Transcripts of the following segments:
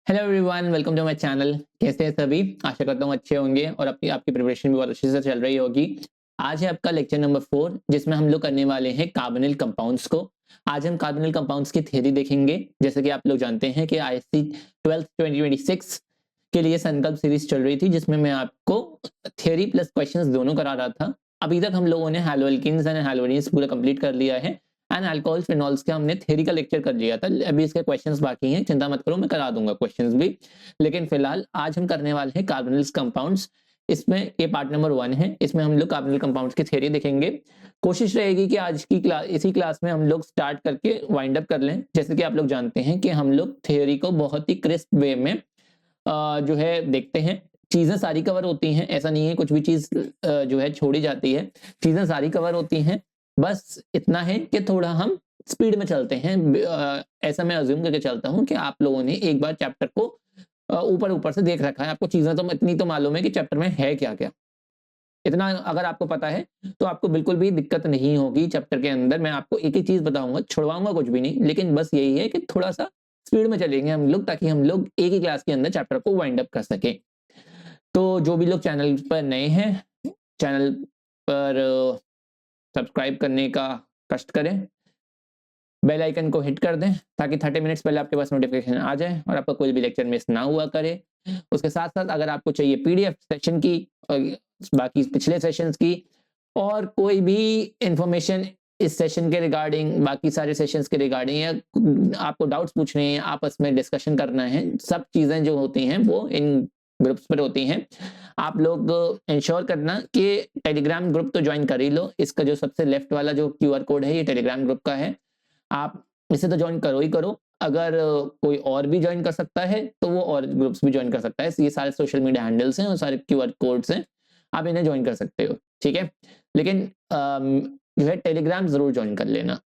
Hello everyone, welcome to my channel. कैसे हैं सभी? आशा करता हूँ अच्छे होंगे और आपकी आपकी प्रिपरेशन भी बहुत अच्छे से चल रही होगी। आज है आपका लेक्चर नंबर 4 जिसमें हम लोग करने वाले हैं कार्बोनिल कंपाउंड्स को। आज हम कार्बोनिल कंपाउंड्स की थ्योरी देखेंगे। जैसे कि आप लोग जानते हैं कि आईएससी 12th 2026 के लिए संकल्प सीरीज चल रही थी जिसमें मैं आपको थ्योरी प्लस क्वेश्चंस दोनों करा रहा था। अभी तक हम लोगों ने हैलोएल्कीन्स एंड हैलोजनीज पूरा कंप्लीट कर लिया है एंड अल्कोहल्स फिनॉल्स का हमने थ्योरी का लेक्चर कर लिया था। अभी इसके क्वेश्चंस बाकी हैं, चिंता मत करो, मैं करा दूंगा क्वेश्चंस भी। लेकिन फिलहाल आज हम करने वाले हैं कार्बोनिल कंपाउंड्स। इसमें ये पार्ट नंबर 1 है। इसमें हम लोग कार्बोनिल कंपाउंड्स की थ्योरी देखेंगे। कोशिश रहेगी कि आज की क्लास इसी क्लास में हम लोग स्टार्ट करके वाइंड अप कर लें। जैसे कि आप लोग जानते हैं कि हम लोग थ्योरी को बहुत ही क्रिस्प वे में जो है देखते हैं। चीजें सारी कवर होती हैं, ऐसा नहीं है कुछ भी चीज जो है छोड़ी जाती है। चीजें सारी कवर होती हैं, बस इतना है कि थोड़ा हम स्पीड में चलते हैं। ऐसा मैं अज्यूम करके चलता हूं कि आप लोगों ने एक बार चैप्टर को ऊपर ऊपर से देख रखा है। आपको चीजें तो इतनी तो मालूम है कि चैप्टर में है क्या क्या। इतना अगर आपको पता है तो आपको बिल्कुल भी दिक्कत नहीं होगी चैप्टर के अंदर। मैं आपको एक ही चीज बताऊंगा, छुड़वाऊंगा कुछ भी नहीं, लेकिन बस यही है कि थोड़ा सा स्पीड में चलेंगे हम लोग ताकि हम लोग एक ही क्लास के अंदर चैप्टर को वाइंड अप कर सके। तो जो भी लोग चैनल पर नए हैं, चैनल पर सब्सक्राइब करने का कष्ट करें, बेल आइकन को हिट कर दें ताकि 30 मिनट्स पहले आपके पास नोटिफिकेशन आ जाए और आपका कोई भी लेक्चर मिस ना हुआ करे। उसके साथ साथ अगर आपको चाहिए पीडीएफ सेशन की, बाकी पिछले सेशंस की, और कोई भी इंफॉर्मेशन इस सेशन के रिगार्डिंग, बाकी सारे सेशंस के रिगार्डिंग, या आपको डाउट्स पूछने हैं, आपस में डिस्कशन करना है, सब चीजें जो होती हैं वो इन ग्रुप्स पर होती हैं। आप लोग इंश्योर करना कि टेलीग्राम ग्रुप तो ज्वाइन कर ही लो। इसका जो सबसे लेफ्ट वाला जो क्यूआर कोड है ये टेलीग्राम ग्रुप का है। आप इसे तो ज्वाइन करो ही करो। अगर कोई और भी ज्वाइन कर सकता है तो वो और ग्रुप्स भी ज्वाइन कर सकता है। ये सारे सोशल मीडिया हैंडल्स हैं और सारे क्यूआर कोड्स हैं, आप इन्हें ज्वाइन कर सकते हो, ठीक है। लेकिन जो है टेलीग्राम जरूर ज्वाइन कर लेना।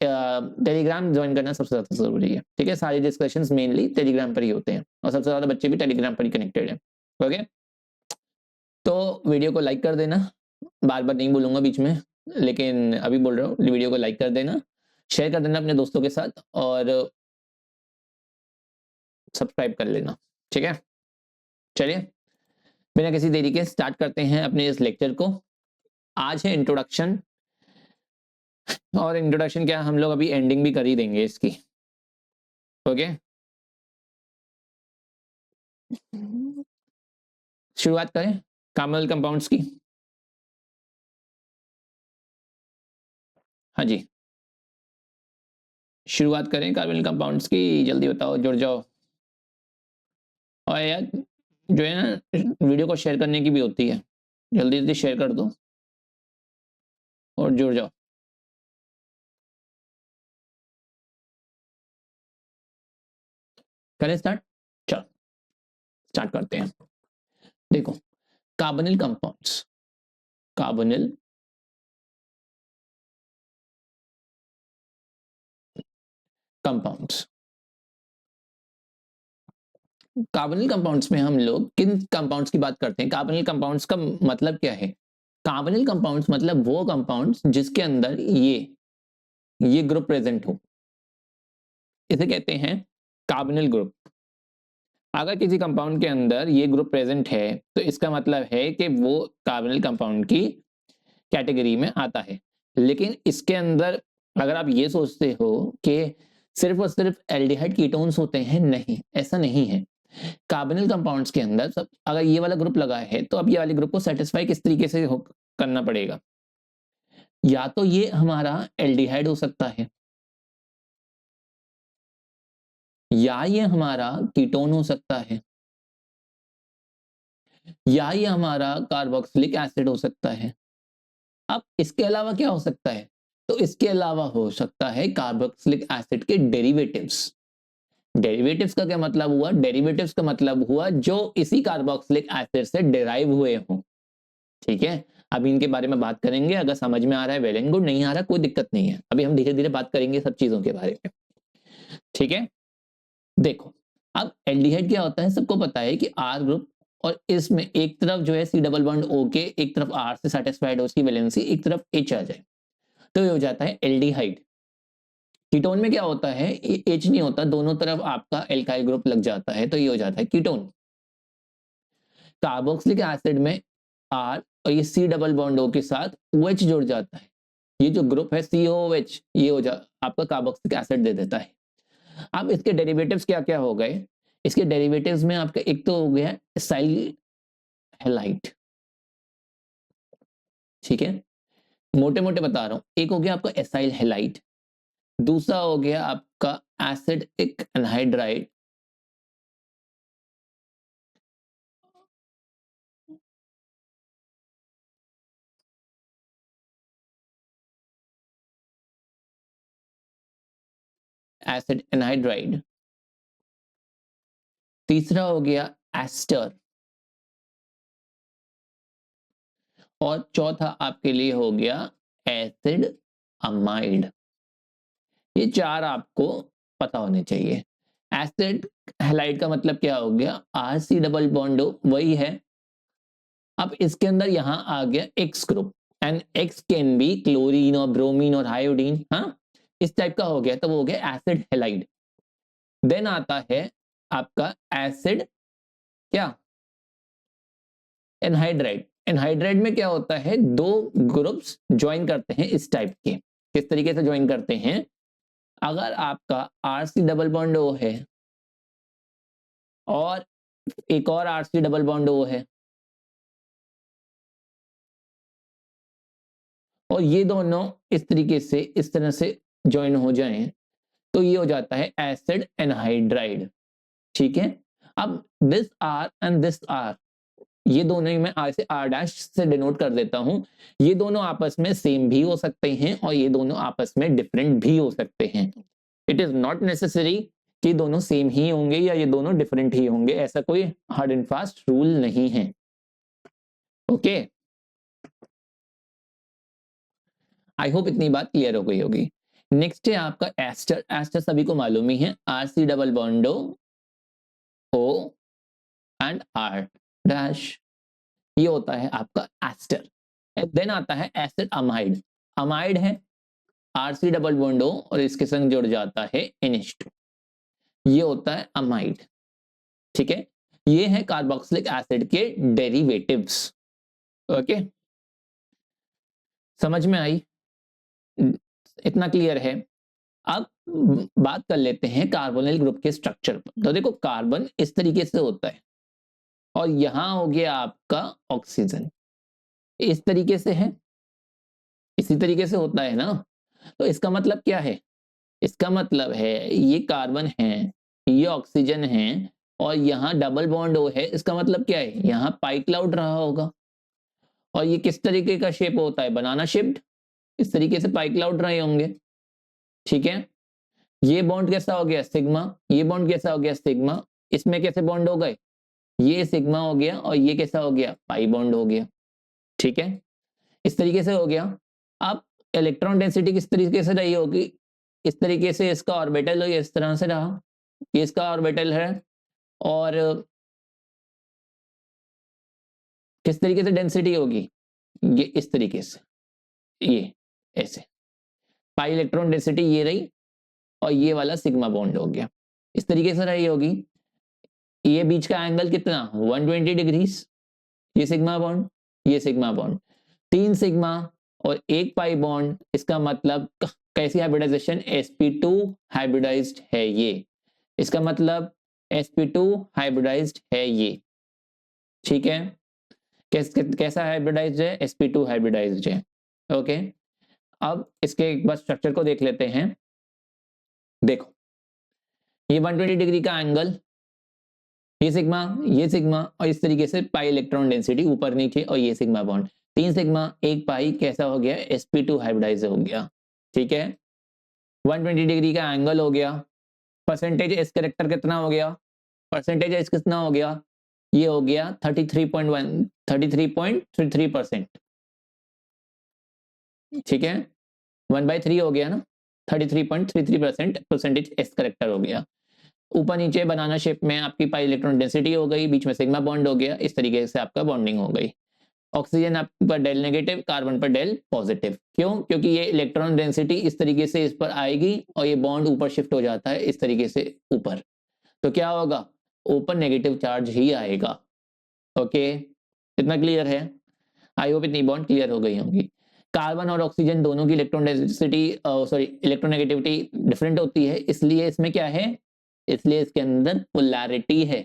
टेलीग्राम ज्वाइन करना सबसे ज्यादा जरूरी है, ठीक है। सारे डिस्कशंस मेनली टेलीग्राम पर ही होते हैं और सबसे ज्यादा बच्चे भी टेलीग्राम पर ही कनेक्टेड है। ओके, तो वीडियो को लाइक कर देना। बार बार नहीं बोलूंगा बीच में, लेकिन अभी बोल रहा हूँ, वीडियो को लाइक कर देना, शेयर कर देना अपने दोस्तों के साथ और सब्सक्राइब कर लेना, ठीक है। चलिए बिना किसी देरी के स्टार्ट करते हैं अपने इस लेक्चर को। आज है इंट्रोडक्शन, और इंट्रोडक्शन क्या, हम लोग अभी एंडिंग भी कर ही देंगे इसकी। ओके, शुरुआत करें कार्बोनिल कंपाउंड्स की। हाँ जी, शुरुआत करें कार्बोनिल कंपाउंड्स की। जल्दी बताओ, जुड़ जाओ। और यार जो है ना, वीडियो को शेयर करने की भी होती है, जल्दी जल्दी शेयर कर दो और जुड़ जाओ। करें स्टार्ट? चलो स्टार्ट करते हैं। देखो, carbonyl compounds, carbonyl compounds, carbonyl compounds में हम लोग किन कंपाउंड्स की बात करते हैं? कार्बोनिल कंपाउंड्स का मतलब क्या है? कार्बोनिल कंपाउंड्स मतलब वो कंपाउंड्स जिसके अंदर ये ग्रुप प्रेजेंट हो, इसे कहते हैं कार्बोनिल ग्रुप। अगर किसी कंपाउंड के अंदर ये ग्रुप प्रेजेंट है तो इसका मतलब है कि वो कार्बोनिल कंपाउंड की कैटेगरी में आता है। लेकिन इसके अंदर अगर आप ये सोचते हो कि सिर्फ और सिर्फ एल्डिहाइड कीटोन्स होते हैं, नहीं, ऐसा नहीं है। कार्बोनिल कंपाउंड्स के अंदर सब, अगर ये वाला ग्रुप लगा है तो अब ये वाले ग्रुप को सेटिस्फाई किस तरीके से करना पड़ेगा? या तो ये हमारा एल्डिहाइड हो सकता है, या ये हमारा कीटोन हो सकता है, या ये हमारा कार्बोक्सिलिक एसिड हो सकता है। अब इसके अलावा क्या हो सकता है? तो इसके अलावा हो सकता है कार्बोक्सिलिक एसिड के डेरिवेटिव्स। डेरिवेटिव्स का क्या मतलब हुआ? डेरिवेटिव्स का मतलब हुआ जो इसी कार्बोक्सिलिक एसिड से डिराइव हुए हों, ठीक है। अभी इनके बारे में बात करेंगे, अगर समझ में आ रहा है वेल एंड गुड, नहीं आ रहा कोई दिक्कत नहीं है, अभी हम धीरे धीरे बात करेंगे सब चीजों के बारे में, ठीक है। देखो, अब एल्डिहाइड क्या होता है, सबको पता है कि आर ग्रुप, और इसमें एक तरफ जो है सी डबल बॉन्ड ओ के, एक तरफ आर से सेटिस्फाइड हो उसकी वैलेंसी, एक तरफ एच आ जाए तो ये हो जाता है एल्डिहाइड। कीटोन में क्या होता है, H नहीं होता, दोनों तरफ आपका एल्काइल ग्रुप लग जाता है, तो ये हो जाता है कीटोन। कार्बोक्सिलिक एसिड में R और ये C डबल बॉन्ड O के साथ OH जुड़ जाता है, ये जो ग्रुप है COOH, ये हो जा आपका कार्बोक्सिलिक एसिड दे देता है। अब इसके डेरिवेटिव्स क्या क्या हो गए, इसके डेरिवेटिव्स में आपका एक तो हो गया एसाइल हैलाइड, ठीक है, मोटे मोटे बता रहा हूं, एक हो गया आपका एसाइल हैलाइड, दूसरा हो गया आपका एसिडिक एनहाइड्राइड, एसिड एनहाइड्राइड, तीसरा हो गया एस्टर, और चौथा आपके लिए हो गया एसिड अमाइड। ये चार आपको पता होने चाहिए। एसिड हैलाइड का मतलब क्या हो गया, RC डबल बॉन्ड वही है। अब इसके अंदर यहां आ गया x group, and x can be chlorine और ब्रोमीन और आयोडीन, हाँ इस टाइप का हो गया, तो वो हो गया एसिड हैलाइड। देन आता है आपका एसिड क्या, एनहाइड्राइड। एनहाइड्राइड में क्या होता है, दो ग्रुप्स ज्वाइन करते हैं इस टाइप के। किस तरीके से ज्वाइन करते हैं, अगर आपका RC डबल बॉन्ड O है और एक और RC डबल बॉन्ड O है, और ये दोनों इस तरीके से इस तरह से ज्वाइन हो जाएं, तो ये हो जाता है एसिड एनहाइड्राइड, ठीक है। अब this R and this R, ये दोनों ही मैं R से R डैश से डिनोट कर देता हूं। ये दोनों आपस में सेम भी हो सकते हैं और ये दोनों आपस में डिफरेंट भी हो सकते हैं। इट इज नॉट नेसेसरी कि दोनों सेम ही होंगे या ये दोनों डिफरेंट ही होंगे, ऐसा कोई हार्ड एंड फास्ट रूल नहीं है। ओके, आई होप इतनी बात क्लियर हो गई होगी। नेक्स्ट है आपका एस्टर। एस्टर सभी को मालूम ही है, RC double bond O and R dash, ये होता है आपका एस्टर। देन आता है एसिड अमाइड। अमाइड है, RC डबल बॉन्ड O और इसके संग जुड़ जाता है NH2, ये होता है अमाइड, ठीक है। ये है कार्बोक्सिलिक एसिड के डेरिवेटिव्स। ओके, समझ में आई, इतना क्लियर है। अब बात कर लेते हैं कार्बोनिल ग्रुप के स्ट्रक्चर पर। तो देखो कार्बन इस तरीके से होता है, और यहां हो गया आपका ऑक्सीजन, इस तरीके से है, इसी तरीके से होता है ना। तो इसका मतलब क्या है, इसका मतलब है ये कार्बन है, ये ऑक्सीजन है, और यहाँ डबल बॉन्ड O है, इसका मतलब क्या है, यहाँ पाई क्लाउड रहा होगा। और ये किस तरीके का शेप होता है, बनाना शेप्ड, इस तरीके से पाई क्लाउड रहे होंगे, ठीक है। ये बॉन्ड कैसा हो गया, सिग्मा, ये बॉन्ड कैसा हो गया, सिग्मा, इसमें कैसे बॉन्ड हो गए, ये सिग्मा हो गया, और ये कैसा हो गया, पाई बॉन्ड हो गया, ठीक है, इस तरीके से हो गया। अब इलेक्ट्रॉन डेंसिटी किस तरीके से रही होगी, इस तरीके से इसका ऑर्बिटल हो, इस तरह से रहा, ये इसका ऑर्बिटल है, और किस तरीके से डेंसिटी होगी, ये इस तरीके से, ये ऐसे पाई इलेक्ट्रॉन डेंसिटी ये रही, और ये वाला सिग्मा बॉन्ड हो गया, इस तरीके से रही होगी। ये बीच का एंगल कितना, 120 डिग्रीज, ये सिग्मा बॉन्ड, ये सिग्मा बॉन्ड, 3 सिग्मा और 1 पाई बॉन्ड, इसका मतलब कैसी हाइब्रिडाइजेशन, sp2 हाइब्रिडाइज्ड है ये, इसका मतलब sp2 हाइब्रिडाइज्ड है ये, ठीक है। कैसा हाइब्रिडाइज्ड है, sp2 हाइब्रिडाइज्ड है, ओके। अब इसके एक बार स्ट्रक्चर को देख लेते हैं। देखो ये 120 डिग्री का एंगल, ये सिग्मा और इस तरीके से पाई इलेक्ट्रॉन डेंसिटी ऊपर नीचे, और ये सिग्मा बॉन्ड, 3 सिग्मा 1 पाई, कैसा हो गया, sp2 हाइब्रिडाइज हो गया, ठीक है। 120 डिग्री का एंगल हो गया, परसेंटेज एस कैरेक्टर कितना हो गया, परसेंटेज एस कितना हो गया, ये हो गया 33.33%, ठीक है, 1/3 हो गया ना, 33.33% परसेंटेज एस कैरेक्टर हो गया। ऊपर नीचे बनाना शेप में आपकी पाई इलेक्ट्रॉन डेंसिटी हो गई, बीच में सिग्मा बॉन्ड हो गया, इस तरीके से आपका बॉन्डिंग हो गई। ऑक्सीजन आप पर डेल नेगेटिव, कार्बन पर डेल पॉजिटिव। क्यों? क्योंकि ये इलेक्ट्रॉन डेंसिटी इस तरीके से इस पर आएगी और ये बॉन्ड ऊपर शिफ्ट हो जाता है इस तरीके से ऊपर, तो क्या होगा? ऊपर नेगेटिव चार्ज ही आएगा। ओके, इतना क्लियर है? आई होप इतनी बॉन्ड क्लियर हो गई होंगी। कार्बन और ऑक्सीजन दोनों की electron density sorry electronegativity different होती है, इसलिए इसमें क्या है? इसलिए इसके अंदर पोलैरिटी है।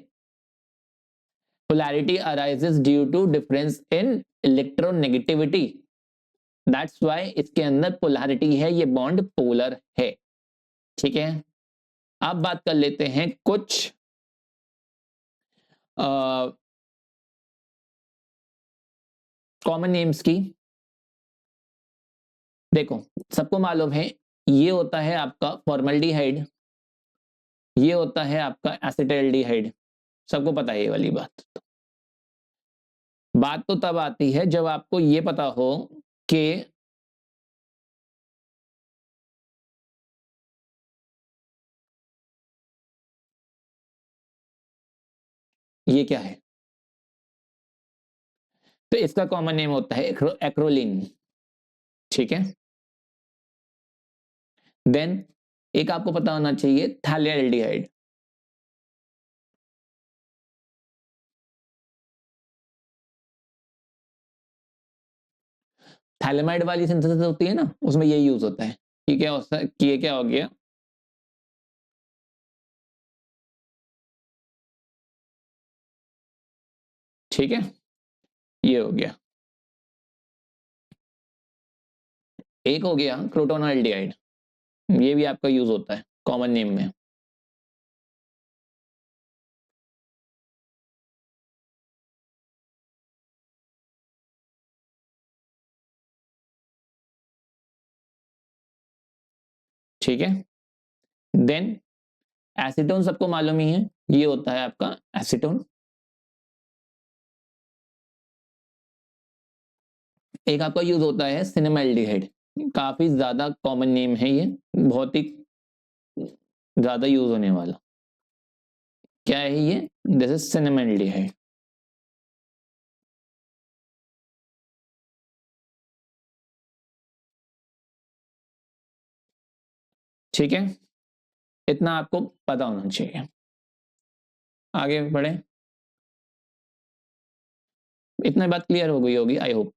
Polarity arises due to difference in electronegativity, that's why इसके अंदर पोलैरिटी है, ये बॉन्ड पोलर है। ठीक है, अब बात कर लेते हैं कुछ कॉमन नेम्स की। देखो, सबको मालूम है ये होता है आपका फॉर्मल्डिहाइड, ये होता है आपका एसिटाल्डिहाइड, सबको पता है ये वाली बात। बात तो तब आती है जब आपको ये पता हो कि ये क्या है। तो इसका कॉमन नेम होता है एक्रोलीन। ठीक है, देन एक आपको पता होना चाहिए थैलियाल्डिहाइड। थैलेमाइड वाली सिंथेसिस होती है ना, उसमें ये यूज होता है। ठीक है, ये क्या हो गया? ठीक है, ये हो गया। एक हो गया क्रोटोनाल्डिहाइड, ये भी आपका यूज होता है कॉमन नेम में। ठीक है, देन एसीटोन सबको मालूम ही है, ये होता है आपका एसीटोन। एक आपका यूज होता है सिनेमाल्डिहाइड, काफी ज्यादा कॉमन नेम है, ये बहुत ही ज्यादा यूज होने वाला। क्या है ये? This is cinnamaldehyde. ठीक है, इतना आपको पता होना चाहिए। आगे बढ़े, इतना बात क्लियर हो गई होगी आई होप।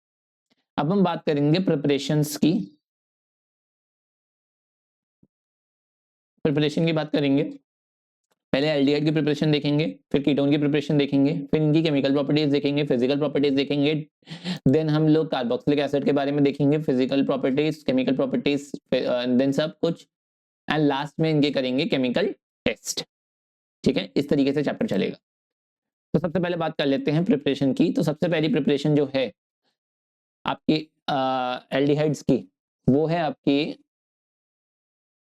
अब हम बात करेंगे प्रिपरेशंस की। प्रिपरेशन की बात करेंगे, पहले एल्डिहाइड की प्रिपरेशन देखेंगे, फिर कीटोन की प्रिपरेशन देखेंगे, फिर इनकी केमिकल प्रॉपर्टीज देखेंगे, फिजिकल प्रॉपर्टीज देखेंगे, देन हम लोग कार्बोक्सिलिक एसिड के बारे में देखेंगे, physical properties, chemical properties, then सब कुछ, एंड लास्ट में इनके करेंगे केमिकल टेस्ट। ठीक है, इस तरीके से चैप्टर चलेगा। तो सबसे पहले बात कर लेते हैं प्रिपरेशन की। तो सबसे पहली प्रिपरेशन जो है आपकी एल्डिहाइड्स की, वो है आपकी,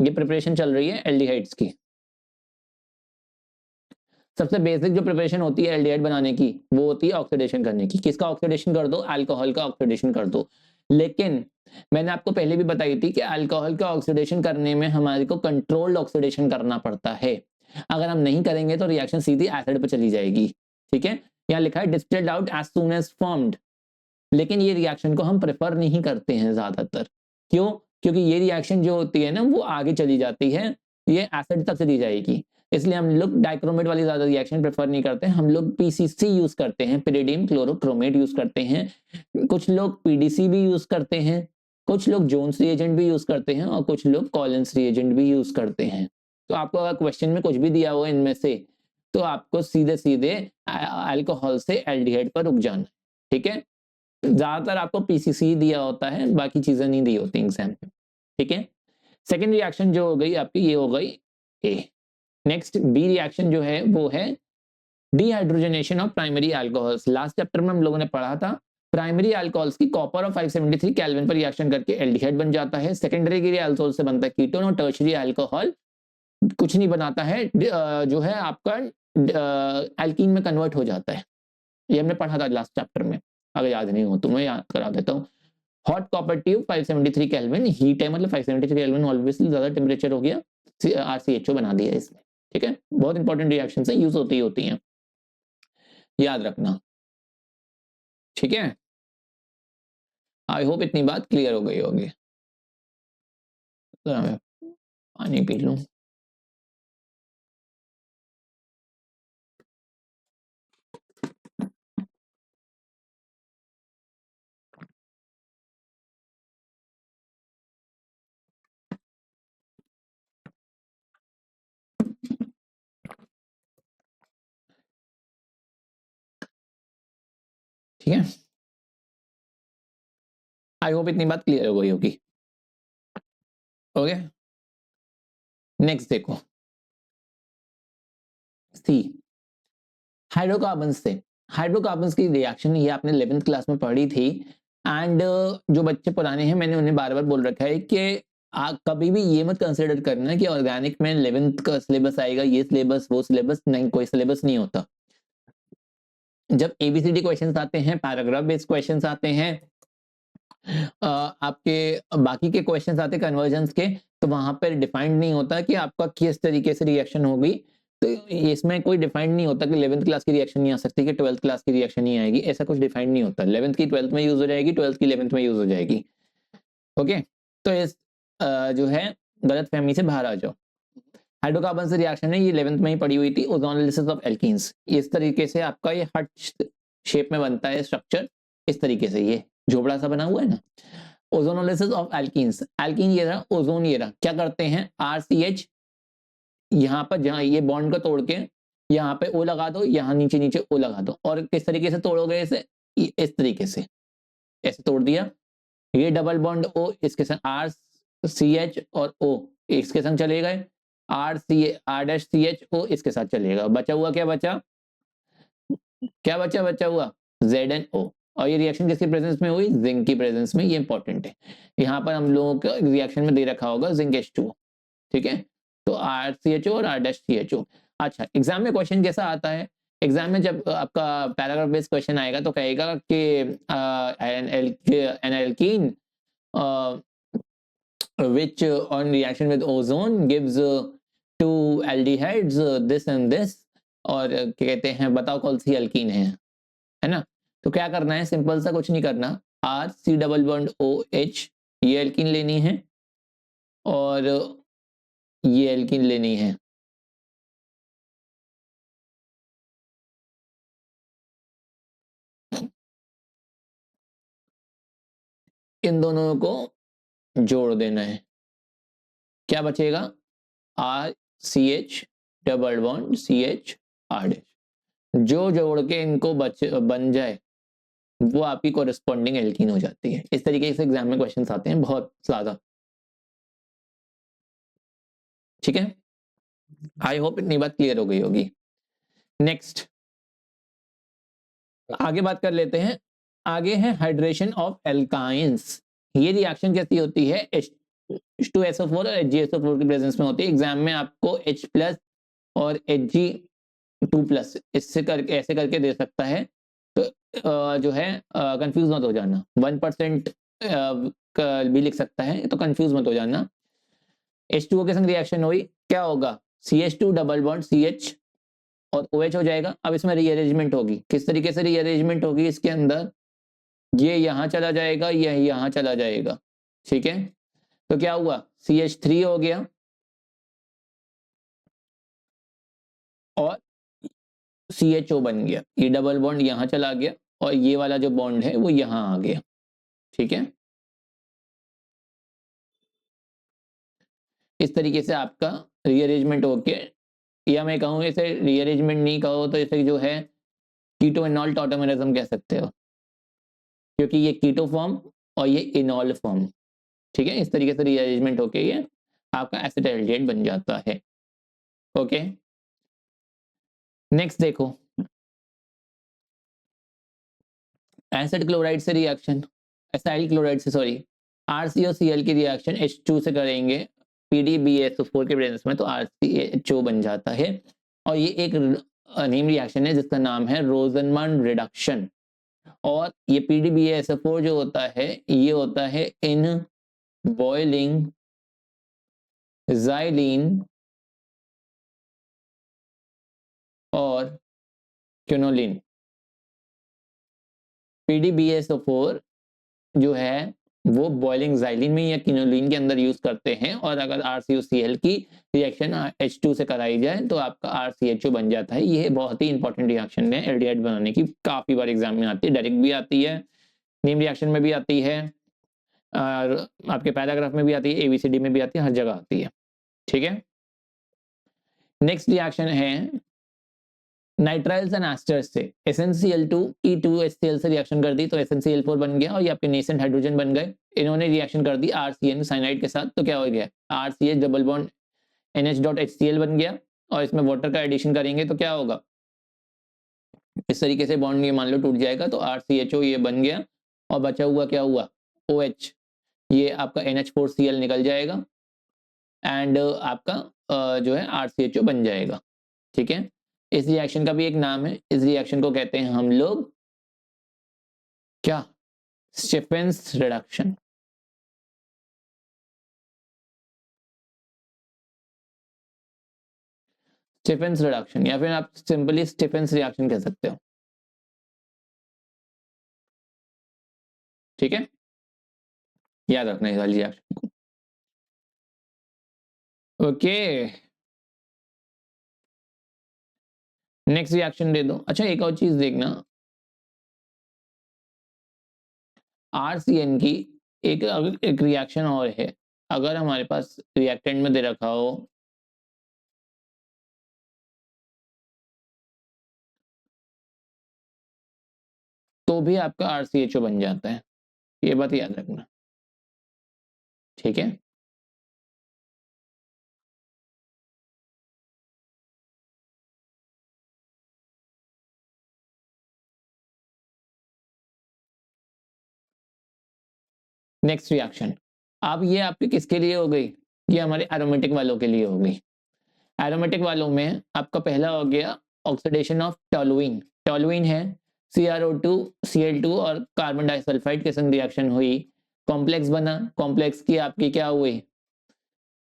ये प्रिपरेशन चल रही है एल्डिहाइड्स की। सबसे बेसिक जो प्रिपरेशन होती है एल्डिहाइड बनाने की, वो होती है ऑक्सीडेशन करने की। किसका ऑक्सीडेशन कर दो? अल्कोहल का ऑक्सीडेशन कर दो। लेकिन मैंने आपको पहले भी बताई थी कि अल्कोहल का ऑक्सीडेशन करने में हमारे को कंट्रोल्ड ऑक्सीडेशन करना पड़ता है। अगर हम नहीं करेंगे तो रिएक्शन सीधी एसिड पर चली जाएगी। ठीक है, यहाँ लिखा है distilled out as soon as formed, लेकिन ये रिएक्शन को हम प्रेफर नहीं करते हैं ज्यादातर। क्यों? क्योंकि ये रिएक्शन जो होती है ना, वो आगे चली जाती है, ये एसिड तक चली जाएगी, इसलिए हम लोग डाइक्रोमेट वाली ज्यादा रिएक्शन प्रेफर नहीं करते हैं। हम लोग पीसीसी यूज करते हैं, पिरिडियम क्लोरोक्रोमेट यूज करते हैं, कुछ लोग पीडीसी भी यूज करते हैं, कुछ लोग जोन्स रिएजेंट भी यूज करते हैं, और कुछ लोग कॉलिन्स रिएजेंट भी यूज करते हैं। तो आपको अगर क्वेश्चन में कुछ भी दिया हो इनमें से, तो आपको सीधे सीधे अल्कोहल से एल्डिहाइड पर रुक जाना। ठीक है, ज्यादातर आपको पीसीसी दिया होता है, बाकी चीजें नहीं दी होती एग्जाम में। ठीक है, सेकेंड रिएक्शन जो हो गई आपकी, ये हो गई ए। नेक्स्ट बी रिएक्शन जो है वो है dehydrogenation of primary alcohols. Last chapter में हम लोगों ने पढ़ा था प्राइमरी अल्कोहल्स की कॉपर और 573 केल्विन पर रिएक्शन करके एल्डिहाइड बन जाता है। सेकेंडरी के अल्कोहल से बनता है कीटोन, और टर्शियरी अल्कोहल कुछ नहीं बनाता है, जो है आपका एल्कीन में कन्वर्ट हो जाता है। ये हमने पढ़ा था लास्ट चैप्टर में, अगर याद नहीं हो तो मैं याद करा देता हूँ। Hot copper tube 573 kelvin, heat है मतलब 573 केल्विन, ऑब्वियसली ज्यादा टेम्परेचर हो गया, RCHO बना दिया इसमें। ठीक है, बहुत इंपॉर्टेंट रिएक्शन है, यूज होती हैं, याद रखना। ठीक है, आई होप इतनी बात क्लियर हो गई होगी। तो मैं पानी पी लूं। ठीक है, आई होप इतनी बात क्लियर हो गई होगी। ओके, नेक्स्ट देखो, सी हाइड्रोकार्बन से। हाइड्रोकार्बन की रिएक्शन ये आपने 11th क्लास में पढ़ी थी। एंड जो बच्चे पुराने हैं मैंने उन्हें बार बार बोल रखा है कि कभी भी ये मत कंसिडर करना कि ऑर्गेनिक में 11th का सिलेबस आएगा, ये सिलेबस वो सिलेबस, नहीं, कोई सिलेबस नहीं होता। जब एबीसीडी क्वेश्चंस आते हैं, पैराग्राफ बेस्ड क्वेश्चंस आते हैं, आपके बाकी के क्वेश्चंस आते हैं कन्वर्जन्स के, तो वहां पर डिफाइंड नहीं होता कि आपका किस तरीके से रिएक्शन होगी। तो इसमें कोई डिफाइंड नहीं होता कि 11th क्लास की रिएक्शन नहीं आ सकती, कि 12th क्लास की रिएक्शन नहीं आएगी, ऐसा कुछ डिफाइंड नहीं होता। 11th की 12th में यूज हो जाएगी, 12th की 11th में यूज हो जाएगी। ओके, तो इस जो है गलत फहमी से बाहर आ जाओ। हाइड्रोकार्बन से रिएक्शन है, ये 11th में ही पड़ी हुई थी, ओजोनोलिसिस ऑफ एल्कीन्स। इस तरीके से आपका ये हार्ट शेप में बनता है स्ट्रक्चर, इस तरीके से ये झोपड़ा सा बना हुआ है ना। ओजोनोलिसिस ऑफ एल्कीन्स, एल्कीन ये रहा, ओजोन ये रहा। क्या करते हैं, RCH यहाँ पर, जहां ये बॉन्ड को तोड़ के यहाँ पे O लगा दो, यहाँ नीचे नीचे O लगा दो। और किस तरीके से तोड़ोगे इसे, इस तरीके से, ऐसे तोड़ दिया। ये डबल बॉन्ड O इसके संग RCH और O इसके संग चले गए, R-CH-O इसके साथ चलेगा। बचा हुआ क्या बचा, क्या बचा, बचा हुआ ZnO। और ये रिएक्शन किसकी प्रेजेंस में हुई, जिंक की प्रेजेंस में। ये इंपॉर्टेंट है, यहाँ पर हम लोगों को रिएक्शन में दे रखा होगा जिंक H2O। ठीक है, तो RCHO और R-CHO। अच्छा, एग्जाम में क्वेश्चन कैसा आता है, एग्जाम में जब आपका पैराग्राफ बेस्ड क्वेश्चन आएगा तो कहेगा कि N alkene which on reaction with ozone gives two aldehydes this and this, और क्या कहते हैं, बताओ कौन सी एल्कीन है ना। तो क्या करना है, सिंपल सा, कुछ नहीं करना, RC डबल बॉन्ड OH ये एल्कीन लेनी है और ये एल्कीन लेनी है। इन दोनों को जोड़ देना है, क्या बचेगा, RCH double bond CH R। जो जोड़ के इनको बन जाए वो आपकी कोरिस्पॉन्डिंग एल्कीन हो जाती है। इस तरीके से एग्जाम में क्वेश्चंस आते हैं बहुत ज्यादा। ठीक है, आई होप इतनी बात क्लियर हो गई होगी। नेक्स्ट आगे बात कर लेते हैं, आगे है हाइड्रेशन ऑफ एल्काइंस। ये रिएक्शन कैसी होती है, H2SO4 और HgSO4 की प्रेजेंस में होती है। एग्जाम में आपको H+ और Hg2+ इससे करके, ऐसे करके दे सकता है। तो जो है कंफ्यूज मत हो जाना, 1% भी लिख सकता है, तो कंफ्यूज मत हो जाना। H2O के संग रिएक्शन हुई, क्या होगा, CH2 डबल बॉन्ड CH और OH हो जाएगा। अब इसमें रीअरेंजमेंट होगी, किस तरीके से रीअरेंजमेंट होगी, इसके अंदर ये यहां चला जाएगा, यह यहां चला जाएगा। ठीक है, तो क्या हुआ, CH3 हो गया और CHO बन गया। ये डबल बॉन्ड यहां चला गया और ये वाला जो बॉन्ड है वो यहां आ गया। ठीक है, इस तरीके से आपका रीअरेंजमेंट होके, या मैं कहूँ इसे रीअरेंजमेंट नहीं कहो तो इसे जो है कीटो इनॉल टॉटोमेरिज्म कह सकते हो, क्योंकि ये कीटो फॉर्म और ये इनॉल फॉर्म। ठीक है, इस तरीके से रीअरेंजमेंट होके ये आपका एसिटाइलडेट बन जाता है। ओके, नेक्स्ट देखो, एसिड क्लोराइड से रिएक्शन, एसाइल क्लोराइड से, सॉरी, RCOCl की रिएक्शन H2 से करेंगे PDBSO4 के प्रेजेंस में, तो RCHO बन जाता है। और ये एक नेम रिएक्शन है जिसका नाम है रोजनमान रिडक्शन। और ये PDBSO4 जो होता है ये होता है इन बॉइलिंग xylene और क्विनोलिन। PDBSO4 जो है वो बॉइलिंग xylene में या quinoline के अंदर यूज करते हैं, और अगर RCOCl की रिएक्शन H2 से कराई जाए तो आपका RCHO बन जाता है। ये बहुत ही इंपॉर्टेंट रिएक्शन है एल्डिहाइड बनाने की, काफी बार एग्जाम में आती है, डायरेक्ट भी आती है, नेम रिएक्शन में भी आती है, और आपके पैराग्राफ में भी आती है, ABCD में भी आती है, हर जगह आती है। ठीक है, नेक्स्ट रिएक्शन है नाइट्राइल्स एंड एस्टर्स से SnCl2 E2HCl से रिएक्शन कर दी तो SnCl4 बन गया, और ये आपके नेसेंट हाइड्रोजन बन गए। इन्होंने रिएक्शन कर दी RCN साइनाइड के साथ, तो क्या हो गया, RCH डबल बॉन्ड NH.HCl बन गया, और इसमें वाटर का एडिशन करेंगे तो क्या होगा, इस तरीके से बॉन्ड ये मान लो टूट जाएगा, तो RCHO ये बन गया, और बचा हुआ क्या हुआ, OH, ये आपका NH4Cl निकल जाएगा, एंड आपका जो है RCHO बन जाएगा। ठीक है, इस रिएक्शन का भी एक नाम है, इस रिएक्शन को कहते हैं हम लोग क्या, स्टीफेंस रिडक्शन। स्टीफेंस रिडक्शन, या फिर आप सिंपली स्टीफेंस रिएक्शन कह सकते हो। ठीक है, याद रखना इस वाली रिएक्शन को। ओके, नेक्स्ट रिएक्शन दे दो। अच्छा, एक और चीज देखना, RCN की एक रिएक्शन और है, अगर हमारे पास रिएक्टेंट में दे रखा हो तो भी आपका RCHO बन जाता है, ये बात याद रखना। ठीक है, नेक्स्ट रिएक्शन, अब ये आपके किसके लिए हो गई, ये हमारे एरोमेटिक वालों के लिए हो गई। एरोमेटिक वालों में आपका पहला हो गया ऑक्सीडेशन ऑफ टोलुइन, टोलुइन है CrO2 Cl2 और कार्बन डाइसल्फाइड के संग रिएक्शन हुई, कॉम्प्लेक्स बना, कॉम्प्लेक्स की आपकी क्या हुई,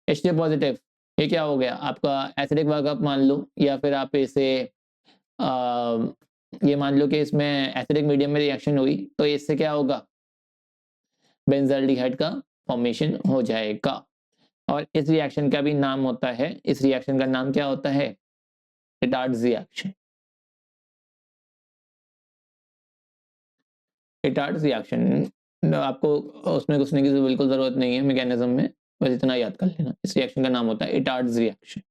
H2 पॉजिटिव, ये क्या हो गया आपका एसिडिक वर्कअप मान लो, या फिर आप इसे ये मान लो कि इसमें एसिडिक मीडियम में रिएक्शन हुई, तो इससे क्या होगा, बेंजाल्डिहाइड का फॉर्मेशन हो जाएगा। और इस रिएक्शन का भी नाम होता है, इस रिएक्शन का नाम क्या होता है, रिटार्ड्स रिएक्शन। रिटार्ड्स रिएक्शन आपको उसमें घुसने की बिल्कुल जरूरत नहीं है मैकेनिज्म में, बस इतना याद कर लेना, इस रिएक्शन का नाम होता है रिटार्ड्स रिएक्शन।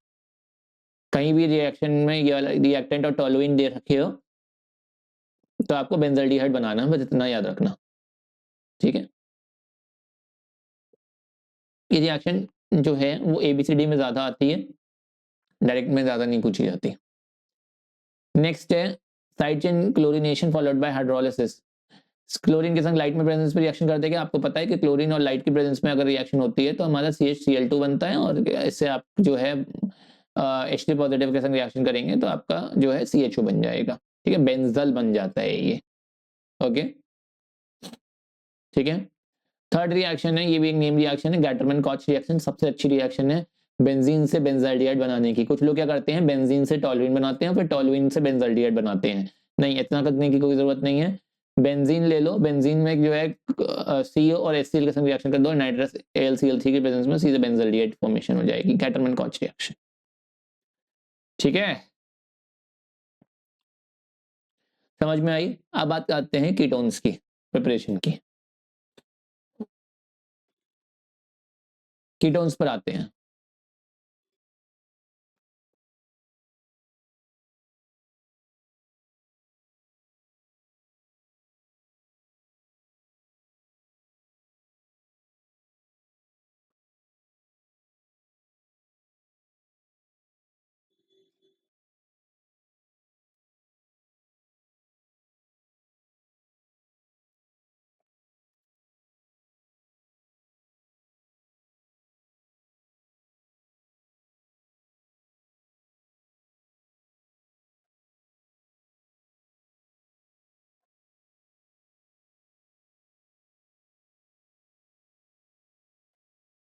कहीं भी रिएक्शन में ये वाला रिएक्टेंट और टोलुइन दे रखे हो तो आपको बेंजाल्डिहाइड बनाना है, बस इतना याद रखना। ठीक है, ये रिएक्शन जो है वो ABCD में ज्यादा आती है, डायरेक्ट में ज्यादा नहीं पूछी जाती। नेक्स्ट है side chain chlorination followed by hydrolysis. Chlorine के संग लाइट में प्रेजेंस पे रिएक्शन करते हैं, आपको पता है कि क्लोरीन और लाइट की प्रेजेंस में अगर रिएक्शन होती है तो हमारा CHCl2 बनता है, और इससे आप जो है H3 पॉजिटिव के संग रिएक्शन करेंगे तो आपका जो है CHO बन जाएगा। ठीक है, बेंजल बन जाता है ये। ओके, ठीक है, थर्ड रिएक्शन है, ये भी एक नेम रिएक्शन है, गैटरमैन कॉच रिएक्शन, सबसे अच्छी रिएक्शन है बेंजीन से बेंजाल्डिहाइड बनाने की। कुछ लोग क्या करते हैं, बेंजीन से टोलुइन बनाते हैं, फिर टोलुइन से बेंजाल्डिहाइड बनाते हैं, नहीं, इतना करने की कोई जरूरत नहीं है। बेंजीन ले लो, बेंजीन में जो है CO और HCl के संग रिएक्शन कर दो, नाइट्रस AlCl3 की प्रेजेंस में सीधे बेंजाल्डिहाइड फॉर्मेशन हो जाएगी, गैटरमैन कॉच रिएक्शन। ठीक है, समझ में आई। अब बात करते हैं कीटोन्स की प्रिपरेशन की, कीटोन्स पर आते हैं।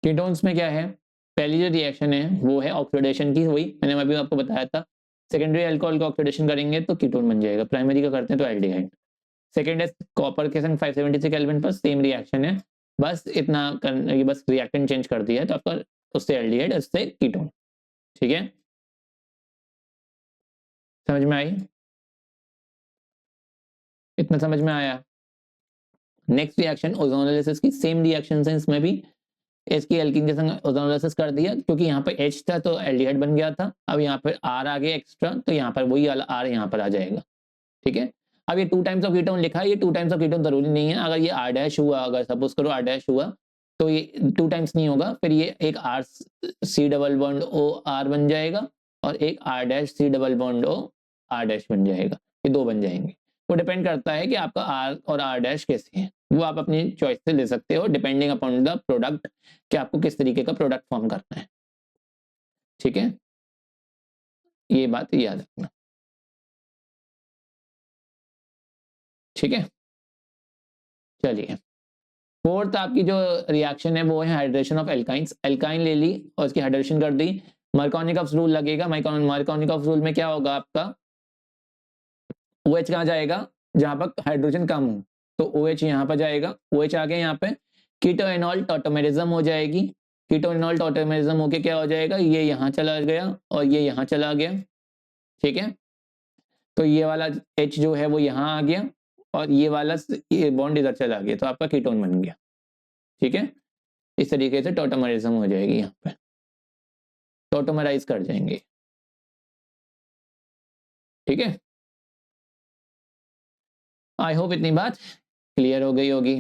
कीटोन्स में क्या है, पहली जो रिएक्शन है वो है ऑक्सीडेशन की, वही मैंने अभी आपको बताया था, सेकेंडरी अल्कोहल का ऑक्सीडेशन करेंगे तो कीटोन बन जाएगा, प्राइमरी का करते हैं तो एल्डिहाइड। सेकेंड है कॉपर के संग 573 केल्विन पर, सेम रिएक्शन है, बस इतना करने की, बस रिएक्टेंट चेंज कर दिया है तो आपका उससे एल्डिहाइड, उससे कीटोन। ठीक है, समझ में आई? इतना समझ में आया? नेक्स्ट रिएक्शन ओजोनोलिसिस की, सेम रिएक्शन है इसमें भी, इसकी एल्कीन के संग ओजोनोलिसिस कर दिया, क्योंकि यहाँ पे H था तो एल्डिहाइड बन गया था, अब यहाँ पर R आ गया एक्स्ट्रा, तो यहाँ पर वही वाला R यहाँ पर आ जाएगा। ठीक है, अब ये 2 टाइम्स ऑफ कीटोन लिखा है, ये 2 टाइम्स ऑफ कीटोन जरूरी नहीं है, अगर ये R डैश हुआ, अगर सपोज करो R डैश हुआ तो ये 2 टाइम्स नहीं होगा, फिर ये एक R C double bond O R बन जाएगा और एक R dash C double bond O R dash बन जाएगा, ये 2 बन जाएंगे। वो डिपेंड करता है कि आपका R और R डैश कैसे है, वो आप अपनी चॉइस से ले सकते हो डिपेंडिंग अपॉन द प्रोडक्ट, कि आपको किस तरीके का प्रोडक्ट फॉर्म करना है। ठीक है, ये बात याद रखना। ठीक है, चलिए फोर्थ आपकी जो रिएक्शन है वो है हाइड्रेशन ऑफ एल्काइंस। एल्काइन ले ली और उसकी हाइड्रेशन कर दी, मार्कोनिकॉफ्स रूल लगेगा। मार्कोनिकॉफ्स रूल में क्या होगा आपका, OH कहाँ जाएगा, जहां पर हाइड्रोजन कम हो, तो OH यहाँ पर जाएगा, OH आ गया यहाँ पे, कीटोएनॉल टॉटोमेरिज्म हो जाएगी, कीटोएनॉल टॉटोमेरिज्म होके क्या हो जाएगा, ये यहाँ चला गया और ये यहाँ चला गया। ठीक है, तो ये वाला H जो है वो यहाँ आ गया और ये वाला ये बॉन्ड इधर चला गया, तो आपका कीटोन बन गया। ठीक है, इस तरीके से टॉटोमेरिज्म हो जाएगी, यहाँ पे टॉटोमराइज कर जाएंगे। ठीक है, आई होप इतनी बात क्लियर हो गई होगी।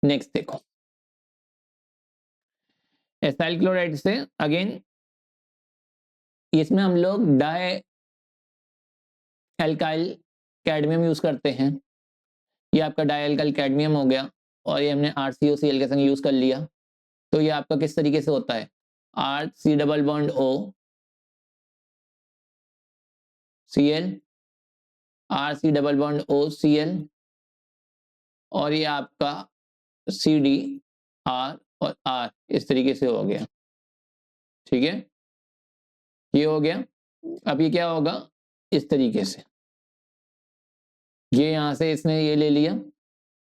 नेक्स्ट देखो, एसाइल क्लोराइड से अगेन इसमें हम लोग डाई एल्काइल कैडमियम यूज करते हैं, ये आपका डाई एल्काइल कैडमियम हो गया और ये हमने RCOCl के संग यूज कर लिया, तो ये आपका किस तरीके से होता है, RC double bond O Cl, RC double bond O Cl और ये आपका CD R और R, इस तरीके से हो गया। ठीक है, ये हो गया। अब ये क्या होगा, इस तरीके से ये यहाँ से इसने ये ले लिया,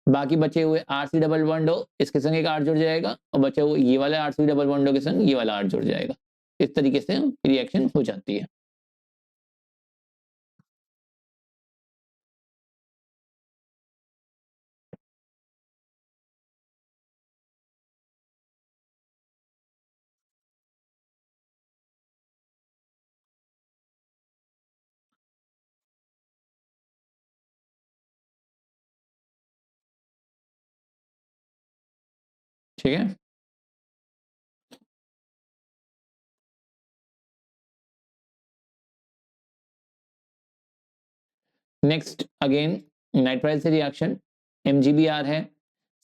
बाकी बचे हुए RC डबल बॉन्ड O, इसके संग एक R जुड़ जाएगा और बचे हुए ये वाला RC डबल बॉन्ड O के संग ये वाला R जुड़ जाएगा। इस तरीके से रिएक्शन हो जाती है। ठीक है, नेक्स्ट अगेन नाइट्राइल से रिएक्शन, MgBr है,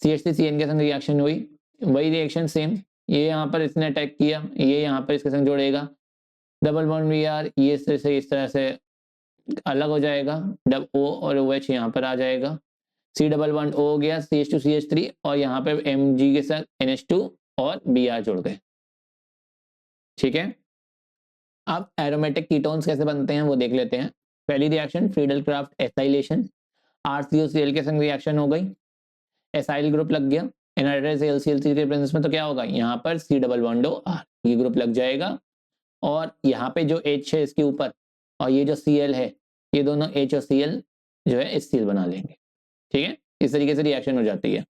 CH3CN के संग रिएक्शन हुई, वही रिएक्शन सेम, ये यहाँ पर इसने अटैक किया, ये यहाँ पर इसके संग जोड़ेगा, डबल बॉन्ड Br, ये इस तरह से अलग हो जाएगा, डब O और OH यहाँ पर आ जाएगा, C डबल बॉन्ड O हो गया, CH2CH3 और यहाँ पे Mg के साथ NH2 और Br जुड़ गए। ठीक है, अब एरोमेटिक कीटोन्स कैसे बनते हैं वो देख लेते हैं। पहली reaction Friedel Crafts acylation, RCOCl के संग रिएक्शन हो गई, एसाइल ग्रुप लग गया, एनहाइड्राइड से LCl3 के प्रेजेंस में, तो क्या होगा, यहाँ पर C double bond O R, ये ग्रुप लग जाएगा और यहाँ पे जो H है इसके ऊपर और ये जो Cl है, ये दोनों H और Cl जो है इस सील बना लेंगे। ठीक है, इस तरीके से रिएक्शन हो जाती है।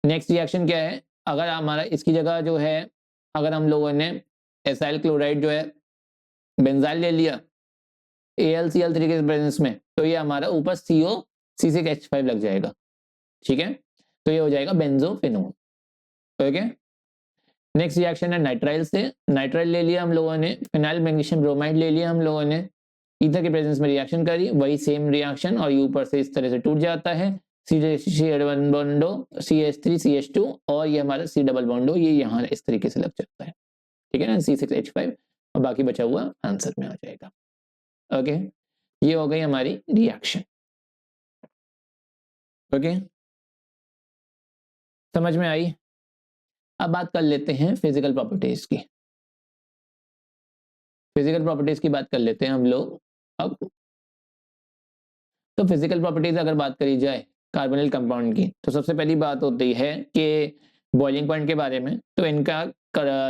नेक्स्ट रिएक्शन क्या है, अगर हमारा इसकी जगह जो है, अगर हम लोगों ने एसाइल क्लोराइड जो है बेंजाइल ले लिया AlCl3 के प्रेजेंस में, तो ये हमारा ऊपर CO C6H5 लग जाएगा। ठीक है, तो ये हो जाएगा बेंजोफिनोन। ओके, नेक्स्ट रिएक्शन है नाइट्राइल से, नाइट्राइल ले लिया हम लोगों ने, फिनाइल मैग्नीशियम ब्रोमाइड ले लिया हम लोगों ने, ईथर के प्रेजेंस में रिएक्शन करी, वही सेम रिएक्शन और ये ऊपर से इस तरह से टूट जाता है, CH3CH2 और ये हमारा C डबल बॉन्डो, ये यहाँ इस तरीके से लग जाता है। ठीक है ना, C6H5 और बाकी बचा हुआ आंसर में आ जाएगा। ओके, ये हो गई हमारी रिएक्शन। ओके, समझ में आई? अब बात कर लेते हैं फिजिकल प्रॉपर्टीज की। फिजिकल प्रॉपर्टीज की बात कर लेते हैं हम लोग अब। तो फिजिकल प्रॉपर्टीज अगर बात करी जाए कार्बोनिल कंपाउंड की, तो सबसे पहली बात होती है कि बॉइलिंग पॉइंट के बारे में। तो इनका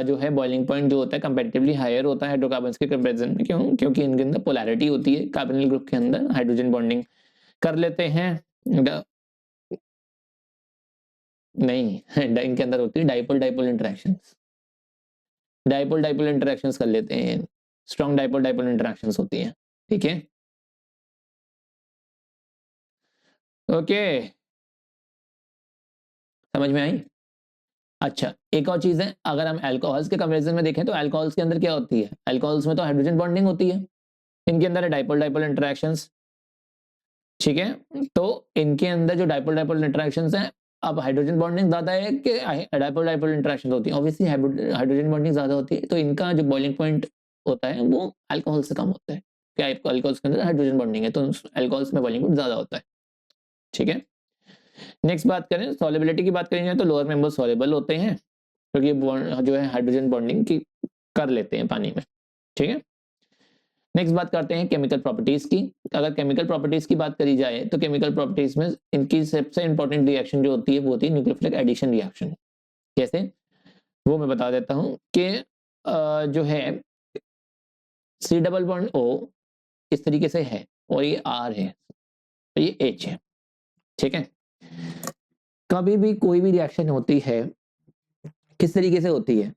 जो है बॉइलिंग पॉइंट जो होता है कंपैरेटिवली हायर होता है हाइड्रोकार्बन्स के कंपैरिजन में। क्यों? क्योंकि इनके अंदर पोलैरिटी होती है, कार्बोनिल ग्रुप के अंदर हाइड्रोजन बॉन्डिंग कर लेते हैं। नहीं इनके अंदर होती है dipole dipole interactions, dipole dipole interactions कर लेते हैं, स्ट्रॉन्ग डाइपोल डाइपोल इंटरेक्शंस होती हैं। ठीक है, ओके, समझ में आई? अच्छा, एक और चीज है, अगर हम अल्कोहल्स के कंपैरिजन में देखें तो अल्कोहल्स के अंदर क्या होती है? अल्कोहल्स में तो हाइड्रोजन बॉन्डिंग होती है, इनके अंदर है डाइपोल डाइपोल इंटरेक्शंस। ठीक है, तो इनके अंदर जो डाइपोल डाइपोल इंटरेक्शंस हैं, अब हाइड्रोजन बॉन्डिंग ज्यादा है कि डाइपोल डाइपोल इंटरेक्शन होती है? ऑब्वियसली हाइड्रोजन बॉन्डिंग ज्यादा होती है, तो इनका जो बॉइलिंग पॉइंट होता है वो अल्कोहल से कम होता है। क्या अल्कोहल्स के अंदर हाइड्रोजन बॉन्डिंग है, तो अल्कोहल्स में बॉइलिंग पॉइंट ज्यादा होता है। ठीक है, नेक्स्ट बात करें सॉल्युबिलिटी की बात करेंगे तो लोअर मेंबर सॉल्युबल होते हैं, क्योंकि जो है हाइड्रोजन बॉन्डिंग की कर लेते हैं पानी में। ठीक है, नेक्स्ट बात करते हैं केमिकल प्रॉपर्टीज की। अगर केमिकल प्रॉपर्टीज की बात करी जाए तो केमिकल प्रॉपर्टीज में इनकी सबसे इंपॉर्टेंट रिएक्शन जो होती है वो होती है न्यूक्लियोफिलिक एडिशन रिएक्शन। कैसे, वो मैं बता देता हूं कि जो है सी डबल बॉन्ड ओ इस तरीके से है और ये आर है और ये एच है। ठीक है, कभी भी कोई भी रिएक्शन होती है किस तरीके से होती है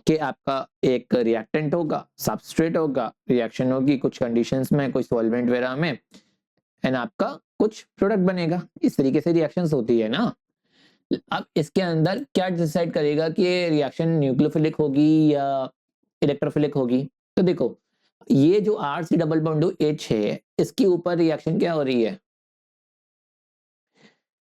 कि आपका एक रिएक्टेंट होगा, सबस्ट्रेट होगा, रिएक्शन होगी कुछ कंडीशंस में, कुछ सॉल्वेंट वगैरह में, एंड आपका कुछ प्रोडक्ट बनेगा। इस तरीके से रिएक्शंस होती है ना। अब इसके अंदर क्या डिसाइड करेगा कि ये रिएक्शन न्यूक्लियोफिलिक होगी या इलेक्ट्रोफिलिक होगी? तो देखो, ये जो R C double bond H है, इसके ऊपर रिएक्शन क्या हो रही है?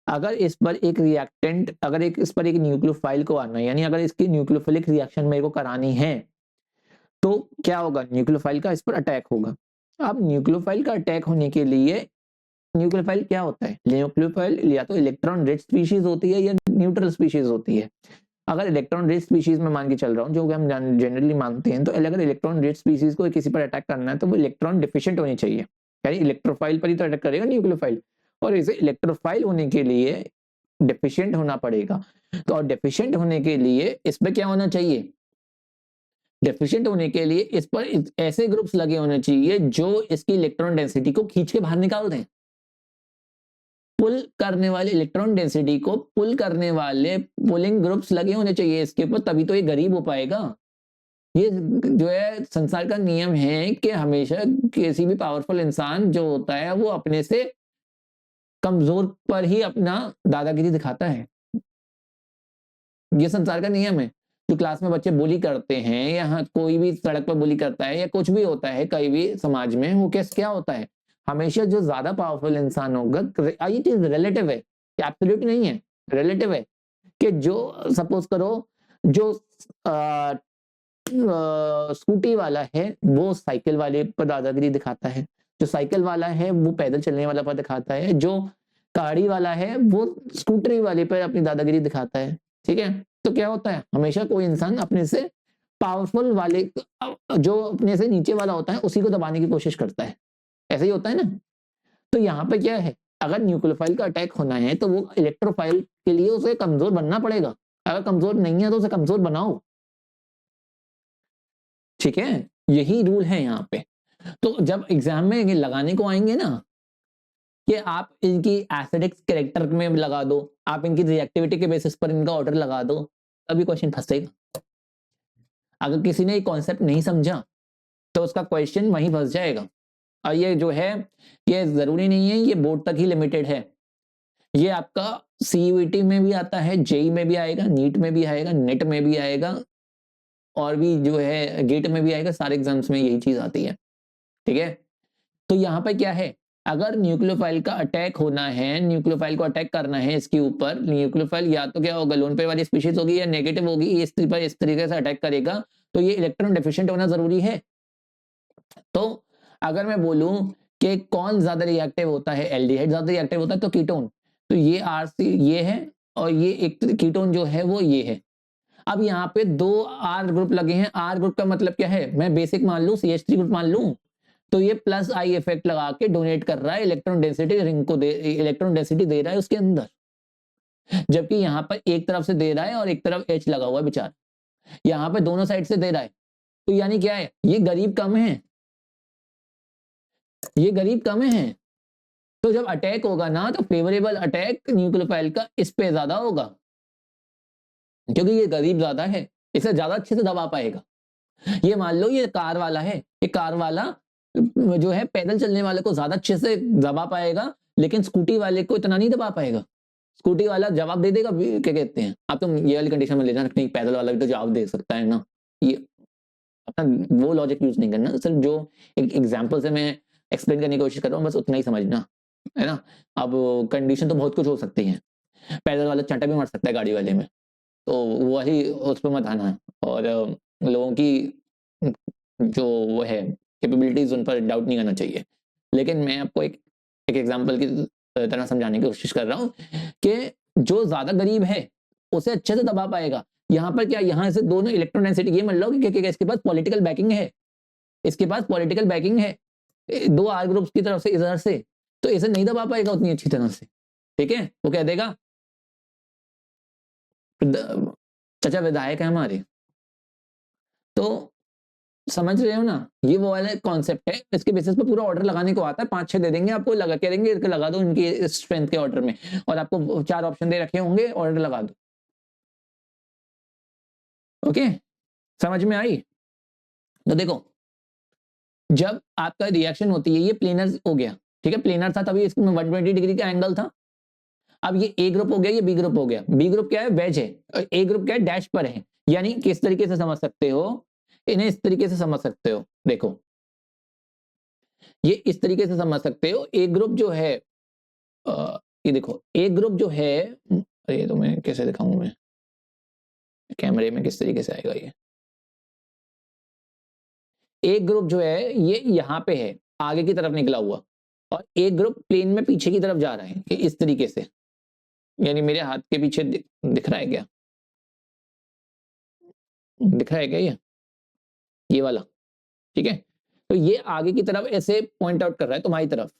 अगर इस पर एक रिएक्टेंट, अगर इस पर एक न्यूक्लियोफाइल को आना है, यानी अगर इसकी न्यूक्लियोफिलिक रिएक्शन मेरे को करानी है, तो क्या होगा? न्यूक्लियोफाइल का इस पर अटैक होगा। अब न्यूक्लियोफाइल का अटैक होने के लिए, न्यूक्लियोफाइल क्या होता है? न्यूक्लियोफाइल या तो इलेक्ट्रॉन रिच स्पीशीज होती है या न्यूट्रल स्पीशीज होती है। अगर इलेक्ट्रॉन रिच स्पीशीज में मान के चल रहा हूँ, जो हम जनरली मानते हैं, तो अगर इलेक्ट्रॉन रिच स्पीशीज को किसी पर अटैक करना है तो वो इलेक्ट्रॉन डिफिशिएंट होनी चाहिए, यानी इलेक्ट्रोफाइल पर ही तो अटैक करेगा न्यूक्लियोफाइल, और इसे इलेक्ट्रोफाइल होने के लिए डिफिशिएंट होना पड़ेगा। तो और डिफिशिएंट होने के लिए इस पर क्या होना चाहिए? डेफिशिएंट होने के लिए इस पर ऐसे ग्रुप्स लगे होने चाहिए जो इसकी इलेक्ट्रॉन डेंसिटी को खींच के बाहर निकाल दें। पुल करने वाले, इलेक्ट्रॉन डेंसिटी को पुल करने वाले पुलिंग ग्रुप्स लगे होने चाहिए इसके ऊपर, तभी तो ये गरीब हो पाएगा। ये जो है संसार का नियम है कि हमेशा किसी भी पावरफुल इंसान जो होता है वो अपने से कमजोर पर ही अपना दादागिरी दिखाता है। ये संसार का नियम है। जो क्लास में बच्चे बुली करते हैं या कोई भी सड़क पर बुली करता है या कुछ भी होता है कहीं भी समाज में, वो क्या होता है? हमेशा जो ज्यादा पावरफुल इंसान होगा, ये चीज रिलेटिव है, एब्सोल्यूट नहीं है, रिलेटिव है, कि जो सपोज करो जो स्कूटी वाला है वो साइकिल वाले पर दादागिरी दिखाता है, जो साइकिल वाला है वो पैदल चलने वाला पर दिखाता है, जो गाड़ी वाला है वो स्कूटरी वाले पर अपनी दादागिरी दिखाता है। ठीक है, तो क्या होता है? हमेशा कोई इंसान अपने से पावरफुल वाले, जो अपने से नीचे वाला होता है, उसी को दबाने की कोशिश करता है। ऐसा ही होता है ना। तो यहाँ पे क्या है, अगर न्यूक्लियोफाइल का अटैक होना है तो वो इलेक्ट्रोफाइल के लिए उसे कमजोर बनना पड़ेगा। अगर कमजोर नहीं है तो उसे कमजोर बनाओ। ठीक है, यही रूल है यहाँ पे। तो जब एग्जाम में लगाने को आएंगे ना कि आप इनकी एसिडिक कैरेक्टर में लगा दो, आप इनकी रिएक्टिविटी के बेसिस पर इनका ऑर्डर लगा दो, तभी क्वेश्चन फंसेगा। अगर किसी ने ये कॉन्सेप्ट नहीं समझा तो उसका क्वेश्चन वहीं फंस जाएगा। और ये जो है, ये जरूरी नहीं है ये बोर्ड तक ही लिमिटेड है, ये आपका सीयूईटी में भी आता है, जेई में भी आएगा, नीट में भी आएगा, नेट में भी आएगा, और भी जो है गेट में भी आएगा। सारे एग्जाम्स में यही चीज आती है। ठीक है, तो यहाँ पर क्या है, अगर न्यूक्लियोफाइल का अटैक होना है, न्यूक्लियोफाइल को अटैक करना है इसके ऊपर, न्यूक्लियोफाइल या तो क्या होगा, लोन पेयर वाली स्पीशीज होगी या नेगेटिव होगी, इस तरीके से अटैक करेगा, तो ये इलेक्ट्रॉन डेफिशिएंट होना जरूरी है। तो अगर मैं बोलूं कि कौन ज्यादा रिएक्टिव होता है, एल्डिहाइड ज्यादा रिएक्टिव होता है तो कीटोन, तो ये आरसी ये है, और ये एक कीटोन जो है वो ये है। अब यहाँ पे दो आर ग्रुप लगे हैं, आर ग्रुप का मतलब क्या है, मैं बेसिक मान लूं, CH3 ग्रुप मान लूं, तो ये प्लस आई इफेक्ट लगा के डोनेट कर रहा है इलेक्ट्रॉन डेंसिटी रिंग को, इलेक्ट्रॉन डेंसिटी दे रहा है उसके अंदर, जबकि यहाँ पर एक तरफ से दे रहा है और एक तरफ एच लगा हुआ है बेचारा, यहाँ पे दोनों साइड से दे रहा है। तो यानी क्या है, ये गरीब कम है, ये गरीब कम है। तो जब अटैक होगा ना, तो फेवरेबल अटैक न्यूक्लियोफाइल का इस पे ज्यादा होगा, क्योंकि ये गरीब ज्यादा है, इसे ज्यादा अच्छे से दबा पाएगा। ये मान लो ये कार वाला है, ये कार वाला जो है पैदल चलने वाले को ज्यादा अच्छे से दबा पाएगा, लेकिन स्कूटी वाले को इतना नहीं दबा पाएगा। स्कूटी वाला जवाब दे देगा, क्या कहते हैं आप, तुम ये वाली कंडीशन में ले जाना, नहीं पैदल वाला भी तो जवाब दे सकता है ना। ये अपना वो लॉजिक यूज नहीं करना, सिर्फ जो एक एग्जाम्पल से मैं एक्सप्लेन करने की कोशिश कर रहा हूँ बस उतना ही समझना है ना। अब कंडीशन तो बहुत कुछ हो सकती है, पैदल वाला चांटा भी मार सकता है गाड़ी वाले में, तो वही उस पर मत आना है। और लोगों की जो वो है कैपेबिलिटीज, उन पर डाउट नहीं करना चाहिए। लेकिन मैं आपको एक एग्जांपल की तरह समझाने की कोशिश कर रहा हूँ कि जो ज्यादा गरीब है उसे अच्छे से दबा पाएगा। यहाँ पर क्या, यहाँ से दोनों इलेक्ट्रॉन डेंसिटी, ये मान लो कि इसके पास पॉलिटिकल बैकिंग है, इसके पास पॉलिटिकल बैकिंग है दो आर ग्रुप्स की तरफ से इधर से, तो इसे नहीं दबा पाएगा उतनी अच्छी तरह से। ठीक है, वो कह देगा चाचा विधायक है हमारे। तो समझ रहे हो ना, ये वो वाला कॉन्सेप्ट है, इसके बेसिस पे पूरा ऑर्डर लगाने को आता है। 5-6 दे देंगे आपको, लगा के देंगे लगा दो इनकी स्ट्रेंथ के ऑर्डर में, और आपको 4 ऑप्शन दे रखे होंगे, ऑर्डर लगा दो। ओके, समझ में आई? तो देखो, जब आपका रिएक्शन होती है, ये प्लेनर हो गया, ठीक है, प्लेनर था तभी इसमें 120 डिग्री का एंगल था। अब ये ए ग्रुप हो गया, ये बी ग्रुप हो गया। बी ग्रुप क्या है, वेज है, ए ग्रुप क्या है, डैश पर है। यानी किस तरीके से समझ सकते हो, इन्हें इस तरीके से समझ सकते हो। देखो, ये इस तरीके से समझ सकते हो, ए ग्रुप जो है, ये देखो ए ग्रुप जो है, ये तो मैं कैसे दिखाऊं, मैं कैमरे में किस तरीके से आएगा ये। ए ग्रुप जो है ये यहाँ पे है, आगे की तरफ निकला हुआ, और ए ग्रुप प्लेन में पीछे की तरफ जा रहा है, इस तरीके से। यानी मेरे हाथ के पीछे दिख रहा है क्या, दिख रहा है क्या ये वाला, ठीक है। तो ये आगे की तरफ ऐसे पॉइंट आउट कर रहा है तुम्हारी तरफ,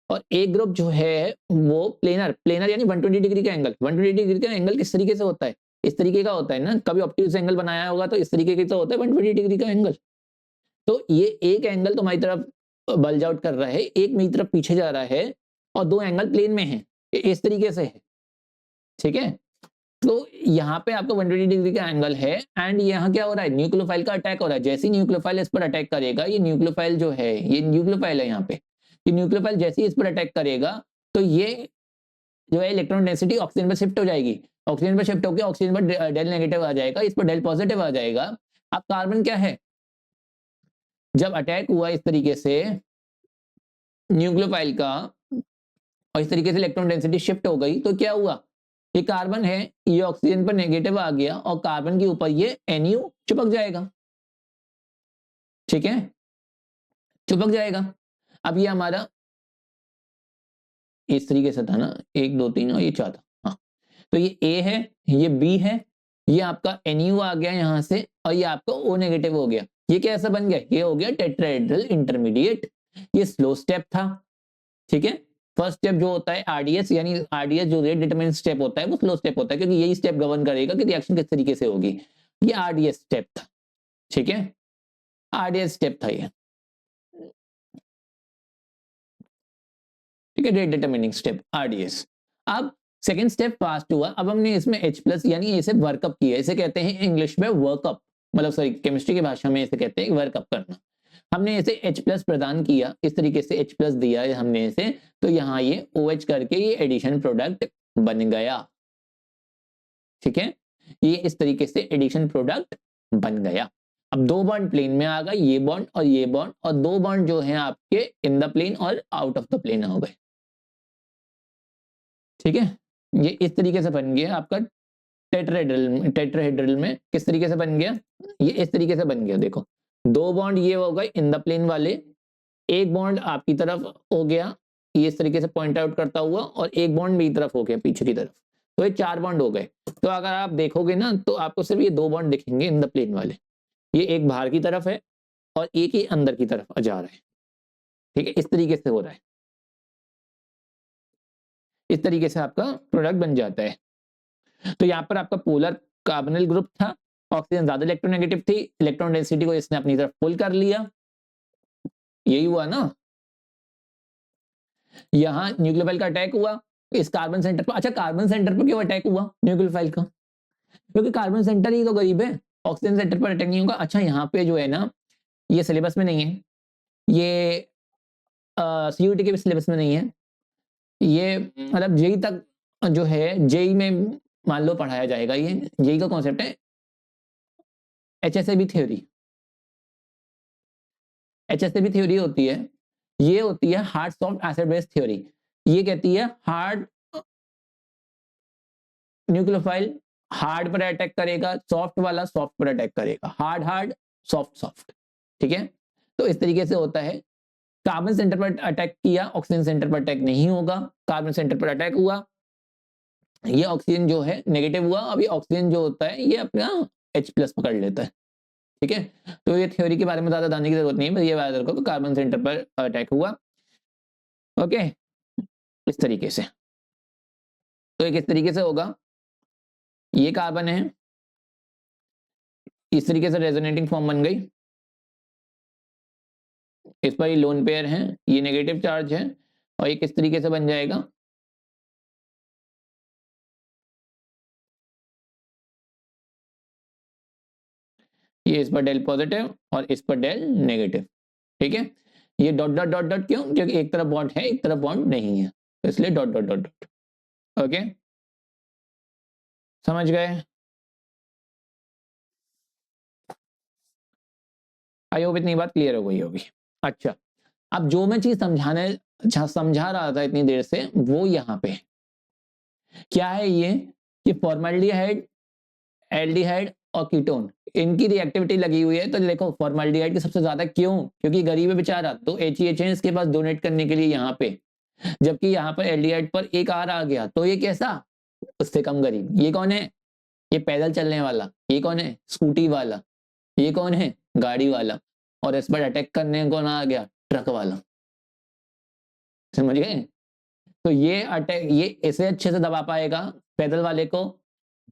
और एक ग्रुप जो है वो प्लेनर, प्लेनर यानी 120 डिग्री का एंगल। 120 डिग्री का एंगल किस तरीके से होता है, इस तरीके का होता है ना, कभी ऑप्टिक्स एंगल बनाया होगा तो इस तरीके का होता है 120 डिग्री का एंगल। तो ये एक एंगल तुम्हारी तरफ बल्ज आउट कर रहा है, एक मेरी तरफ पीछे जा रहा है, और दो एंगल प्लेन में है, इस तरीके से है, ठीक है। तो यहाँ पे आपका 120 डिग्री का एंगल है, एंड यहाँ क्या हो रहा है, न्यूक्लियोफाइल का अटैक हो रहा है। जैसे ही न्यूक्लियोफाइल इस पर अटैक करेगा, ये न्यूक्लियोफाइल जो है, ये न्यूक्लियोफाइल है यहाँ पे, ये न्यूक्लियोफाइल जैसे ही इस पर अटैक करेगा, तो ये जो है इलेक्ट्रॉन डेंसिटी ऑक्सीजन पर शिफ्ट हो जाएगी। ऑक्सीजन पर शिफ्ट होकर ऑक्सीजन पर डेल नेगेटिव आ जाएगा, इस पर डेल पॉजिटिव आ जाएगा। अब कार्बन क्या है, जब अटैक हुआ इस तरीके से न्यूक्लियोफाइल का, और इस तरीके से इलेक्ट्रॉन डेंसिटी शिफ्ट हो गई, तो क्या हुआ, ये कार्बन है, ये ऑक्सीजन पर नेगेटिव आ गया, और कार्बन के ऊपर ये NU चिपक जाएगा, ठीक है, चिपक जाएगा। अब ये हमारा इस तरीके से था ना, 1 2 3 और ये 4 था, हाँ। तो ये A है, ये B है, ये आपका NU आ गया यहाँ से, और ये आपका O नेगेटिव हो गया। ये कैसा बन गया, ये हो गया टेट्राहेड्रल इंटरमीडिएट। ये स्लो स्टेप था, ठीक है। फर्स्ट स्टेप जो होता है RDS, यानी RDS जो रेट डिटरमिनेंट स्टेप होता है वो स्लो स्टेप होता है, क्योंकि यही स्टेप गवर्न करेगा कि रिएक्शन किस तरीके से होगी। ये RDS स्टेप था, ठीक है, RDS स्टेप था ये, ठीक है, रेट डिटरमिनिंग स्टेप RDS। अब सेकंड स्टेप फास्ट हुआ, अब हमने इसमें H+ यानी इसे वर्कअप किया, इसे कहते हैं इंग्लिश में वर्कअप, मतलब सॉरी केमिस्ट्री की भाषा में इसे कहते हैं वर्कअप करना। हमने इसे H+ प्रदान किया, इस तरीके से H+ दिया है हमने इसे, तो यहाँ ये OH करके ये एडिशन प्रोडक्ट बन गया, ठीक है, ये इस तरीके से एडिशन प्रोडक्ट बन गया। अब 2 बॉन्ड प्लेन में आ गए, ये बॉन्ड और ये बॉन्ड, और 2 बॉन्ड जो हैं आपके इन द प्लेन और आउट ऑफ द प्लेन हो गए, ठीक है। ये इस तरीके से बन गया आपका टेट्राहेड्रल में किस तरीके से बन गया, ये इस तरीके से बन गया। देखो 2 बॉन्ड ये हो गए इन द प्लेन वाले, एक बॉन्ड आपकी तरफ हो गया ये इस तरीके से पॉइंट आउट करता हुआ, और एक बॉन्ड मेरी तरफ हो गया पीछे की तरफ, तो ये 4 बॉन्ड हो गए। तो अगर आप देखोगे ना तो आपको सिर्फ ये 2 बॉन्ड दिखेंगे इन द प्लेन वाले, ये एक बाहर की तरफ है और एक ही अंदर की तरफ जा रहा है, ठीक है, इस तरीके से हो रहा है, इस तरीके से आपका प्रोडक्ट बन जाता है। तो यहाँ पर आपका पोलर कार्बोनिल ग्रुप था, ऑक्सीजन ज्यादा इलेक्ट्रोनेगेटिव थी, इलेक्ट्रॉन डेंसिटी को इसने अपनी तरफ पुल कर लिया, यही हुआ ना। यहाँ न्यूक्लियोफाइल का अटैक हुआ इस कार्बन सेंटर पर। अच्छा, कार्बन सेंटर पर क्यों अटैक हुआ न्यूक्लियोफाइल का? क्योंकि कार्बन सेंटर ही तो गरीब है, ऑक्सीजन सेंटर पर अटैक नहीं होगा। अच्छा, यहाँ पे जो है ना, ये सिलेबस में नहीं है, ये सीयूटी के भी सिलेबस में नहीं है, ये मतलब जेई तक जो है, जेई में मान लो पढ़ाया जाएगा। ये जेई का कॉन्सेप्ट है एचएसएबी थ्योरी। एचएसएबी थ्योरी होती है, ये होती है hard soft acid base theory. ये कहती है हार्ड न्यूक्लियोफाइल हार्ड पर अटैक करेगा, सॉफ्ट वाला सॉफ्ट पर अटैक करेगा, हार्ड हार्ड सॉफ्ट सॉफ्ट। ठीक है, तो इस तरीके से होता है। कार्बन सेंटर पर अटैक किया, ऑक्सीजन सेंटर पर अटैक नहीं होगा। कार्बन सेंटर पर अटैक हुआ, ये ऑक्सीजन जो है नेगेटिव हुआ, अभी ऑक्सीजन जो होता है ये अपना H+ पकड़ लेता है। ठीक है, तो ये थ्योरी के बारे में ज्यादा जानने की जरूरत नहीं है, बस ये बात रखो कि कार्बन सेंटर पर अटैक हुआ। ओके, इस तरीके से। तो ये किस तरीके से होगा, ये कार्बन है, इस तरीके से रेजोनेटिंग फॉर्म बन गई, इस पर ये लोन पेयर है, ये नेगेटिव चार्ज है, और ये किस तरीके से बन जाएगा, ये इस पर डेल पॉजिटिव और इस पर डेल नेगेटिव। ठीक है, ये डॉट डॉट डॉट डॉट क्यों? क्योंकि एक तरफ बॉन्ड है, एक तरफ बॉन्ड नहीं है, तो इसलिए dot dot dot dot. Okay, समझ गए? आई होप इतनी बात क्लियर हो गई होगी। अच्छा, अब जो मैं चीज समझा रहा था इतनी देर से, वो यहाँ पे क्या है, ये कि फॉर्मल्डिहाइड, एल्डिहाइड और कीटोन, इनकी रिएक्टिविटी लगी हुई है। तो देखो फॉर्मल्डिहाइड की सबसे ज्यादा, क्यों? क्योंकि गरीब है बेचारा, तो HEH है इसके पास डोनेट करने के लिए यहाँ पे, जबकि यहाँ पर एल्डिहाइड पर एक R आ गया, तो ये कैसा, उससे कम गरीब। ये कौन है? ये पैदल चलने वाला। ये कौन है? स्कूटी वाला। ये कौन है? गाड़ी वाला। और इस पर अटैक करने कौन आ गया? ट्रक वाला। समझ गए? तो ये अटैक, ये इसे अच्छे से दबा पाएगा, पैदल वाले को,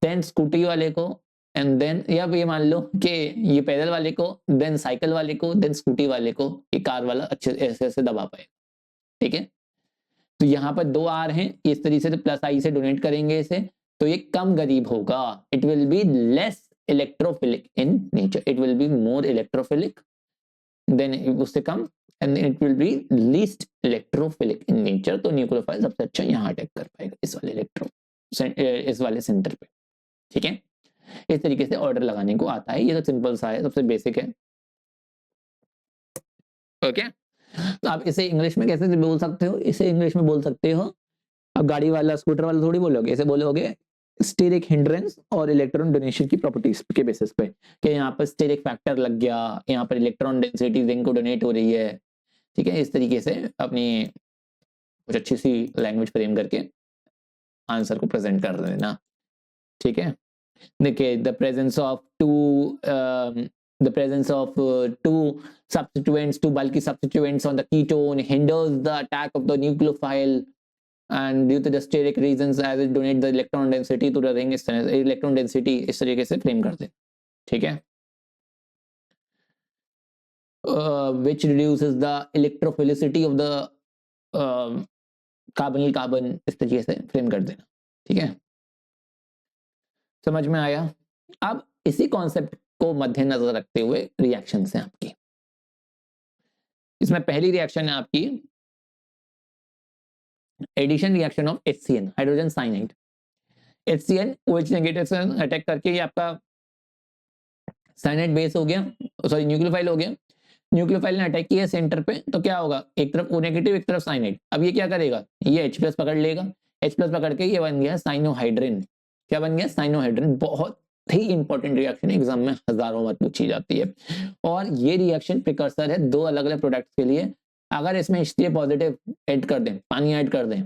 देन स्कूटी वाले को, एंड देन या ये मान लो कि ये पैदल वाले को, देन साइकिल वाले को, देन स्कूटी वाले को, ये कार वाला अच्छे ऐसे ऐसे दबा पाएगा। ठीक है, तो यहाँ पर 2 R हैं, इस तरीके से प्लस I से डोनेट करेंगे इसे, तो ये कम गरीब होगा। It will be less electrophilic in nature, it will be more electrophilic than, उससे कम, and it will be least electrophilic in nature. तो न्यूक्लियोफाइल सबसे अच्छा यहाँ अटैक कर पाएगा, इस वाले इस वाले सेंटर पे। ठीक है, इस तरीके से ऑर्डर लगाने को आता है, ये तो सिंपल सा है, सबसे बेसिक है। ओके, तो आप इसे इंग्लिश में कैसे बोल सकते हो? इसे इंग्लिश में बोल सकते हो, अब गाड़ी वाला स्कूटर वाला थोड़ी बोलोगे, इसे बोलोगे स्टेरिक हिंड्रेंस और इलेक्ट्रॉन डोनेशन की प्रॉपर्टीज के बेसिस पे, कि यहाँ पर स्टेरिक फैक्टर लग गया, यहाँ पर इलेक्ट्रॉन डेंसिटी जिंक को डोनेट हो रही है। ठीक है, इस तरीके से अपनी कुछ अच्छी सी लैंग्वेज फ्रेम करके आंसर को प्रेजेंट कर देना। ठीक है, देखिए the presence of two substituents, two bulky substituents on the ketone hinders the attack of the nucleophile, and due to the steric reasons as it donates the electron density to the ring, इस तरह से electron density इस तरीके से frame कर दे। ठीक है, which reduces the electrophilicity of the carbonyl carbon, इस तरीके से फ्रेम कर देना। ठीक है, समझ में आया? अब इसी कॉन्सेप्ट को मद्देनजर रखते हुए रिएक्शन है आपकी, इसमें पहली रिएक्शन है आपकी addition reaction of HCN, hydrogen cyanide. HCN OH negative से अटैक करके ये आपका साइनाइड बेस हो गया, सॉरी न्यूक्लियोफाइल हो गया। न्यूक्लियोफाइल ने अटैक किया सेंटर पे, तो क्या होगा, एक तरफ O नेगेटिव, एक तरफ साइनाइड। अब ये क्या करेगा, ये H+ पकड़ लेगा, H+ पकड़ के ये बन गया साइनोहाइड्रिन। क्या बन गया? साइनोहाइड्रिन। बहुत ही इंपॉर्टेंट रिएक्शन, एग्जाम में हजारों बार पूछी जाती है, और ये रिएक्शन प्रिकर्सर है 2 अलग अलग प्रोडक्ट्स के लिए। अगर इसमें H3 पॉजिटिव ऐड कर दें, पानी ऐड कर दें,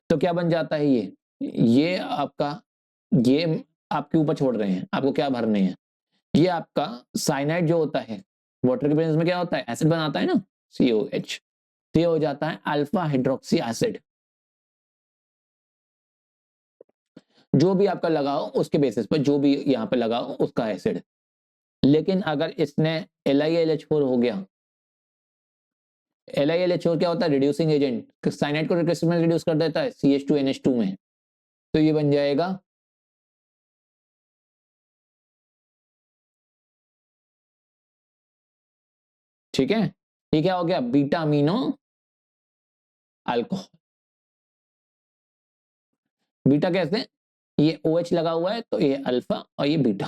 तो क्या बन जाता है, ये आपका, ये आपके ऊपर छोड़ रहे हैं, आपको क्या भरने हैं, ये आपका साइनाइड जो होता है वाटर के प्रेजेंस में क्या होता है, एसिड बनाता है ना, COH। तो ये हो जाता है अल्फा हाइड्रोक्सी एसिड। जो भी आपका लगाओ उसके बेसिस पर, जो भी यहाँ पे लगाओ उसका एसिड। लेकिन अगर इसने LiLH4 हो गया, LiLH4 क्या होता है? रिड्यूसिंग एजेंट, साइनाइड को किस में रिड्यूस कर देता है? CH2NH2 में। तो ये बन जाएगा ठीक है, ये क्या हो गया? Beta amino alcohol. बीटा कैसे? ये OH लगा हुआ है तो ये अल्फा और ये बीटा,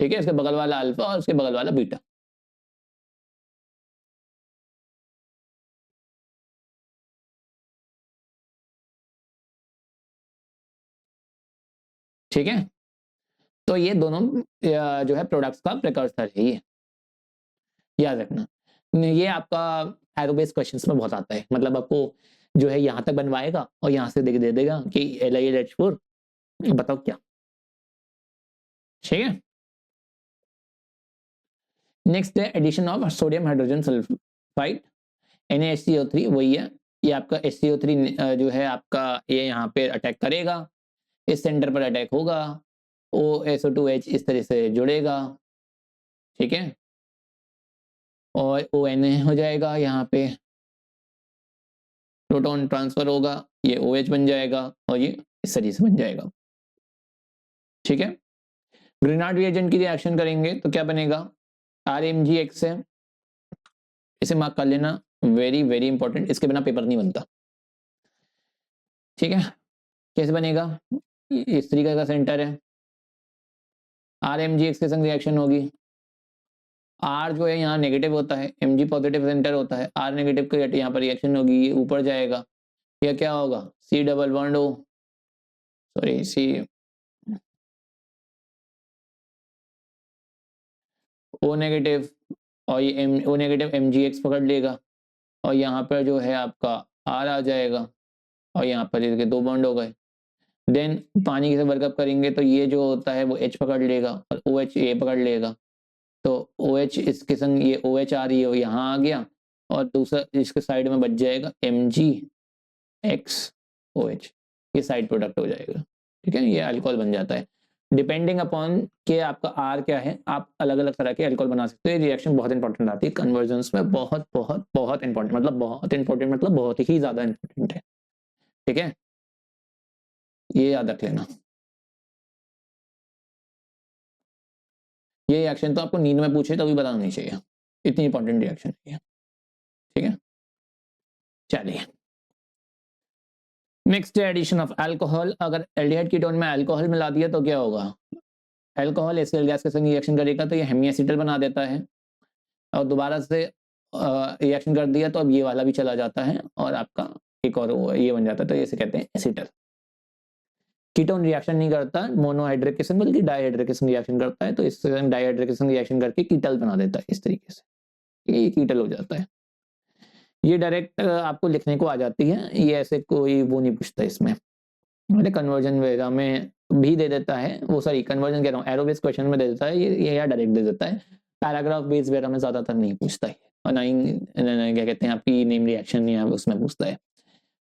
ठीक है, इसके बगल वाला अल्फा और उसके बगल वाला बीटा। ठीक है, तो ये दोनों जो है प्रोडक्ट्स का प्रिकर्सर है, ये याद रखना। ये आपका एरोबेस क्वेश्चंस में बहुत आता है, मतलब आपको जो है यहाँ तक बनवाएगा और यहाँ से दे देगा कि LiLH4 बताओ क्या। ठीक है, नेक्स्ट है addition of sodium hydrogen sulphide NaHCO3, वही है, ये आपका HCO3 जो है आपका ये यहाँ पे अटैक करेगा, इस सेंटर पर अटैक होगा, OSO2H इस तरह से जुड़ेगा, ठीक है, और ONA हो जाएगा, यहाँ पे प्रोटॉन ट्रांसफर होगा, ये OH बन जाएगा और ये इस तरह से बन जाएगा। ठीक है, ग्रेनार्ड रिएजेंट की रिएक्शन करेंगे तो क्या बनेगा? RMgX है, इसे मार्क कर लेना, वेरी वेरी इंपॉर्टेंट, इसके बिना पेपर नहीं बनता। ठीक है, कैसे बनेगा? इस तरीके का सेंटर है, RMgX के संग रिएक्शन होगी, R जो है यहाँ नेगेटिव होता है, Mg पॉजिटिव सेंटर होता है, R नेगेटिव का यहाँ पर रिएक्शन होगी, ये ऊपर जाएगा, यह क्या होगा? C double bond O, sorry C O negative, और ये O नेगेटिव MgX पकड़ लेगा, और यहाँ पर जो है आपका R आ जाएगा, और यहाँ पर इसके दो बॉन्ड हो गए। देन पानी से वर्कअप करेंगे तो ये जो होता है वो H पकड़ लेगा और OH ये पकड़ लेगा, तो OH इसके संग ये OH आ रही है, यहाँ आ गया, और दूसरा इसके साइड में बच जाएगा MgXOH, ये साइड प्रोडक्ट हो जाएगा। ठीक है, ये अल्कोहल बन जाता है। डिपेंडिंग अपॉन के आपका R क्या है, आप अलग अलग तरह के अल्कोहल बना सकते हो। ये रिएक्शन बहुत इंपॉर्टेंट आती है कन्वर्जन्स में, बहुत बहुत बहुत इंपॉर्टेंट, मतलब बहुत इंपॉर्टेंट, मतलब बहुत ही ज्यादा इंपॉर्टेंट है। ठीक है, ये याद रख लेना। ये रिएक्शन तो आपको नींद में पूछे तभी बताना नहीं चाहिए, इतनी इंपॉर्टेंट रिएक्शन है। ठीक है, चलिए नेक्स्ट एडिशन ऑफ अल्कोहल। अगर एल्डिहाइड कीटोन में अल्कोहल मिला दिया तो क्या होगा? अल्कोहल एसिटिल गैस के संग रिएक्शन करेगा तो ये हेमीएसिटल बना देता है, और दोबारा से रिएक्शन कर दिया तो अब ये वाला भी चला जाता है और आपका एक और ये बन जाता है, तो इसे कहते हैं एसिटल। कीटोन रिएक्शन नहीं करता मोनोहाइड्रिक के संग, बल्कि डाइहाइड्रिक के संग रिएक्शन करता है, तो इससे डाइहाइड्रिक के संग रिएक्शन करके कीटल बना देता है इस तरीके से, ये कीटल हो जाता है। ये डायरेक्ट आपको लिखने को आ जाती है, ये ऐसे कोई वो नहीं पूछता इसमें, मतलब कन्वर्जन वगैरह में भी दे देता है, वो सॉरी कन्वर्जन कह रहा हूँ, एरो बेस क्वेश्चन में दे देता है, ये या डायरेक्ट दे देता है, पैराग्राफ बेस वगैरह में ज्यादातर नहीं पूछता है, और ना ही क्या कहते हैं आपकी नेम रिएक्शन या उसमें पूछता है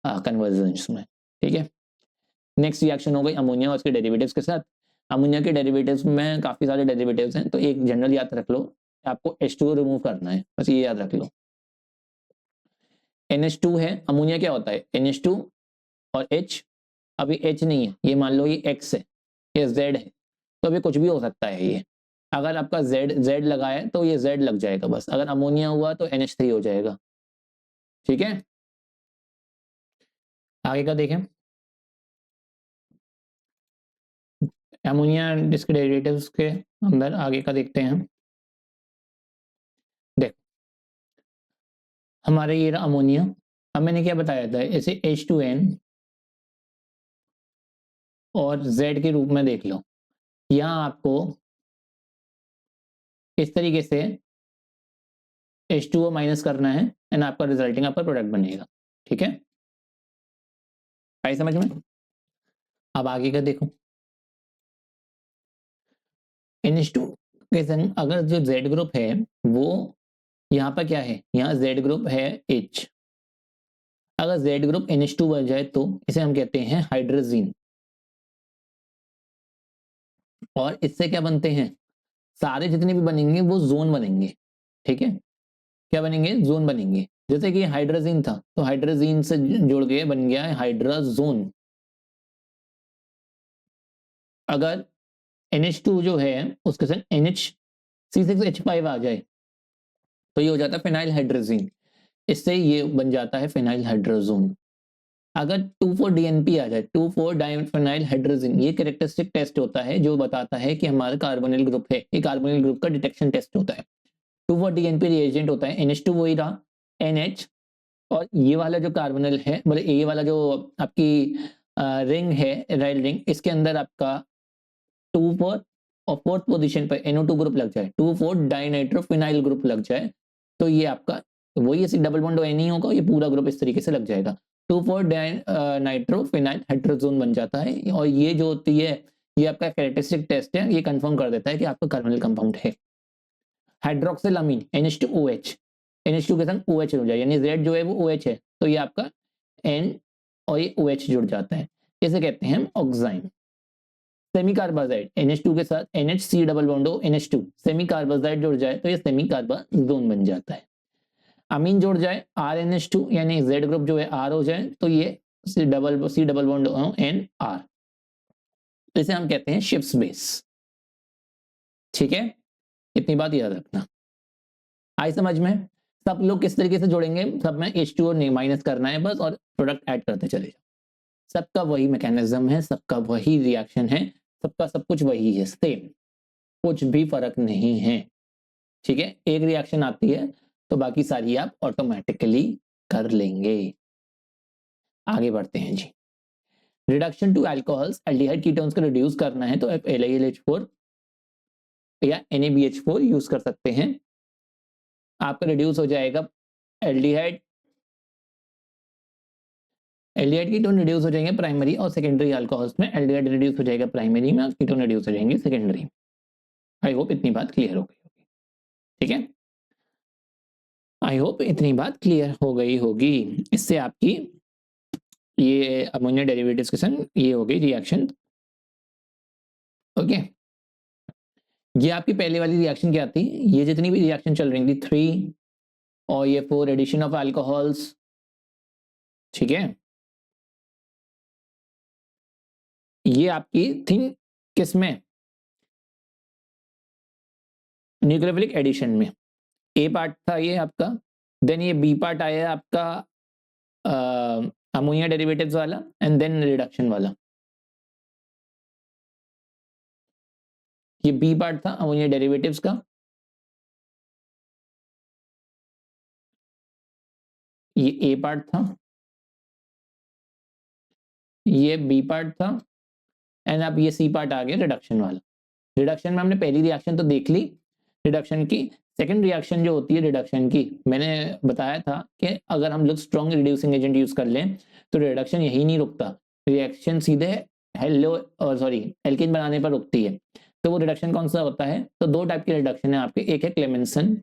कन्वर्जन में। ठीक है, नेक्स्ट रिएक्शन हो गई अमोनिया और उसके डेरिवेटिव्स के साथ। अमोनिया के डेरिवेटिव्स में काफी सारे डेरिवेटिव्स हैं, तो एक जनरल याद रख लो, आपको H2O रिमूव करना है, बस ये याद रख लो। NH2 है, अमोनिया क्या होता है? NH2 और H, अभी H नहीं है, ये मान लो ये X है, ये Z है, तो अभी कुछ भी हो सकता है, ये अगर आपका Z लगा है तो ये Z लग जाएगा बस, अगर अमोनिया हुआ तो NH3 हो जाएगा। ठीक है, आगे का देखें, अमोनिया इसके डेरिवेटिव्स के अंदर आगे का देखते हैं। देख हमारे ये रहा अमोनिया, अब मैंने क्या बताया था, इसे H2N और Z के रूप में देख लो, यहाँ आपको इस तरीके से H2O माइनस करना है एंड आपका रिजल्टिंग आपका प्रोडक्ट बनेगा। ठीक है, आई समझ में? अब आगे का देखो, NH2 के संग अगर जो Z ग्रुप है वो यहाँ पर क्या है, यहाँ Z ग्रुप है H। अगर Z ग्रुप NH2 बन जाए तो इसे हम कहते हैं हाइड्रोजीन। और इससे क्या बनते हैं, सारे जितने भी बनेंगे वो जोन बनेंगे। ठीक है, क्या बनेंगे, जोन बनेंगे। जैसे कि हाइड्रोजीन था तो हाइड्रोजीन से जुड़ गए बन गया है हाइड्राजोन। अगर NH2 जो है उसके साथ NHC6H5 आ जाए तो ये हो जाता है फिनाइल हाइड्रोजीन। इससे ये बन जाता है फिनाइल हाइड्रोजोन। अगर 2,4-DNP आ जाए, 2,4-डाइफिनाइल हाइड्रोजन, ये कैरेक्टरिस्टिक टेस्ट होता है जो बताता है कि हमारा कार्बोनिल ग्रुप है। ये कार्बोनिल ग्रुप का डिटेक्शन टेस्ट होता है। 2,4-DNP रिएजेंट होता है, NH2 वही रहा, NH, और ये वाला जो कार्बोनिल है, मतलब ये वाला जो आपकी रिंग है, राइल रिंग, इसके अंदर आपका 2,4 और फोर्थ पोजीशन पर NO2 ग्रुप लग जाए, 2,4-डाइनाइट्रोफिनाइल ग्रुप लग जाए, तो ये आपका वही ऐसे डबल बॉन्ड नहीं होगा, ये पूरा ग्रुप इस तरीके से लग जाएगा, 2,4-नाइट्रोफिनाइल हाइड्रोजोन बन जाता है। और ये जो होती है, ये आपका कैरेक्टरिस्टिक टेस्ट है, ये कंफर्म कर देता है कि आपका कार्बोनिल कंपाउंड है। हाइड्रोक्सिलामीन NH2OH, NH2 के साथ OH जुड़ जाए, यानी Z जो है वो OH है, तो ये आपका N और ये OH जुड़ जाता है, इसे कहते हैं ऑक्साइन। सेमी कार्बाजाइड NH2 के साथ NHC double bond NH2, semi carbazide जुड़ जाए तो ये सेमी कार्बाजोन बन जाता है। अमीन जुड़ जाए RNH2, यानी Z ग्रुप जो है R हो जाए तो ये C डबल बॉन्ड NR, इसे हम कहते हैं शिप्स बेस। ठीक है, इतनी बात याद रखना। आई समझ में? सब लोग किस तरीके से जोड़ेंगे, सब में H2 और माइनस करना है बस, और प्रोडक्ट ऐड करते चले जाओ। सबका वही मैकेनिज्म है, सबका वही रिएक्शन है, सबका सब कुछ वही है, सेम, कुछ भी फर्क नहीं है। ठीक है, एक रिएक्शन आती है तो बाकी सारी आप ऑटोमेटिकली कर लेंगे। आगे बढ़ते हैं जी। Reduction to alcohols, aldehyde ketones को रिड्यूस करना है तो आप LiLH4 या NaBH4 यूज कर सकते हैं। आपका रिड्यूस हो जाएगा एल्डिहाइड, एल्डिहाइड कीटोन रिड्यूस हो जाएंगे प्राइमरी और सेकेंडरी अल्कोहल्स में, एल्डिहाइड रिड्यूस हो जाएगा प्राइमरी में, कीटोन रिड्यूस हो जाएंगे सेकेंडरी। आई होप इतनी बात क्लियर हो गई होगी। ठीक है, आई होप इतनी बात क्लियर हो गई होगी। इससे आपकी ये अमोनिया डेरिवेटिव्स के संग ये हो गई रिएक्शन। ओके, ये आपकी पहले वाली रिएक्शन क्या थी, ये जितनी भी रिएक्शन चल रही थी 3 और ये 4 एडिशन ऑफ अल्कोहल्स। ठीक है, ये आपकी थी किसमें, न्यूक्लियोफिलिक एडिशन में। ए पार्ट था ये आपका, देन ये बी पार्ट आया आपका अमोनिया डेरिवेटिव्स वाला, एंड देन रिडक्शन वाला। ये बी पार्ट था अमोनिया डेरिवेटिव्स का, ये ए पार्ट था, ये बी पार्ट था, एंड अब ये सी पार्ट आ गया रिडक्शन वाला। रिडक्शन में हमने पहली रिएक्शन तो देख ली रिडक्शन की। सेकंड रिएक्शन जो होती है रिडक्शन की, मैंने बताया था कि अगर हम लोग स्ट्रॉन्ग रिड्यूसिंग एजेंट यूज कर लें तो रिडक्शन यही नहीं रुकता, रिएक्शन सीधे हेलो और सॉरी एल्किन बनाने पर रुकती है। तो वो रिडक्शन कौन सा होता है, तो दो टाइप के रिडक्शन है आपके, एक है क्लेमेंसन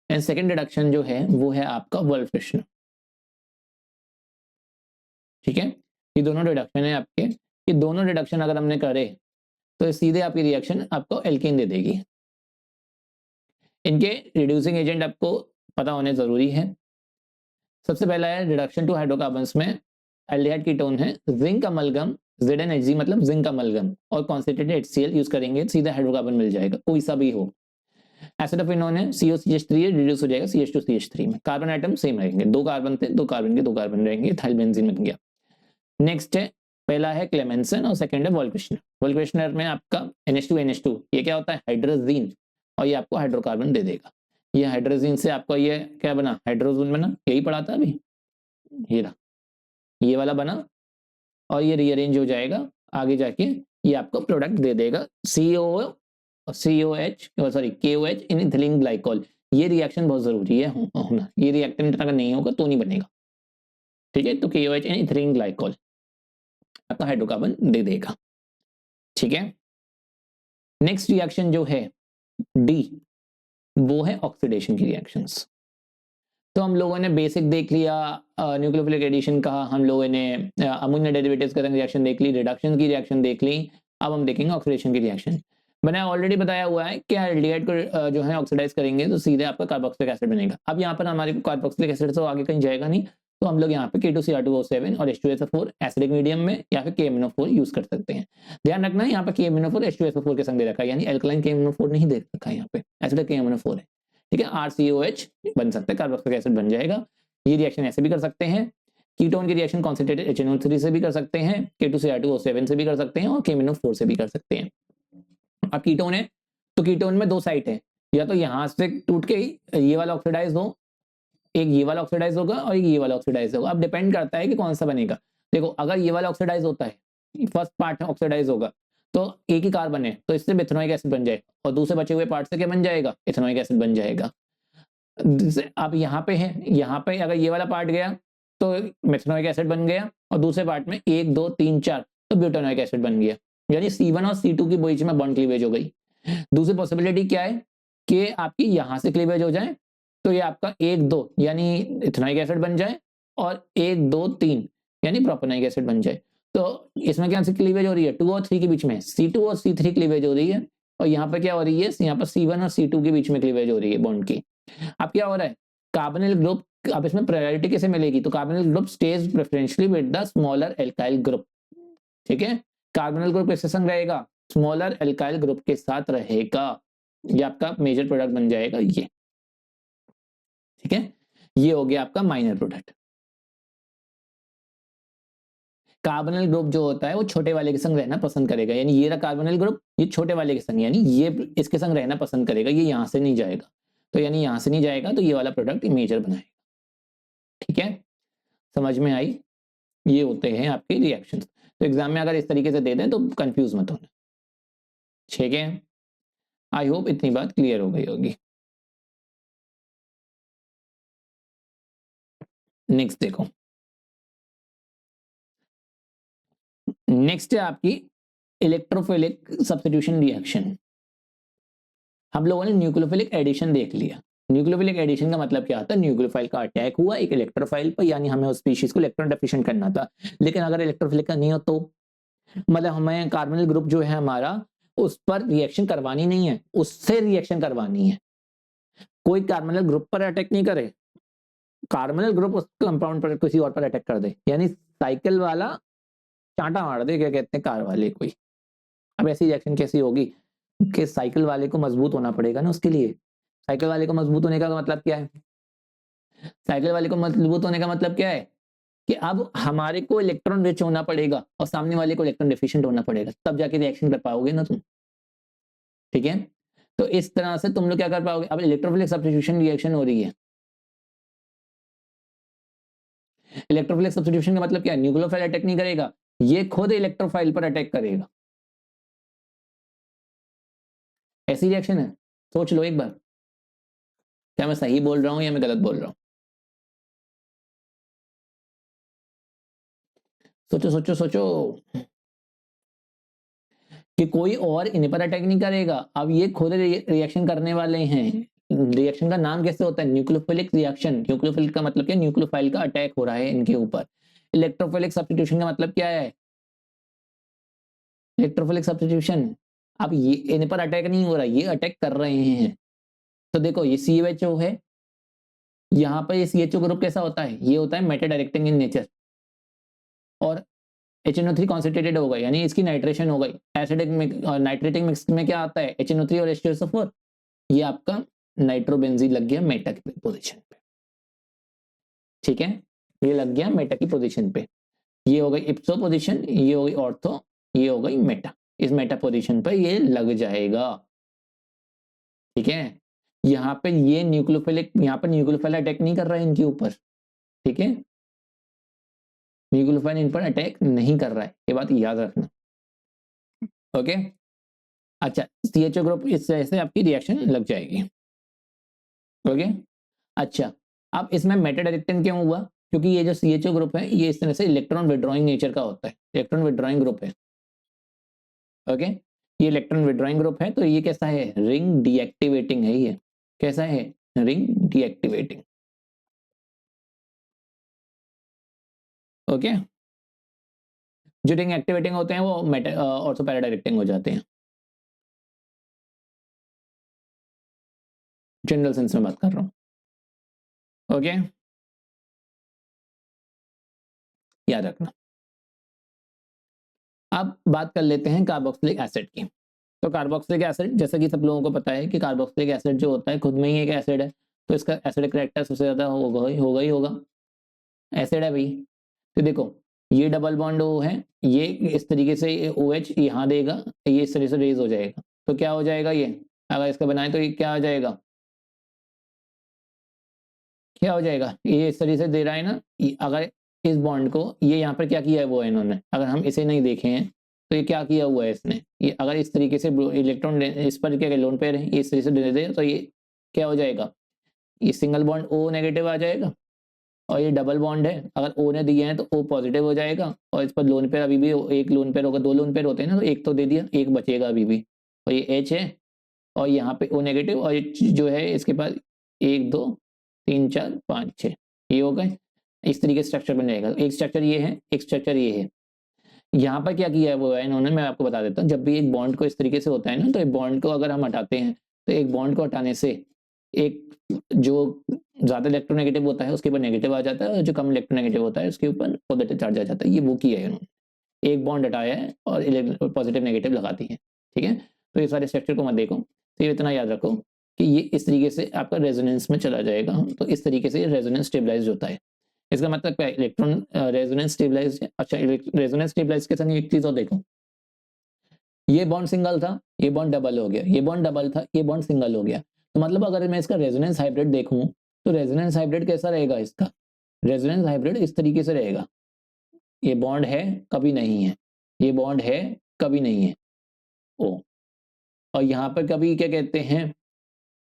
एंड सेकंड रिडक्शन जो है वो है आपका वोल्फ्रेशन। ठीक है, ये दोनों रिडक्शन है आपके, ये दोनों रिडक्शन अगर हमने करे तो सीधे आपकी रिएक्शन आपको एल्केन दे देगी। इनके रिड्यूसिंग एजेंट आपको पता होने जरूरी है। सबसे पहला है रिडक्शन टू हाइड्रोकार्बन्स में एल्डिहाइड कीटोन है जिंक अमलगम, ZnHg मतलब जिंक अमलगम, और कॉन्सेंट्रेटेड HCl यूज करेंगे, सीधा हाइड्रोकार्बन मिल जाएगा कोई सा भी हो। एसिडोफिनोन है COCH3 है, रिड्यूस हो जाएगा CH2CH3 में, कार्बन आइटम सेम रहेंगे, दो कार्बन थे, दो कार्बन के दो कार्बन रहेंगे, इथाइल बेंजीन बन गया। नेक्स्ट है, पहला है क्लेमेंसन और सेकंड है वोल्क्वेशनर। वोल्क्वेशनर में आपका NH2 ये क्या होता है, हाइड्रोजीन, और ये आपको हाइड्रोकार्बन दे देगा। ये हाइड्रोजीन से आपका ये क्या बना, हाइड्रोजन बना, यही पढ़ा था अभी, ये रहा, ये वाला बना, और ये रीअरेंज हो जाएगा आगे जाके, ये आपको प्रोडक्ट दे देगा KOH इन इथिलीन ग्लाइकोल। ये रिएक्शन बहुत जरूरी है होना, ये रिएक्टेंट अगर नहीं होगा तो नहीं बनेगा। ठीक है, तो KOH इन इथिलीन ग्लाइकोल आपका हाइड्रोकार्बन दे देगा। ठीक है, नेक्स्ट रिएक्शन जो है D, वो है ऑक्सीडेशन की रिएक्शंस। तो हम लोगों ने बेसिक देख लिया, न्यूक्लियोफिलिक एडिशन का, हम लोगों ने अमोनिया डेरिवेटिव्स का रिएक्शन देख ली, रिडक्शन की रिएक्शन देख ली। अब हम देखेंगे ऑक्सीडेशन की रिएक्शन। मैंने ऑलरेडी बताया हुआ है कि एल्डिहाइड को जो है ऑक्सीडाइज करेंगे तो सीधे आपका कार्बोक्सिलिक एसिड बनेगा। अब यहाँ पर हमारे कार्बोक्सिलिक एसिड से आगे कहीं जाएगा नहीं, तो हम लोग यहाँ पे K2Cr2O7 और H2SO4 एसिडिक मीडियम में या फिर KMnO4 यूज कर सकते हैं। ध्यान रखना है यहाँ पे KMnO4 H2SO4 के संग दे रखा है, यानी एल्कलाइन KMnO4 नहीं दे रखा है, यहाँ पे एसिडिक KMnO4 है। ठीक है, RCOH बन सकता है, कार्बोक्सिलिक एसिड बन जाएगा। ये रिएक्शन ऐसे भी कर सकते हैं। कीटोन की रिएक्शन कॉन्सेंट्रेटेड HNO3 से भी कर सकते हैं, K2Cr2O7 से भी कर सकते हैं और KMnO4 से भी कर सकते हैं। अब कीटोन है तो कीटोन में दो साइट है, या तो यहां से टूट के ये वाला ऑक्सीडाइज हो, एक ये वाला ऑक्सीडाइज होगा और एक ये वाला ऑक्सीडाइज होगा। अब डिपेंड करता है कि कौन सा बनेगा। देखो, अगर ये वाला ऑक्सीडाइज होता है, फर्स्ट पार्ट ऑक्सीडाइज होगा, तो एक ही कार्बन है तो इससे इथेनॉइक एसिड बन जाए, और दूसरे बचे हुए पार्ट से क्या बन जाएगा, इथेनॉइक एसिड बन जाएगा। अब यहाँ पे है, यहाँ पे अगर ये वाला पार्ट गया तो मेथनोइक एसिड बन गया, और दूसरे पार्ट में 1 2 3 4 तो ब्यूटानोइक एसिड बन गया, यानी C1 और C2 के बीच में बॉन्ड क्लीवेज हो गई। दूसरी पॉसिबिलिटी क्या है कि आपकी यहां से क्लीवेज हो जाए, तो ये आपका 1 2 यानी इथेनॉइक एसिड बन जाए, और 1 2 3 यानी प्रोपेनोइक एसिड बन जाए। तो इसमें क्या से क्लीवेज हो रही है, 2 और 3 के बीच में C2 और C3 क्लीवेज हो रही है, और यहाँ पे क्या हो रही है, यहाँ पर C1 और C2 के बीच में क्लीवेज हो रही है बॉन्ड की। अब क्या हो रहा है, कार्बोनिल ग्रुप, अब इसमें प्रायोरिटी कैसे मिलेगी, तो carbonyl group stage preferentially with the smaller alkyl group. ठीक है, कार्बोनिल ग्रुप किसके संग रहेगा, स्मॉलर एल्काइल ग्रुप के साथ रहेगा। ये आपका मेजर प्रोडक्ट बन जाएगा ये। ठीक है, ये हो गया आपका माइनर प्रोडक्ट। कार्बोनिल ग्रुप जो होता है वो छोटे वाले के संग रहना पसंद करेगा, यानी ये रहा कार्बोनिल ग्रुप, ये छोटे वाले के संग, यानी ये इसके संग रहना पसंद करेगा, ये यहां से नहीं जाएगा, तो यानी यहां से नहीं जाएगा तो ये वाला प्रोडक्ट मेजर बनाएगा। ठीक है, समझ में आई। ये होते हैं आपके रिएक्शंस। तो एग्जाम में अगर इस तरीके से दे दें तो कंफ्यूज मत होना। ठीक है, आई होप इतनी बात क्लियर हो गई होगी। नेक्स्ट देखो, नेक्स्ट है आपकी इलेक्ट्रोफिलिक सब्स्टिट्यूशन रिएक्शन। हम लोगों ने न्यूक्लियोफिलिक एडिशन देख लिया। न्यूक्लियोफिलिक एडिशन का मतलब क्या होता है, न्यूक्लियोफाइल का अटैक हुआ एक इलेक्ट्रोफाइल पर, यानी हमें उस स्पीशीज को इलेक्ट्रॉन डेफिशिएंट करना था। लेकिन अगर इलेक्ट्रोफिलिक का नहीं हो तो मतलब हमें कार्बोनिल ग्रुप जो है हमारा, उस पर रिएक्शन करवानी नहीं है, उससे रिएक्शन करवानी है। कोई कार्बोनिल ग्रुप पर अटैक नहीं करे, कार्बोनिल ग्रुप उस कंपाउंड पर किसी और पर अटैक कर दे, यानी साइकिल वाला चांटा मार दे, क्या कहते हैं कार वाले कोई। अब ऐसी रिएक्शन कैसी होगी कि साइकिल वाले को मजबूत होना पड़ेगा ना उसके लिए। साइकिल वाले को मजबूत होने का मतलब क्या है, साइकिल वाले को मजबूत होने का मतलब क्या है कि अब हमारे को इलेक्ट्रॉन रिच होना पड़ेगा और सामने वाले को इलेक्ट्रॉन डेफिशिएंट होना पड़ेगा, तब जाके रिएक्शन कर पाओगे ना तुम। ठीक है, तो इस तरह से तुम लोग क्या कर पाओगे। अब इलेक्ट्रोफिलिक सब्स्टिट्यूशन रिएक्शन हो रही है। इलेक्ट्रोफिलिक सब्स्टिट्यूशन का मतलब क्या है, न्यूक्लियोफाइल अटैक नहीं करेगा, ये खुद इलेक्ट्रोफाइल पर अटैक करेगा। ऐसी रिएक्शन है, सोच लो एक बार, क्या मैं सही बोल रहा हूं या मैं गलत बोल रहा हूं। सोचो सोचो सोचो कि कोई और इन पर अटैक नहीं करेगा, अब ये खुद रिएक्शन करने वाले हैं। रिएक्शन का नाम कैसे होता है, न्यूक्लियोफिलिक रिएक्शन। न्यूक्लियोफिलिक का मतलब क्या, न्यूक्लियोफाइल का अटैक हो रहा है इनके ऊपर। इलेक्ट्रोफिलिक सब्स्टिट्यूशन का मतलब क्या है, इलेक्ट्रोफिलिक सब्स्टिट्यूशन, अब ये इन पर अटैक नहीं हो रहा, ये अटैक कर रहे हैं। तो देखो ये CHO है, यहाँ पर ये CHO ग्रुप कैसा होता है, ये होता है मेटा डायरेक्टिंग इन नेचर, और HNO3 कॉन्सेंट्रेटेड हो गई, यानी इसकी नाइट्रेशन हो गई। एसिडिक नाइट्रेटिक मिक्स में क्या आता है, HNO3 और H2SO4, ये आपका नाइट्रोबेंजीन लग गया मेटा की पोजीशन पे। ठीक है, ये लग गया मेटा की पोजीशन पे, ये हो गई इप्सो पोजीशन, ये हो गई ऑर्थो, ये हो गई मेटा। इस मेटा पोजीशन पर ये लग जाएगा। ठीक है, यहाँ पे ये न्यूक्लियोफिलिक, यहाँ पर न्यूक्लियोफाइल अटैक नहीं कर रहा है इनके ऊपर। ठीक है, न्यूक्लियोफाइल इन पर अटैक नहीं कर रहा है, ये बात याद रखना। ओके, अच्छा, CHO ग्रुप इस तरह से आपकी रिएक्शन लग जाएगी। ओके, अच्छा, अब इसमें मेटा डायरेक्टिंग क्यों हुआ, क्योंकि ये जो CHO ग्रुप है ये इस तरह से इलेक्ट्रॉन विड्रॉइंग नेचर का होता है, इलेक्ट्रॉन विड्रॉइंग ग्रुप है। ओके, ये इलेक्ट्रॉन विड्रॉइंग ग्रुप है, तो ये कैसा है, रिंग डीएक्टिवेटिंग है ये। कैसा है, रिंग डीएक्टिवेटिंग। ओके, जो रिंग एक्टिवेटिंग होते हैं वो ऑर्थो पैरा डायरेक्टिंग हो जाते हैं, जनरल सेंस में बात कर रहा हूँ। ओके, याद रखना। अब बात कर लेते हैं कार्बोक्सिलिक एसिड की। तो कार्बोक्सिलिक एसिड, जैसा कि सब लोगों को पता है कि कार्बोक्सिलिक एसिड जो होता है खुद में ही एक एसिड है, तो इसका एसिडिक कैरेक्टर सबसे ज्यादा होगा ही होगा, एसिड है भाई। तो देखो, ये डबल बॉन्ड ओ है, ये इस तरीके से OH यहाँ देगा, ये इस तरह से रेज हो जाएगा, तो क्या हो जाएगा, ये अगर इसका बनाए तो ये क्या हो जाएगा, क्या हो जाएगा, ये इस तरीके से दे रहा है ना। अगर इस बॉन्ड को, ये यहाँ पर क्या किया है वो है इन्होंने, अगर हम इसे नहीं देखे हैं तो ये क्या किया हुआ है इसने, ये अगर इस तरीके से इलेक्ट्रॉन इस पर क्या लोन पेयर है, ये इस तरीके से दे दे तो ये क्या हो जाएगा, ये सिंगल बॉन्ड O नेगेटिव आ जाएगा, और ये डबल बॉन्ड है, अगर O ने दिए हैं तो O पॉजिटिव हो जाएगा, और इस पर लोन पेयर अभी भी एक लोन पेयर होगा, दो लोन पेयर होते हैं ना, तो एक तो दे दिया, एक बचेगा अभी भी, और ये H है, और यहाँ पे O नेगेटिव, और ये जो है इसके पास 1 2 3 4 5 6 ये हो गए, इस तरीके से स्ट्रक्चर बन जाएगा। एक स्ट्रक्चर ये है, एक स्ट्रक्चर ये है। यहाँ पर क्या किया है वो है इन्होंने, मैं आपको बता देता हूँ। जब भी एक बॉन्ड को इस तरीके से होता है ना, तो एक बॉन्ड को अगर हम हटाते हैं, तो एक बॉन्ड को हटाने से एक जो ज्यादा इलेक्ट्रोनेगेटिव होता है उसके ऊपर नेगेटिव आ जाता है, और जो कम इलेक्ट्रोनेगेटिव होता है उसके ऊपर पॉजिटिव चार्ज आ जाता है। ये वो किया है इन्होंने, एक बॉन्ड हटाया है और पॉजिटिव नेगेटिव लगाती है। ठीक है, तो ये सारे स्ट्रक्चर को मत देखो, तो ये इतना याद रखो कि ये इस तरीके से आपका रेजोनेंस में चला जाएगा, तो इस तरीके से रेजोनेंस स्टेबलाइज होता है। इसका मतलब क्या है, इलेक्ट्रॉन रेजोनेंस स्टेबलाइज है। अच्छा, रेजोनेंस स्टेबलाइज के संग एक चीज और देखो, ये बॉन्ड सिंगल था, ये बॉन्ड डबल हो गया, ये बॉन्ड डबल था, ये बॉन्ड सिंगल हो गया, तो मतलब अगर मैं इसका रेजोनेंस हाइब्रिड देखूं, तो रेजोनेंस हाइब्रिड कैसा रहेगा इसका, रेजोनेंस हाइब्रिड इस तरीके से रहेगा, ये बॉन्ड है कभी नहीं है, ये बॉन्ड है कभी नहीं है ओ, और यहाँ पर कभी क्या कहते हैं,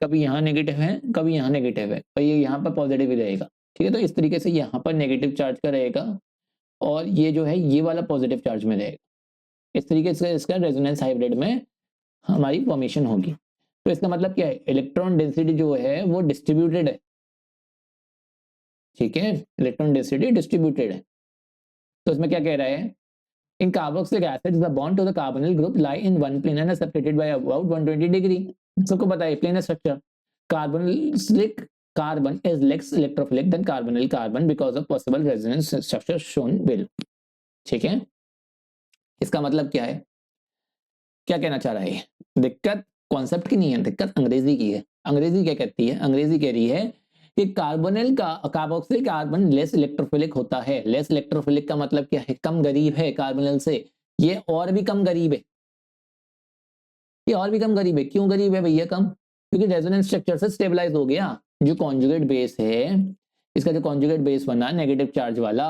कभी यहाँ नेगेटिव है कभी यहाँ नेगेटिव है, और ये यहाँ पर पॉजिटिव ही रहेगा। ठीक है, तो इस तरीके से यहाँ पर नेगेटिव चार्ज का रहेगा, और ये जो है ये वाला पॉजिटिव चार्ज में रहेगा। इस तरीके से इसका रेजोनेंस हाइब्रिड में हमारी फॉर्मेशन होगी। तो इसका मतलब क्या है, इलेक्ट्रॉन डेंसिटी जो है वो डिस्ट्रीब्यूटेड है। ठीक है, इलेक्ट्रॉन डेंसिटी डिस्ट्रीब्यूटेड है। तो इसमें क्या कह रहा है, in carboxylic acids the bond to the carbonyl group lie in one plane and separated by about 120 degree. सबको पता है plane structure, carbonylic carbon is less electrophilic than carbonyl carbon because of possible resonance structure shown below। ठीक है, इसका मतलब क्या है, क्या कहना चाह रहा है, दिक्कत कॉन्सेप्ट की नहीं है, दिक्कत अंग्रेजी की है। अंग्रेजी क्या कहती है, अंग्रेजी कह रही है कि कार्बोनिल का कार्बोक्सिलिक कार्बन लेस इलेक्ट्रोफिलिक होता है। लेस इलेक्ट्रोफिलिक का मतलब क्या है, कम गरीब है कार्बोनिल से, ये और भी कम गरीब है, ये और भी कम गरीब है। क्यों गरीब है भैया कम, क्योंकि रेजोनेंस स्ट्रक्चर से स्टेबलाइज हो गया। जो कॉन्जुगेट बेस है, इसका जो कॉन्जुगेट बेस बना नेगेटिव चार्ज वाला,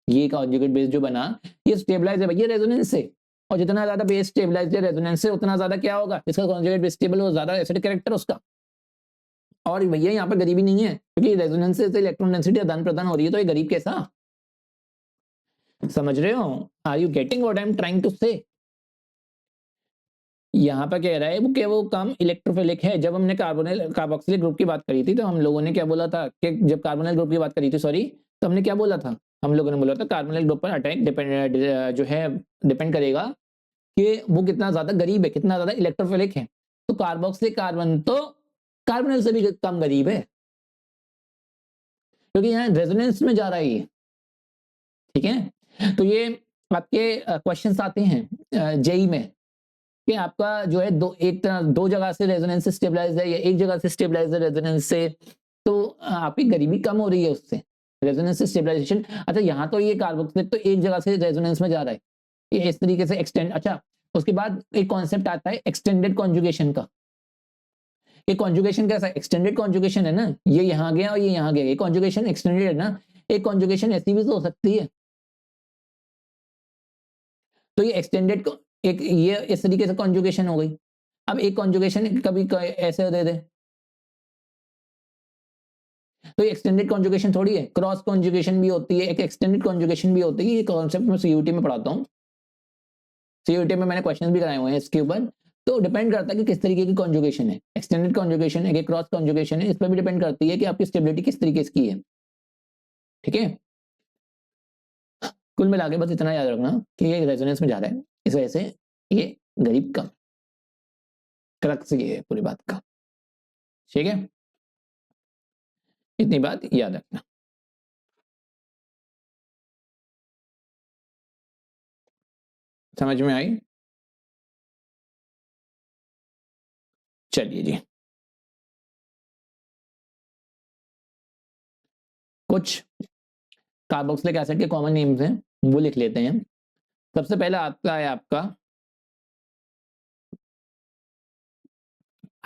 ये कॉन्जुगेट बेस जो बना ये स्टेबलाइज है भैया रेजोनेंस से, और जितना ज्यादा बेस स्टेबलाइज है रेजोनेंस से उतना ज्यादा क्या होगा, इसका कॉन्जुगेट बेस स्टेबल हो, ज्यादा एसिडिक कैरेक्टर उसका। और भैया यहाँ पर गरीबी नहीं है, क्योंकि रेजोनेंस से इलेक्ट्रॉन डेंसिटी आदान प्रदान हो रही है, तो ये गरीब कैसा, समझ रहे हो, are you getting what I am trying to say. यहाँ पर कह रहा है कि वो कम इलेक्ट्रोफिलिक है। जब हमने कार्बोनिल कार्बोक्सिलिक ग्रुप की बात करी थी, तो हम लोगों ने क्या बोला था कि जब कार्बोनिल ग्रुप की बात करी थी, सॉरी, तो हमने क्या बोला था, हम लोगों ने बोला था कार्बोनिल ग्रुप पर अटैक डिपेंड जो है डिपेंड करेगा कि वो कितना ज्यादा गरीब है, कितना ज्यादा इलेक्ट्रोफिलिक है। तो कार्बोक्सिलिक कार्बन तो कार्बोनिल से भी कम गरीब है, क्योंकि यहाँ रेजोनेंस में जा रहा है ये। ठीक है, तो ये आपके क्वेश्चंस आते हैं जेई में कि आपका जो है दो जगह से रेजोनेंस स्टेबलाइज है या एक जगह से स्टेबलाइज है रेजोनेंस से, तो आपकी गरीबी कम हो रही है उससे, रेजोनेंस स्टेबलाइजेशन। अच्छा, यहाँ तो ये कार्बोक्सिलिक तो एक जगह से रेजोनेंस में जा रहा है, ये इस तरीके से एक्सटेंड। अच्छा, उसके बाद एक कॉन्सेप्ट आता है एक्सटेंडेड कॉन्जुगेशन का। ये कॉन्जुगेशन कैसा, एक्सटेंडेड कॉन्जुगेशन है ना, ये यहाँ गया और ये यहाँ गया, ये कॉन्जुगेशन एक्सटेंडेड है ना। एक कॉन्जुगेशन ऐसी भी तो हो सकती है, तो ये एक्सटेंडेड एक ये इस तरीके से कॉन्जुगेशन हो गई। अब एक कॉन्जुगेशन कभी ऐसे दे दे, तो ये एक्सटेंडेड कॉन्जुगेशन थोड़ी है, क्रॉस कॉन्जुगेशन भी होती है, एक एक्सटेंडेड कॉन्जुगेशन भी होती है। ये कॉन्सेप्ट मैं सीयूटी में पढ़ाता हूँ, सीयूटी में मैंने क्वेश्चंस भी कराए हुए हैं इसके ऊपर। तो डिपेंड करता है कि किस तरीके की कॉन्जुगेशन है, एक्सटेंडेड कॉन्जुगेशन है कि क्रॉस कॉन्जुगेशन है, इस पर भी डिपेंड करती है कि आपकी स्टेबिलिटी किस तरीके की है। ठीक है, कुल मिला के बस इतना याद रखना कि ये रेजोनेंस में जा रहा है, इस वजह से ये गरीब का क्रक्स ये है पूरी बात का। ठीक है, इतनी बात याद रखना। समझ में आई? चलिए जी, कुछ कार्बोक्सिलिक एसिड के कॉमन नेम्स हैं वो लिख लेते हैं। सबसे पहला आता है आपका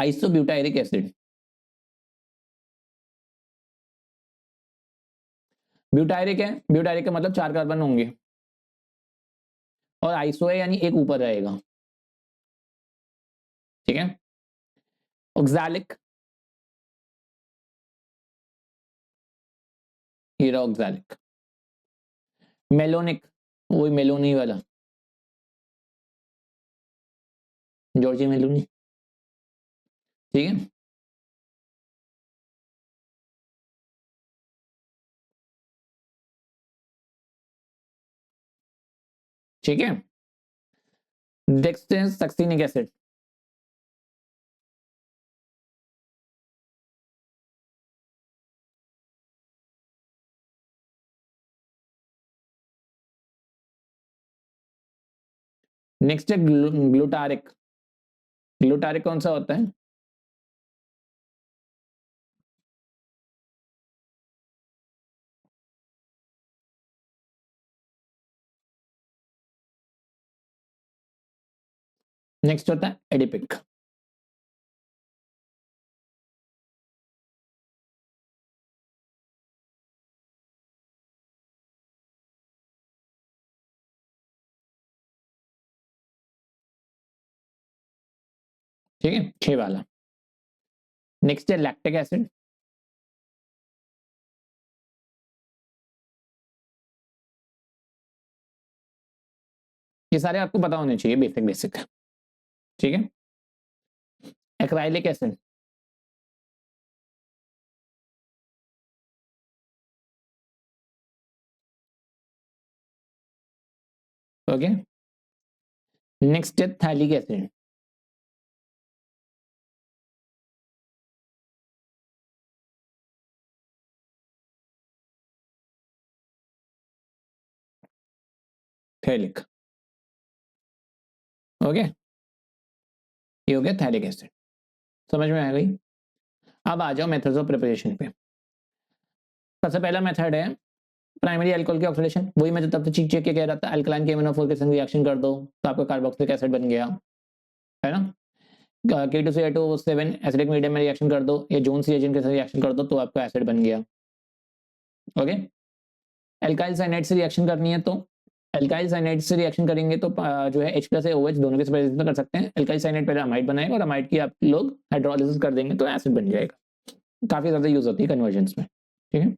आइसोब्यूटायरिक एसिड। ब्यूटायरिक है, ब्यूटायरिक का मतलब 4 कार्बन होंगे, और आइसो है यानी एक ऊपर रहेगा। ठीक है, ऑक्सैलिक, ये रहा ऑक्सैलिक। मेलोनिक, वही मेलोनी वाला, जॉर्जी मेलोनी। ठीक है, ठीक है, डेक्सटेंस सक्सिनिक एसिड। नेक्स्ट है ग्लूटारिक। ग्लूटारिक कौन सा होता है? नेक्स्ट होता है एडिपिक। ठीक है, 6 वाला। नेक्स्ट है लैक्टिक एसिड। ये सारे आपको पता होने चाहिए, बेसिक बेसिक। ठीक है, एक्राइलिक एसिड। ओके, नेक्स्ट है थैलिक एसिड। थैलिक। ओके, ये हो गया थैलिक एसिड। समझ में आ गई? अब आ जाओ मेथड्स ऑफ प्रिपरेशन पे। सबसे पहला मेथड है प्राइमरी अल्कोहल की ऑक्सीडेशन। वही मैं तब तक चेक के कह रहा था, अल्कलाइन KMnO4 के संग रिएक्शन कर दो तो आपका कार्बोक्सिलिक एसिड बन गया, है ना। K2CH2O7 एसिडिक मीडियम में रिएक्शन कर दो, या जोन्स रिएजेंट के साथ रिएक्शन कर दो तो आपका एसिड बन गया। ओके, एल्काइल साइनाइड से रिएक्शन करनी है तो एल्काइल साइनाइड से रिएक्शन करेंगे तो जो है H+ या OH दोनों के साथ कर सकते हैं। एल्काइल साइनाइड पहले अमाइड बनाएगा और अमाइड की आप लोग हाइड्रोलिसिस कर देंगे तो एसिड बन जाएगा। काफी ज्यादा यूज होती है कन्वर्जन्स में। ठीक है,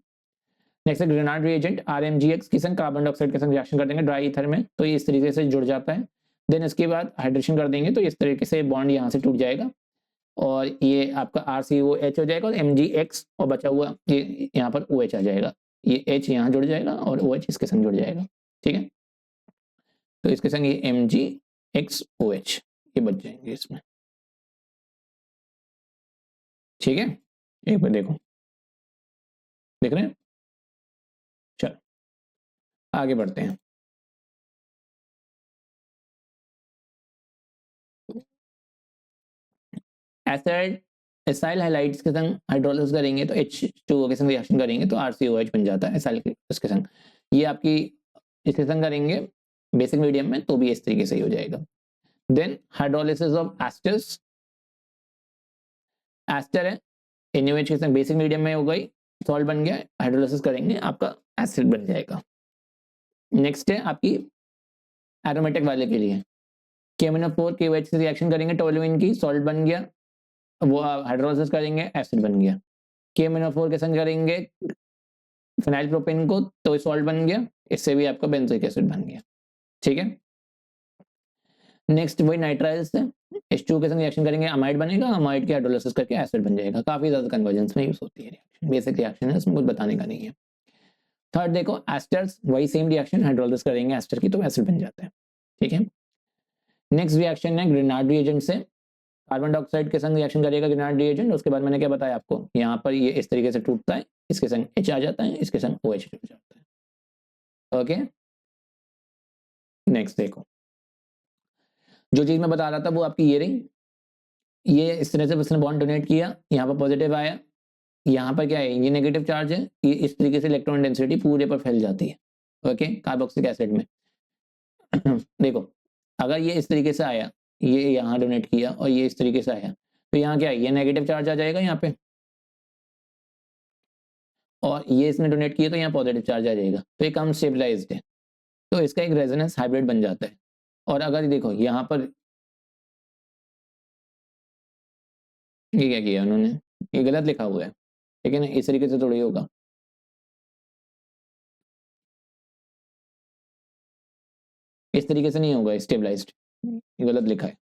नेक्स्ट है ग्रेनाड रिएजेंट RMGX के संग कार्बन डाइऑक्साइड के संग रिएक्शन कर देंगे ड्राई ईथर में तो ये इस तरीके से जुड़ जाता है। देन इसके बाद हाइड्रेशन कर देंगे तो इस तरीके से बॉन्ड यहाँ से टूट जाएगा और ये आपका RCOH हो जाएगा और MgX और बचा हुआ ये यहाँ पर OH आ जाएगा। ये H यहाँ जुड़ जाएगा और OH इसके संग जुड़ जाएगा। ठीक है, तो इसके संग ये MgXOH ये बच जाएंगे इसमें। ठीक है, एक बार देखो, देख रहे हैं? चलो आगे बढ़ते हैं। एसिड एसाइल हाइलाइट्स के संग हाइड्रोलिसिस करेंगे तो H2O के संग रिएक्शन करेंगे तो RCOH बन जाता है एसाइल के उसके संग। ये आपकी इसके संग करेंगे बेसिक मीडियम में तो भी इस तरीके से ही हो जाएगा। Then hydrolysis of esters. Ester है NaOH के संग बेसिक मीडियम में हो गई, सॉल्ट बन गया, हाइड्रोलिसिस करेंगे आपका एसिड बन जाएगा। नेक्स्ट है आपकी एरोमेटिक वाले के लिए KMnO4 KOH से रिएक्शन करेंगे टोलुइन की, सॉल्ट बन गया, वो हाइड्रोलिसिस करेंगे एसिड बन गया। KMnO4 के संग करेंगे फिनाइल प्रोपेन को तो सॉल्ट बन गया, इससे भी आपका बेंजोइक एसिड बन गया। ठीक है, नेक्स्ट वही नाइट्राइल्स है, H2 के संग रिएक्शन करेंगे अमाइड बनेगा, अमाइड की हाइड्रोलाइसिस करके एसिड बन जाएगा। काफी ज्यादा कन्वर्जेंस में यूज होती है रिएक्शन, बेसिक रिएक्शन है, इसमें कुछ बताने का नहीं है। थर्ड देखो एस्टर्स, वही सेम रिएक्शन हाइड्रोलाइसिस करेंगे एस्टर की तो एसिड बन जाता है। ठीक है, नेक्स्ट रिएक्शन है ग्रेनार्ड रिएजेंट से, कार्बन डाइऑक्साइड के संग रिएक्शन करेगा ग्रेनार्ड रिएजेंट। उसके बाद मैंने क्या बताया आपको, यहाँ पर ये इस तरीके से टूटता है, इसके संग H आ जाता है, इसके संग OH जुड़ जाता है। ओके, नेक्स्ट देखो, जो चीज मैं बता रहा था वो आपकी ये रही, ये इस तरह से उसने बॉन्ड डोनेट किया, यहाँ पर पॉजिटिव आया, यहाँ पर क्या है ये नेगेटिव चार्ज है, ये इस तरीके से इलेक्ट्रॉन डेंसिटी पूरे पर फैल जाती है। ओके, कार्बोक्सिलिक एसिड में देखो अगर ये इस तरीके से आया, ये यहाँ डोनेट किया और ये इस तरीके से आया, तो यहाँ क्या है ये नेगेटिव चार्ज आ जाएगा यहाँ पे, और ये इसने डोनेट किया तो यहाँ पॉजिटिव चार्ज आ जाएगा, तो ये कम स्टेबलाइज्ड है, तो इसका एक रेजोनेंस हाइब्रिड बन जाता है। और अगर देखो यहाँ पर ये क्या किया उन्होंने, ये गलत लिखा हुआ है, ठीक है ना, इस तरीके से थोड़ी होगा, इस तरीके से नहीं होगा स्टेबलाइज्ड, ये गलत लिखा है।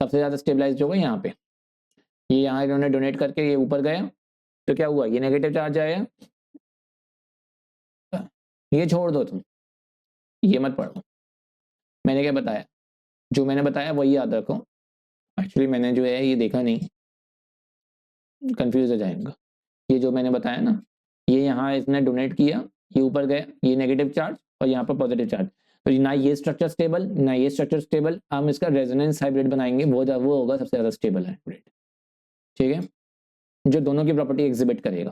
सबसे ज्यादा स्टेबलाइज्ड होगा यहाँ पे, ये यहाँ इन्होंने डोनेट करके ये ऊपर गया, तो क्या हुआ ये नेगेटिव चार्ज आया, ये छोड़ दो तुम, ये मत पढ़ो, मैंने क्या बताया, जो मैंने बताया वही याद रखो। एक्चुअली मैंने जो है ये देखा नहीं, कंफ्यूज हो जाएगा। ये जो मैंने बताया ना, ये यहाँ इसने डोनेट किया, ये ऊपर गया, ये नेगेटिव चार्ज और यहाँ पर पॉजिटिव चार्ज, तो ना ये स्ट्रक्चर स्टेबल ना ये स्ट्रक्चर स्टेबल, हम इसका रेजोनेंस हाइब्रिड बनाएंगे, वो होगा सबसे ज्यादा स्टेबल हाइब्रिड। ठीक है, जो दोनों की प्रॉपर्टी एग्जिबिट करेगा।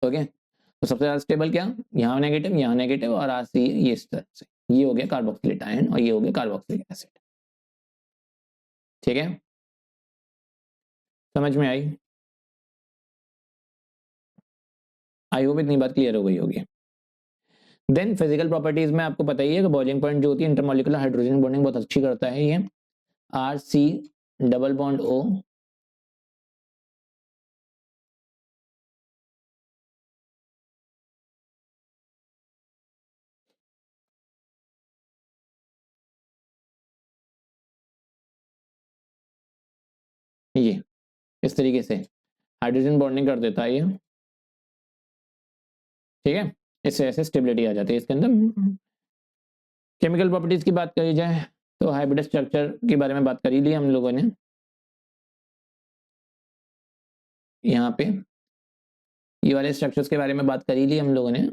ओके, तो सबसे ज्यादा स्टेबल क्या, यहाँ नेगेटिव और RC ये इस तरह से, ये हो गया कार्बोक्सिलेट आयन और ये हो गया कार्बोक्सिलिक एसिड। ठीक है, समझ में आई? आई होप इतनी बात क्लियर हो गई होगी। देन फिजिकल प्रॉपर्टीज में आपको पता ही है कि बॉइलिंग पॉइंट जो होती है इंटरमॉलिक्यूलर हाइड्रोजन बॉन्डिंग बहुत अच्छी करता है ये, RC डबल बॉन्ड O, ये इस तरीके से हाइड्रोजन बॉन्डिंग कर देता है ये। ठीक है, इससे ऐसे स्टेबिलिटी आ जाती है इसके अंदर। केमिकल प्रॉपर्टीज की बात करी जाए तो हाइब्रिड स्ट्रक्चर के बारे में बात करी ली हम लोगों ने, यहाँ पे ये वाले स्ट्रक्चर्स के बारे में बात करी ली हम लोगों ने।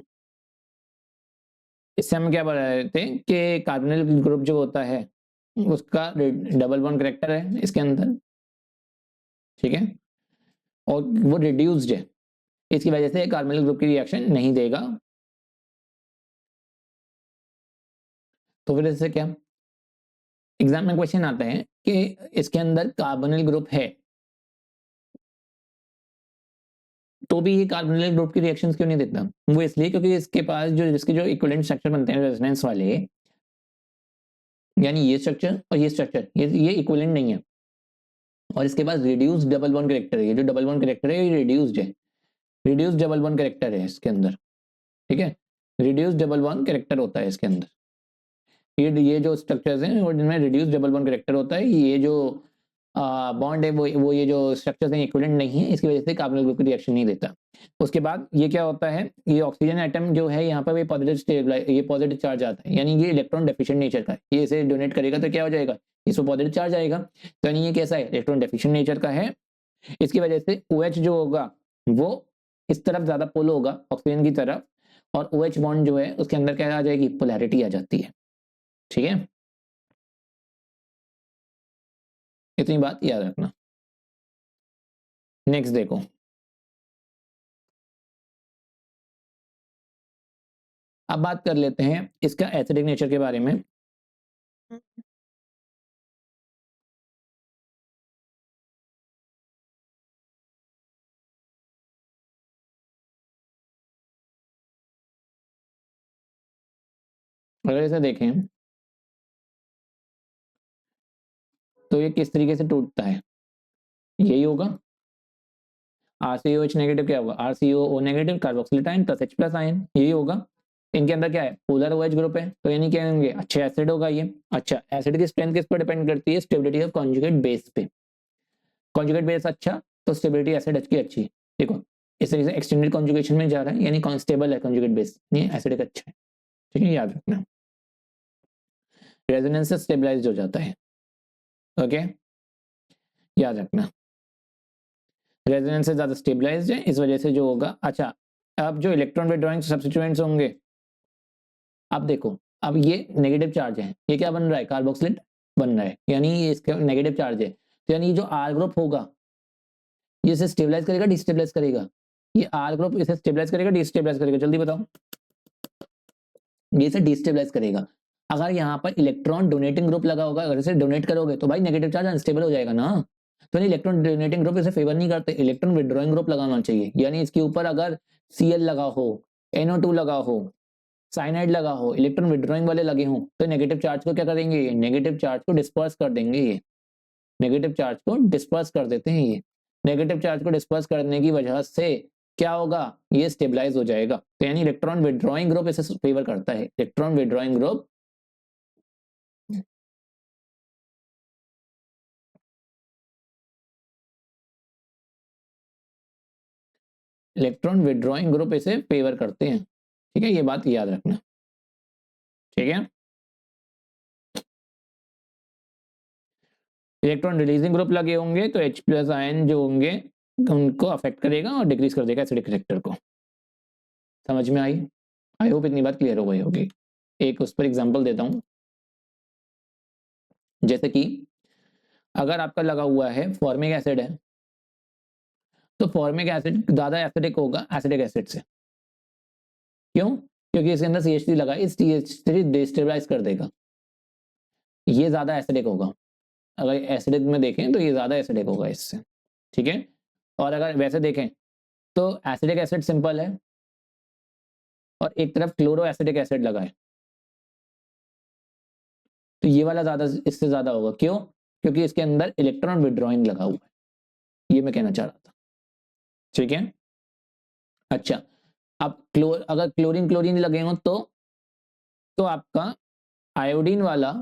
इससे हम क्या बता रहे थे कि कार्बोनिल ग्रुप जो होता है उसका डबल बॉन्ड कैरेक्टर है इसके अंदर, ठीक है, और वो रिड्यूस्ड है, इसकी वजह से कार्बोनिल ग्रुप की रिएक्शन नहीं देगा। तो फिर इससे क्या एग्जाम में क्वेश्चन आता है कि इसके अंदर कार्बोनिल ग्रुप है तो भी ये कार्बोनिल ग्रुप की रिएक्शंस क्यों नहीं देता, वो इसलिए क्योंकि इसके पास जो इसके जो इक्विवेलेंट स्ट्रक्चर बनते हैं रेजोनेंस वाले, यानी ये स्ट्रक्चर और ये स्ट्रक्चर ये इक्विवेलेंट नहीं है, और इसके पास रिड्यूस्ड डबल बॉन्ड कैरेक्टर है, ये जो डबल बॉन्ड कैरेक्टर है ये रिड्यूस्ड है, रिड्यूस्ड डबल बॉन्ड कैरेक्टर है इसके अंदर। ठीक है, रिड्यूस्ड डबल बॉन्ड कैरेक्टर होता है इसके अंदर, ये जो स्ट्रक्चर्स हैं और जिनमें रिड्यूस्ड डबल बॉन्ड कैरेक्टर होता है, ये जो बॉन्ड है वो ये जो स्ट्रक्चर्स हैं इक्विवेलेंट नहीं है, इसकी वजह से कार्बोनिल ग्रुप की रिएक्शन नहीं देता। उसके बाद ये क्या होता है, ये ऑक्सीजन एटम जो है यहाँ पर ये पॉजिटिव चार्ज आता है, यानी ये इलेक्ट्रॉन डेफिशिएंट नेचर का है, ये इसे डोनेट करेगा तो क्या हो जाएगा इसमें पॉजिटिव चार्ज आएगा, तो यानी ये कैसा है इलेक्ट्रॉन डेफिशिएंट नेचर का है। इसकी वजह से OH जो होगा वो इस तरफ ज्यादा पुल होगा ऑक्सीजन की तरफ, और OH बॉन्ड जो है उसके अंदर क्या आ जाएगी पोलैरिटी आ जाती है। ठीक है, इतनी बात याद रखना। नेक्स्ट देखो, अब बात कर लेते हैं इसका एसिडिक नेचर के बारे में। अगर इसे देखें तो ये किस तरीके से टूटता है, यही होगा RCOH नेगेटिव क्या होगा RCOO negative carboxylate ion plus H plus ion, यही होगा। इनके अंदर क्या है, पोलर OH ग्रुप है, तो यानी क्या होंगे, अच्छे एसिड होगा ये। अच्छा, एसिड की स्ट्रेंथ किस पर डिपेंड करती है, स्टेबिलिटी ऑफ कॉन्जुगेट बेस पे। कॉन्जुगेट बेस अच्छा तो स्टेबिलिटी एसिड की अच्छी। देखो इस तरीके से एक्सटेंडेड कॉन्जुगेशन में जा रहा है, यानी कॉन्स्टेबल है कॉन्जुगेट बेस, ये एसिडिक अच्छा है। ठीक है, याद रखना। रेजोनेंस से स्टेबलाइज्ड हो जाता है। ओके, याद रखना, रेजोनेंस से ज्यादा स्टेबलाइज्ड है, इस वजह से जो होगा। अच्छा, अब जो इलेक्ट्रॉन विड्रॉइंग सब्स्टिट्यूएंट्स होंगे, अब देखो, अब ये नेगेटिव चार्ज है, ये क्या बन रहा है, कार्बोक्सिलेट बन रहा है, यानी ये इसका नेगेटिव चार्ज है, तो यानी जो आर ग्रुप होगा ये इसे स्टेबलाइज करेगा डिस्टेबलाइज करेगा, ये आर ग्रुप इसे स्टेबलाइज करेगा डिस्टेबलाइज करेगा, जल्दी बताओ। ये इसे डिस्टेबलाइज करेगा। अगर यहाँ पर इलेक्ट्रॉन डोनेटिंग ग्रुप लगा होगा, अगर इसे डोनेट करोगे तो भाई नेगेटिव चार्ज अनस्टेबल हो जाएगा ना, तो इलेक्ट्रॉन डोनेटिंग ग्रुप इसे फेवर नहीं करते, इलेक्ट्रॉन विड्रॉइंग ग्रुप लगाना चाहिए। यानी इसके ऊपर अगर Cl लगा हो, NO2 लगा हो, साइनाइड लगा हो, इलेक्ट्रॉन विड्रॉइंग वाले लगे हों, तो नेगेटिव चार्ज को क्या करेंगे, ये नेगेटिव चार्ज को डिस्पर्स कर देंगे, ये नेगेटिव चार्ज को डिस्पर्स कर देते हैं। ये नेगेटिव चार्ज को डिस्पर्स करने की वजह से क्या होगा, ये स्टेबलाइज हो जाएगा। तो यानी इलेक्ट्रॉन विड्रॉइंग ग्रुप इसे फेवर करता है, electron withdrawing group electron withdrawing group इसे फेवर करते हैं। ठीक है, ये बात याद रखना। ठीक है, इलेक्ट्रॉन रिलीजिंग ग्रुप लगे होंगे तो H+ आयन जो होंगे उनको अफेक्ट करेगा और डिक्रीज कर देगा एसिडिक रिएक्टर को। समझ में आई होप इतनी बात क्लियर हो गई होगी। एक उस पर एग्जांपल देता हूं, जैसे कि अगर आपका लगा हुआ है फॉर्मिक एसिड है, तो फॉर्मिक एसिड ज्यादा एसिडिक होगा एसिडिक एसिड से। क्यों, क्योंकि इसके अंदर CH3 लगा, इस CH3 डिस्टेबलाइज कर देगा, ये ज्यादा एसिडिक होगा। अगर एसिडिक में देखें तो ये ज्यादा एसिडिक होगा इससे। ठीक है, और अगर वैसे देखें तो एसिडिक एसिड सिंपल है और एक तरफ क्लोरो एसिडिक एसिड लगा है, तो ये वाला ज्यादा इससे ज्यादा होगा। क्यों, क्योंकि इसके अंदर इलेक्ट्रॉन विड्रॉइंग लगा हुआ है, ये मैं कहना चाह रहा था। ठीक है, अच्छा, अब अगर क्लोरीन क्लोरीन लगे हो तो आपका आयोडीन वाला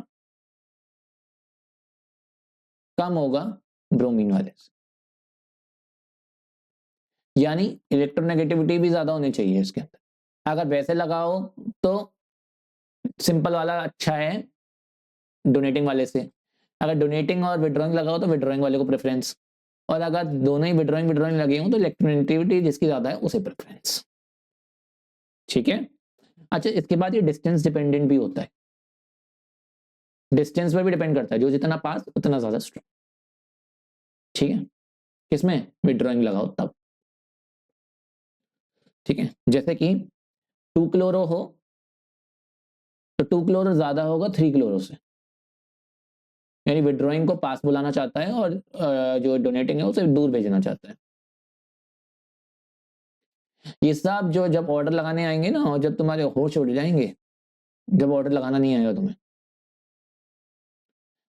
कम होगा ब्रोमीन वाले से, यानी इलेक्ट्रोनेगेटिविटी भी ज्यादा होनी चाहिए इसके अंदर। अगर वैसे लगाओ तो सिंपल वाला अच्छा है डोनेटिंग वाले से, अगर डोनेटिंग और विड्रॉइंग लगाओ तो विड्रॉइंग वाले को प्रेफरेंस, और अगर दोनों ही विड्रॉइंग लगे हों तो इलेक्ट्रोनेगेटिविटी जिसकी ज्यादा है उसे प्रेफरेंस। ठीक है, अच्छा, इसके बाद ये डिस्टेंस डिपेंडेंट भी होता है, डिस्टेंस पर भी डिपेंड करता है, जो जितना पास उतना ज्यादा स्ट्रॉन्ग। ठीक है, किसमें, विड्रॉइंग लगाओ तब। ठीक है, जैसे कि 2 क्लोरो हो तो 2 क्लोरो ज्यादा होगा 3 क्लोरो से, यानी विड्रॉइंग को पास बुलाना चाहता है और जो डोनेटिंग है उसे दूर भेजना चाहता है। ये सब जो जब ऑर्डर लगाने आएंगे ना, और जब तुम्हारे होश उड़ जाएंगे, जब ऑर्डर लगाना नहीं आएगा तुम्हें,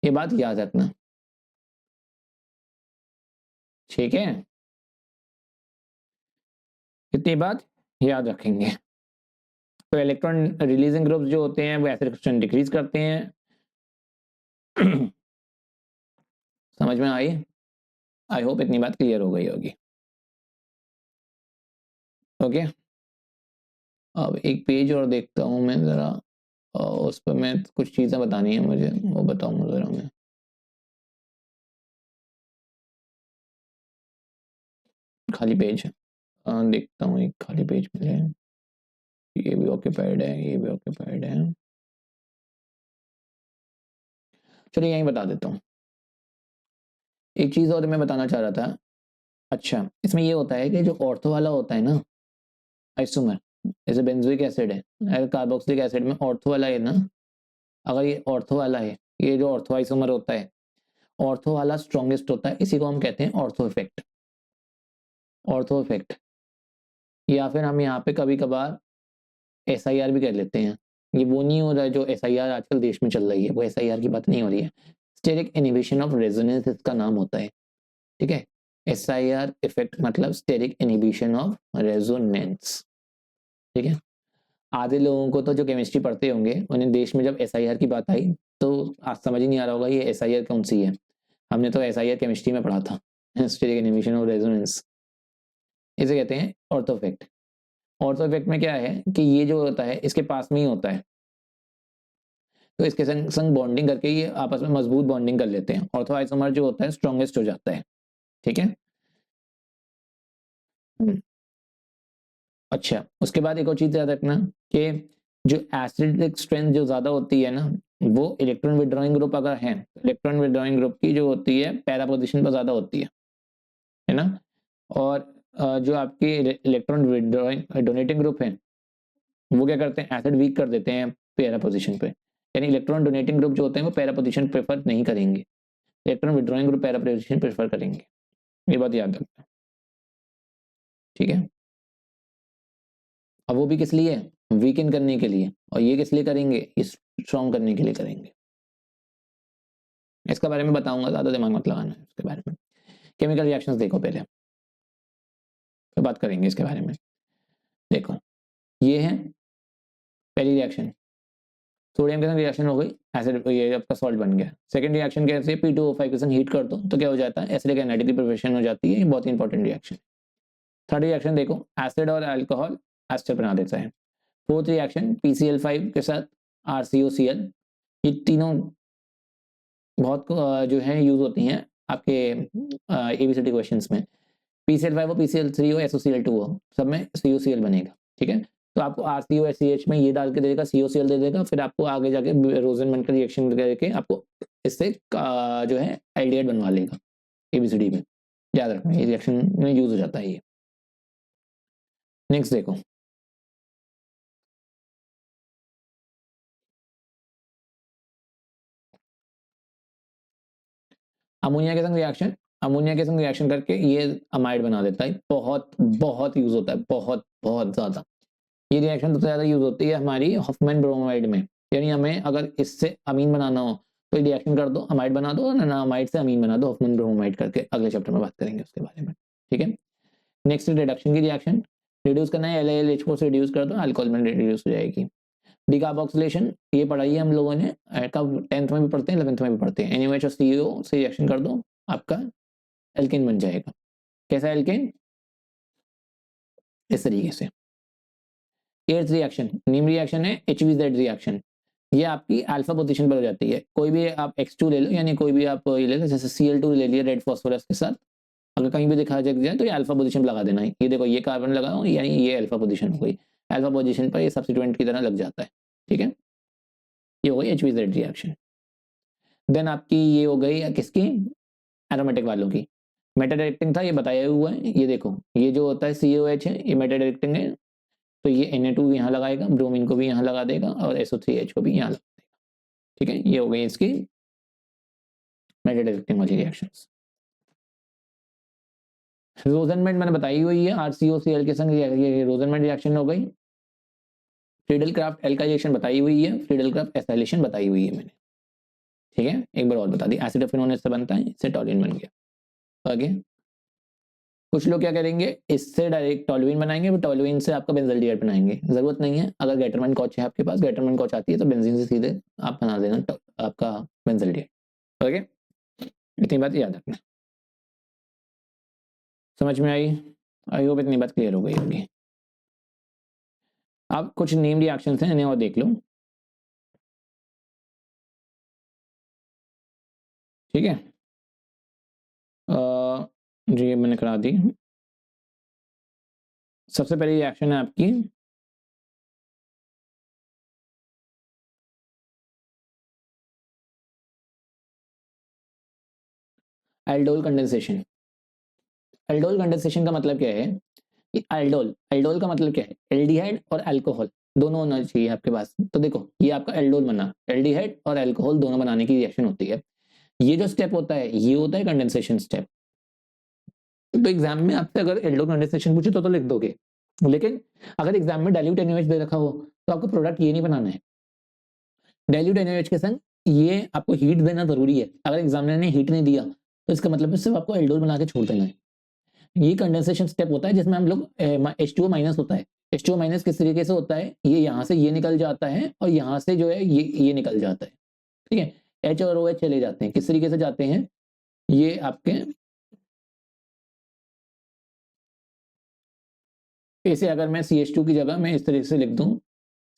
ये बात याद रखना। ठीक है, इतनी बात याद रखेंगे। तो इलेक्ट्रॉन रिलीजिंग ग्रुप्स जो होते हैं वो एसिड डिक्रीज करते हैं। समझ में आई होप इतनी बात क्लियर हो गई होगी। ओके, अब एक पेज और देखता हूं मैं जरा, और उस पर मैं कुछ चीजें बतानी है मुझे, वो बताऊंगा जरा मैं। खाली पेज देखता हूँ, एक खाली पेज मिले, ये भी ऑक्यूपाइड है, ये भी ऑक्यूपाइड है। चलिए यहीं बता देता हूँ। एक चीज और मैं बताना चाह रहा था। अच्छा, इसमें ये होता है कि जो ऑर्थो वाला होता है ना आइसोमर, जैसे बेंजोइक एसिड है, अगर कार्बोक्सिलिक एसिड में ऑर्थो वाला है ना, अगर ये ऑर्थो वाला है, ये जो ऑर्थो आइसोमर होता है, ऑर्थो वाला स्ट्रॉन्गेस्ट होता है, इसी को हम कहते हैं ऑर्थो इफेक्ट। ऑर्थो इफेक्ट, या फिर हम यहाँ पे कभी कभार SIR भी कह लेते हैं। ये वो नहीं हो रहा है जो SIR आजकल देश में चल रही है, वो SIR की बात नहीं हो रही है, स्टेरिक इनहिबिशन ऑफ रेजोनेंस इसका नाम होता है। ठीक है, SIR इफेक्ट मतलब स्टेरिक इनहिबिशन ऑफ रेजोनेंस। ठीक है, आधे लोगों को तो जो केमिस्ट्री पढ़ते होंगे उन्हें देश में जब SIR की बात आई तो आज समझ ही नहीं आ रहा होगा ये SIR कौन सी है। हमने तो SIR केमिस्ट्री में पढ़ा था, स्टेरिक इनहिबिशन ऑफ रेजोनेंस। इसे कहते हैं ऑर्थो इफेक्ट। ऑर्थो इफेक्ट में क्या है कि ये जो होता है इसके पास में ही होता है, तो इसके संग संग बॉन्डिंग करके ये आपस में मजबूत बॉन्डिंग कर लेते हैं। ऑर्थो आइसोमर जो होता है स्ट्रॉन्गेस्ट हो जाता है, ठीक है। अच्छा, उसके बाद एक और चीज याद रखना कि जो एसिडिक स्ट्रेंथ जो ज्यादा होती है ना, वो इलेक्ट्रॉन विड्रॉइंग ग्रुप अगर है, इलेक्ट्रॉन विड्रॉइंग ग्रुप की जो होती है पैरा पोजीशन पर ज्यादा होती है ना। और जो आपके इलेक्ट्रॉन विड्रॉइंग डोनेटिंग ग्रुप है वो क्या करते हैं, एसिड वीक कर देते हैं पैरा पोजीशन पे। यानी इलेक्ट्रॉन डोनेटिंग ग्रुप जो होते हैं वो पैरा पोजीशन प्रेफर नहीं करेंगे, electron withdrawing group para position prefer करेंगे। ये बात याद रखना, ठीक है। अब वो भी किस लिए, वीकन करने के लिए, और ये किस लिए करेंगे, स्ट्रॉन्ग करने के लिए करेंगे। इसके बारे में बताऊंगा, ज्यादा दिमाग मत लगाना है इसके बारे में। केमिकल रिएक्शंस देखो पहले, फिर बात करेंगे इसके बारे में। देखो ये है पहली रिएक्शन, सोडियम के संग रिएक्शन हो गई, एसिड ये आपका सॉल्ट बन गया। सेकंड रिएक्शन कैसे, P2O5 के संग हीट कर दो तो क्या हो जाता है, एसिडिक एनाइड की प्रिपरेशन हो जाती है। ये बहुत ही इंपॉर्टेंट रिएक्शन। थर्ड रिएक्शन देखो, एसिड और अल्कोहल एस्टर बना देता है। फोर्थ रिएक्शन PCl5 के साथ RCOCl, ये तीनों बहुत जो है यूज होती हैं आपके ABCD क्वेश्चंस में। PCl5 हो, PCl3 हो, SOCl2 हो, सब में COCl बनेगा, ठीक है। तो आपको RCOSCH में ये डाल के दे देगा, COCl दे देगा, फिर आपको आगे जाके रोजनमैंड का रिएक्शन करके आपको इससे जो है एल्डिहाइड बनवा लेगा ABCD में। याद रखना ये रिएक्शन में यूज हो जाता है ये। नेक्स्ट देखो, अमोनिया के संग रिएक्शन, अमोनिया के संग रिएक्शन करके ये अमाइड बना देता है। बहुत बहुत यूज होता है, बहुत बहुत ज्यादा। ये रिएक्शन सबसे ज्यादा यूज होती है हमारी हॉफमैन ब्रोमाइड में। यानी हमें अगर इससे अमीन बनाना हो तो रिएक्शन कर दो, अमाइड बना दो, और अमाइड से अमीन बना दो हॉफमैन ब्रोमाइड करके। अगले चैप्टर में बात करेंगे उसके बारे में, ठीक है। नेक्स्ट रिडक्शन की रिएक्शन, रिड्यूस करना है, LaLH4 से रिड्यूस कर दो, अल्कोहल में रिड्यूस हो जाएगी। डिकार्बोक्सिलेशन ये पढ़ाई है हम लोगों ने, कब 10th में भी पढ़ते हैं, 11th में भी पढ़ते हैं। NaOH और CO से रिएक्शन कर दो, आपका एल्केन बन जाएगा। कैसा एल्केन, इस तरीके से। एट्थ रिएक्शन नीम रिएक्शन है, HVZ रिएक्शन। ये आपकी अल्फा पोजीशन पर हो जाती है। कोई भी आप X2 ले लो, यानी कोई भी आप ये ले लो, जैसे Cl2 ले लिया रेड फास्फोरस के साथ, अगर कहीं भी दिखा जाए तो ये अल्फा पोजीशन पर लगा देना है। ये देखो ये कार्बन लगाओ, यानी ये अल्फा पोजीशन हो गई। अल्फा पोजीशन पर ये सब्स्टिट्यूएंट की तरह लग जाता है, ठीक है। ये हो गई HVZ रिएक्शन। देन आपकी ये हो गई किसकी, एरोमेटिक वालों की। मेटा डायरेक्टिंग था, ये बताया हुआ है। ये देखो ये जो होता है COH है, ये मेटा डायरेक्टिंग है, तो ये Na2 यहाँ लगाएगा, ब्रोमीन को भी यहाँ लगा देगा, और SO3H को भी यहाँ लगा देगा, ठीक है। ये हो गई इसकी मेटा डायरेक्टिंग वाली रिएक्शंस। रोजनमेंट मैंने बताई हुई है, RCOCl के संग ये रोजनमेंट रिएक्शन हो गई। फ्रीडल क्राफ्ट एल्काइलेशन बताई हुई है, फ्रीडल क्राफ्ट एसाइलेशन बताई हुई है मैंने, ठीक है। एक बार और बता दी, एसिड ऑफ फिनोल से बनता है, इससे टॉल्यूइन बन गया। आगे कुछ लोग क्या करेंगे, इससे डायरेक्ट टॉल्यूइन बनाएंगे, फिर टॉल्यूइन से आपका बेंजल्डिहाइड बनाएंगे। जरूरत नहीं है, अगर गेटरमैन कॉच है आपके पास, गेटरमैन कॉच आती है तो बेंजीन से सीधे आप बना देना आपका बेंजल्डिहाइड। ओके, इतनी बात याद रखना। समझ में आई, आई होप इतनी बात क्लियर हो गई होगी। अब कुछ नेम रिएक्शंस हैं, इन्हें और देख लो, ठीक है। जी मैंने करा दी। सबसे पहली रिएक्शन है आपकी एल्डोल कंडेंसेशन। एल्डोल कंडेंसेशन का मतलब क्या है कि एल्डोल, एल्डोल का मतलब क्या है, एल्डिहाइड और अल्कोहल दोनों होना चाहिए आपके पास। तो देखो ये आपका एल्डोल बना, एल्डिहाइड और अल्कोहल दोनों बनाने की रिएक्शन होती है। ये जो स्टेप होता है ये होता है कंडेंसेशन स्टेप। तो एग्जाम में आपसे अगर एल्डोल कंडेंसेशन पूछे तो लिख दोगे, लेकिन अगर एग्जाम में डाइल्यूट NaOH दे रखा हो तो आपको प्रोडक्ट ये नहीं बनाना है। डाइल्यूट NaOH के संग ये आपको हीट देना जरूरी है। अगर एग्जामिनर ने हीट नहीं दिया तो इसका मतलब सिर्फ आपको एल्डोल बना के छोड़ देना है। ये कंडेंसेशन स्टेप होता है जिसमें हम लोग H2O माइनस होता है, H2O माइनस किस तरीके से होता है, ये यहाँ से ये निकल जाता है और यहाँ से जो है ये निकल जाता है, ठीक है। H और OH चले जाते हैं, किस तरीके से जाते हैं, ये आपके ऐसे अगर मैं CH2 की जगह मैं इस तरीके से लिख दूं,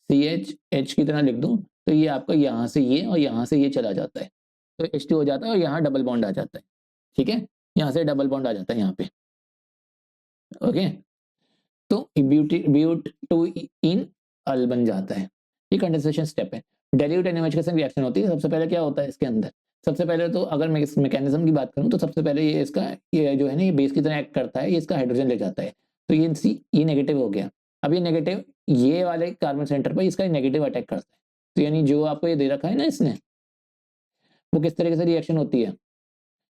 CH की तरह लिख दूं, तो ये आपका यहाँ से ये और यहाँ से ये चला जाता है, तो H2 हो जाता है और यहाँ डबल बॉन्ड आ जाता है, ठीक है, यहाँ से डबल बॉन्ड आ जाता है यहाँ पे, ओके। तो ब्यूट टू इन अल बन जाता है, ये कंडेंसेशन स्टेप है। डाइल्यूट एनिमेशन रिएक्शन होती है, सबसे पहले क्या होता है इसके अंदर, सबसे पहले तो अगर मैं इस मैकेनिज्म की बात करूं तो सबसे पहले ये इसका ये जो है ना ये बेस की तरह एक्ट करता है, ये इसका हाइड्रोजन ले जाता है, तो ये नेगेटिव हो गया। अब ये नेगेटिव ये वाले कार्बन सेंटर पर इसका नेगेटिव अटैक करता है, तो यानी जो आपको ये दे रखा है ना इसने, वो किस तरीके से रिएक्शन होती है,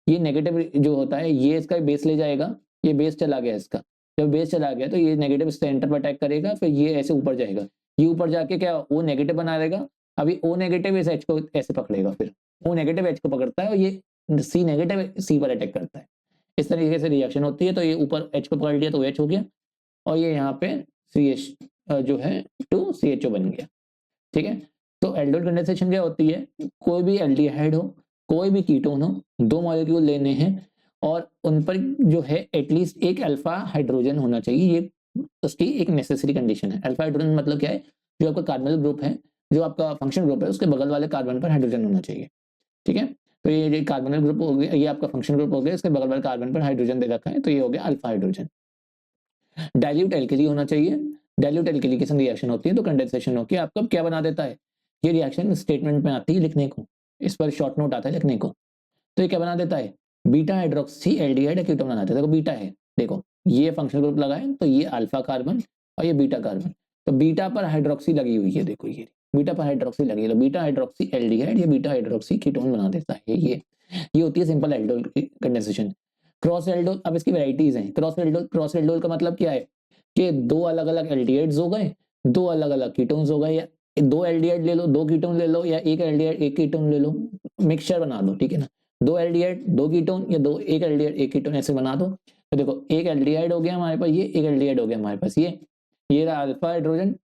ये नेगेटिव जो होता है ये इसका बेस ले जाएगा, ये बेस चला गया इसका, जब बेस चला गया तो ये नेगेटिव सेंटर पर अटैक करेगा, फिर ये ऐसे ऊपर जाएगा, ये ऊपर जाके क्या ओ नेगेटिव बना देगा, अभी ओ नेगेटिव इस एच को ऐसे पकड़ेगा, फिर ओ नेगेटिव एच को पकड़ता है और ये सी नेगेटिव सी पर अटैक करता है, इस तरीके से रिएक्शन होती है। तो ये ऊपर एच को पकड़ लिया तो एच हो गया और ये यहाँ पे सी एच जो है टू सी एच ओ बन गया, ठीक है। तो एल्डिहाइड कंडेंसेशन क्या होती है, कोई भी एल्डिहाइड हो कोई भी कीटोन हो, दो मॉलिक्यूल लेने हैं और उन पर जो है एटलीस्ट एक अल्फा हाइड्रोजन होना चाहिए, ये उसकी एक नेसेसरी कंडीशन है। अल्फा हाइड्रोजन मतलब क्या है, जो आपका कार्बोनिल ग्रुप है, जो आपका फंक्शन ग्रुप है, उसके बगल वाले कार्बन पर हाइड्रोजन होना चाहिए, ठीक है। तो ये कार्बोनिल ग्रुप हो गया, ये आपका फंक्शन ग्रुप हो गया, इसके बगल वाले कार्बन पर हाइड्रोजन दे रखा है, तो ये हो गया अल्फा हाइड्रोजन। डाइल्यूट एल्कली होना चाहिए, डाइल्यूट एल्कली के संग रिएक्शन होती है तो कंडेंसेशन होकर आपका क्या बना देता है, ये रिएक्शन स्टेटमेंट में आती है लिखने को, इस पर शॉर्ट नोट आता है लिखने को, तो ये क्या बना देता है, बीटा हाइड्रोक्सी एल्डिहाइड कीटोन बना देता है। देखो बीटा है, देखो ये फंक्शनल ग्रुप लगा है तो ये अल्फा कार्बन और ये बीटा कार्बन, तो बीटा पर हाइड्रोक्सी लगी हुई है, देखो ये बीटा पर हाइड्रोक्सी लगी है, तो बीटा हाइड्रोक्सी एल्डिहाइड ये बीटा हाइड्रोक्सी कीटोन बना देता है, ये होती है सिंपल एल्डोल की कंडेंसेशन। क्रॉस एल्डोल, अब इसकी वैरायटीज हैं, क्रॉस एल्डोल का मतलब क्या है कि दो अलग अलग एल्डिहाइड्स हो गए, दो अलग अलग कीटोन्स हो गए, या दो एल्डिहाइड ले लो दो कीटोन ले लो, या एक एल्डिहाइड एक कीटोन ले लो, मिक्सचर बना दो, ठीक है ना, दो एल्डिहाइड दो कीटोन या दो एक एल्डिहाइड एक कीटोन ऐसे बना दो। तो देखो एक एल्डिहाइड हो गया हमारे पास, ये एक एल्डिहाइड हो गया हमारे पास, ये रहा अल्फा हाइड्रोजन,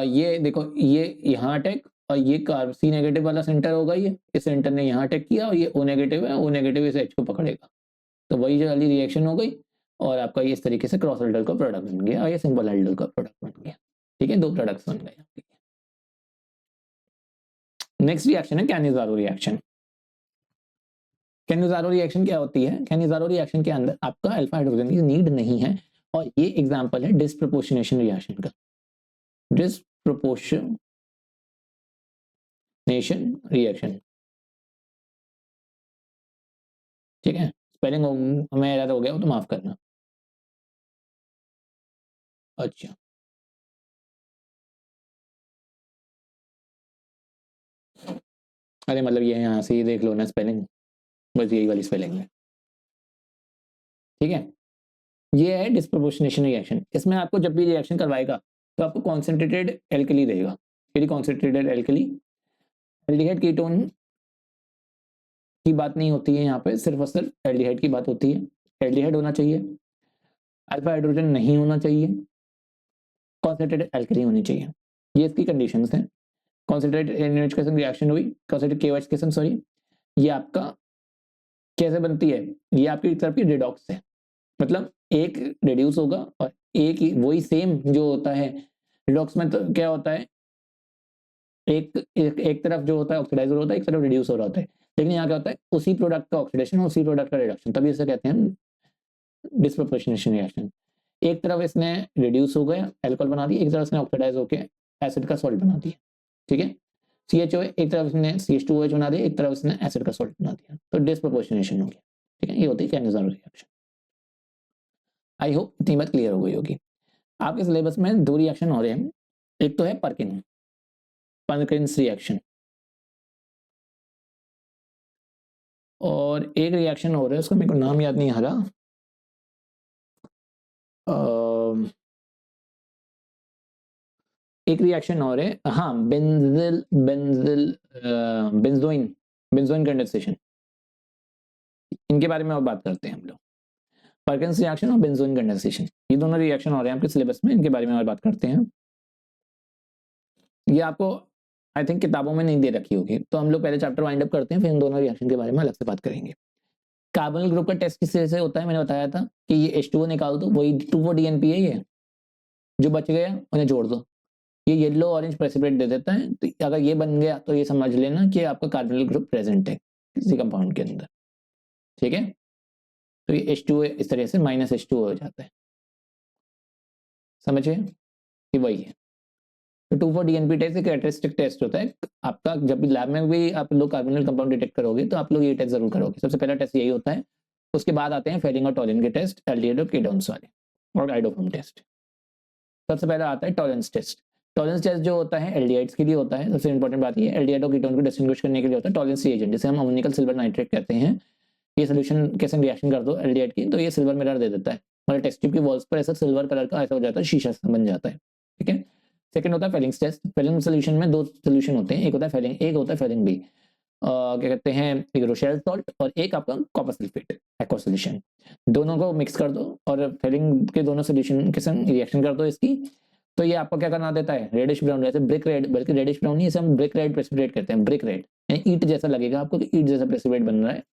ये देखो ये यहाँ अटैक और ये कार्ब सी नेगेटिव वाला सेंटर होगा, ये इस सेंटर ने यहाँ अटैक किया और ये ओ नेगेटिव है, ओ नेगेटिव इस एच को पकड़ेगा, तो वही जो वाली रिएक्शन हो गई और आपका ये इस तरीके से क्रॉस एल्डोल का प्रोडक्ट बन गया और ये सिंपल एल्डोल का प्रोडक्ट बन गया, ठीक है, दो प्रोडक्ट्स बन गए। नेक्स्ट रिएक्शन है कैनिज़ारो रिएक्शन। कैनिज़ारो रिएक्शन क्या होती है, कैनिज़ारो रिएक्शन के अंदर आपका अल्फा हाइड्रोजन की नीड नहीं है और ये एग्जांपल है डिस्प्रोपोर्शनेशन रिएक्शन का, डिस्प्रोपोर्शनेशन रिएक्शन, ठीक है। स्पेलिंग में एरर हो गया हो तो माफ करना। अच्छा अरे मतलब ये यहाँ से ही देख लो ना स्पेलिंग, बस यही वाली स्पेलिंग है, ठीक है। ये है डिस्प्रोपोर्शनेशन रिएक्शन, इसमें आपको जब भी रिएक्शन करवाएगा तो आपको कॉन्सेंट्रेटेड एल्कली देगा, यदि कॉन्सेंट्रेटेड एल्कली, एल्डिहाइड कीटोन की बात नहीं होती है यहाँ पे, सिर्फ और सिर्फ एल्डिहाइड की बात होती है, एल्डिहाइड होना चाहिए, अल्फा हाइड्रोजन नहीं होना चाहिए, कॉन्सेंट्रेटेड एल्कली होनी चाहिए, ये इसकी कंडीशंस हैं। कॉन्सेंट्रेटेड एनएच के संग रिएक्शन हुई, कॉन्सेंट्रेटेड केओएच के संग, सॉरी, ये आपका कैसे बनती है, ये आपकी तरफ की रिडॉक्स है, मतलब एक रिड्यूस होगा और एक ही वही सेम जो होता है रिडॉक्स में, तो क्या होता है एक तरफ जो होता है ऑक्सीडाइज होता है, एक तरफ रिड्यूस हो रहा होता है, लेकिन यहाँ क्या होता है उसी प्रोडक्ट का ऑक्सीडेशन उसी प्रोडक्ट का रिडक्शन, तभी इसे कहते हैं डिस्प्रोपोर्शनेशन रिएक्शन। एक तरफ इसने रिड्यूस हो गया एल्कोहल बना दी, एक तरफ इसने ऑक्सीडाइज होकर एसिड का सॉल्ट बना दिया, ठीक है। CHO एक तरफ इसने CH2OH बना दिया, एक तरफ इसने एसिड का सॉल्ट बना दिया, तो डिस्प्रोपोर्शनेशन हो गया, ठीक है। ये होती है कैनिज़ारो रिएक्शन। आई होप इतनी बात क्लियर हो गई होगी। आपके सिलेबस में दो रिएक्शन हो रहे हैं, एक तो है पर्किंस रिएक्शन और एक रिएक्शन हो रहा है उसका मेरे को नाम याद नहीं आ रहा, एक रिएक्शन और है, हाँ बेंजोइन कंडेंसेशन, इनके बारे में और बात करते हैं हम लोग। परकिंस रिएक्शन और बेंजोइन कंडेंसेशन, ये दोनों रिएक्शन हो रहे हैं आपके सिलेबस में, इनके बारे में और बात करते हैं। ये आपको आई थिंक किताबों में नहीं दे रखी होगी, तो हम लोग पहले चैप्टर वाइंड अप करते हैं, फिर इन दोनों रिएक्शन के बारे में अलग से बात करेंगे। कार्बोनिल ग्रुप का टेस्ट किस तरह से होता है, मैंने बताया था कि ये H2O निकाल दो, वही 2,4-DNP है, ये जो बच गया उन्हें जोड़ दो, ये येलो ऑरेंज प्रेसिपिटेट दे देता है। तो अगर ये बन गया तो ये समझ लेना कि आपका कार्बोनिल ग्रुप प्रेजेंट है किसी कंपाउंड के अंदर, ठीक है। तो ये H2O इस तरह से -H2O हो जाता है, समझिए कि वही है। तो 2,4-DNP टेस्ट एक कैरेक्टरिस्टिक टेस्ट होता है आपका, जब भी लैब में भी आप लोग कार्बोनिल कंपाउंड डिटेक्ट करोगे तो आप लोग ये टेस्ट जरूर करोगे, सबसे पहला टेस्ट यही होता है। उसके बाद आते हैं फेरिंग और टॉलिन के टेस्ट, एल्डिहाइड और कीटोन्स वाले, और आइडोफॉर्म टेस्ट। सबसे पहला आता है टॉलरेंस टेस्ट। टॉलरेंस टेस्ट जो होता है एल्डिहाइड्स के लिए होता है, सबसे इंपॉर्टेंट बात ये एल्डिहाइड और कीटोन को डिस्टिंग्विश करने के लिए होता है टॉलरेंस रिएजेंट, जिसे हम अमोनिकल सिल्वर नाइट्रेट कहते हैं। ये सोल्यूशन कैसे रिएक्शन कर दो एल्डिहाइड की, तो ये सिल्वर मिरर दे देता है, मतलब टेस्ट ट्यूब की वॉल्स पर ऐसा सिल्वर कलर का ऐसा हो जाता है, शीशा बन जाता है, ठीक है। सेकंड होता है फेलिंग्स टेस्ट। फेलिंग सोल्यूशन में दो सोल्यूशन होते हैं, एक होता है फेलिंग, एक होता है फेलिंग बी, क्या कहते हैं, एक रोशेल सॉल्ट और एक आपका कॉपर सल्फेट एक्वा सोल्यूशन। दोनों को मिक्स कर दो और फेलिंग के दोनों सोल्यूशन के संग रिएक्शन कर दो इसकी, तो ये आपको क्या करना देता है, रेडिश ब्राउन, जैसे ब्रिक रेड, बल्कि रेडिश ब्राउन नहीं, इसे हम ब्रिक रेड प्रेसिपिटेट करते हैं, ब्रिक रेड यानी ईंट जैसा लगेगा आपको कि ईंट जैसा प्रेसिपिटेट बन रहा है।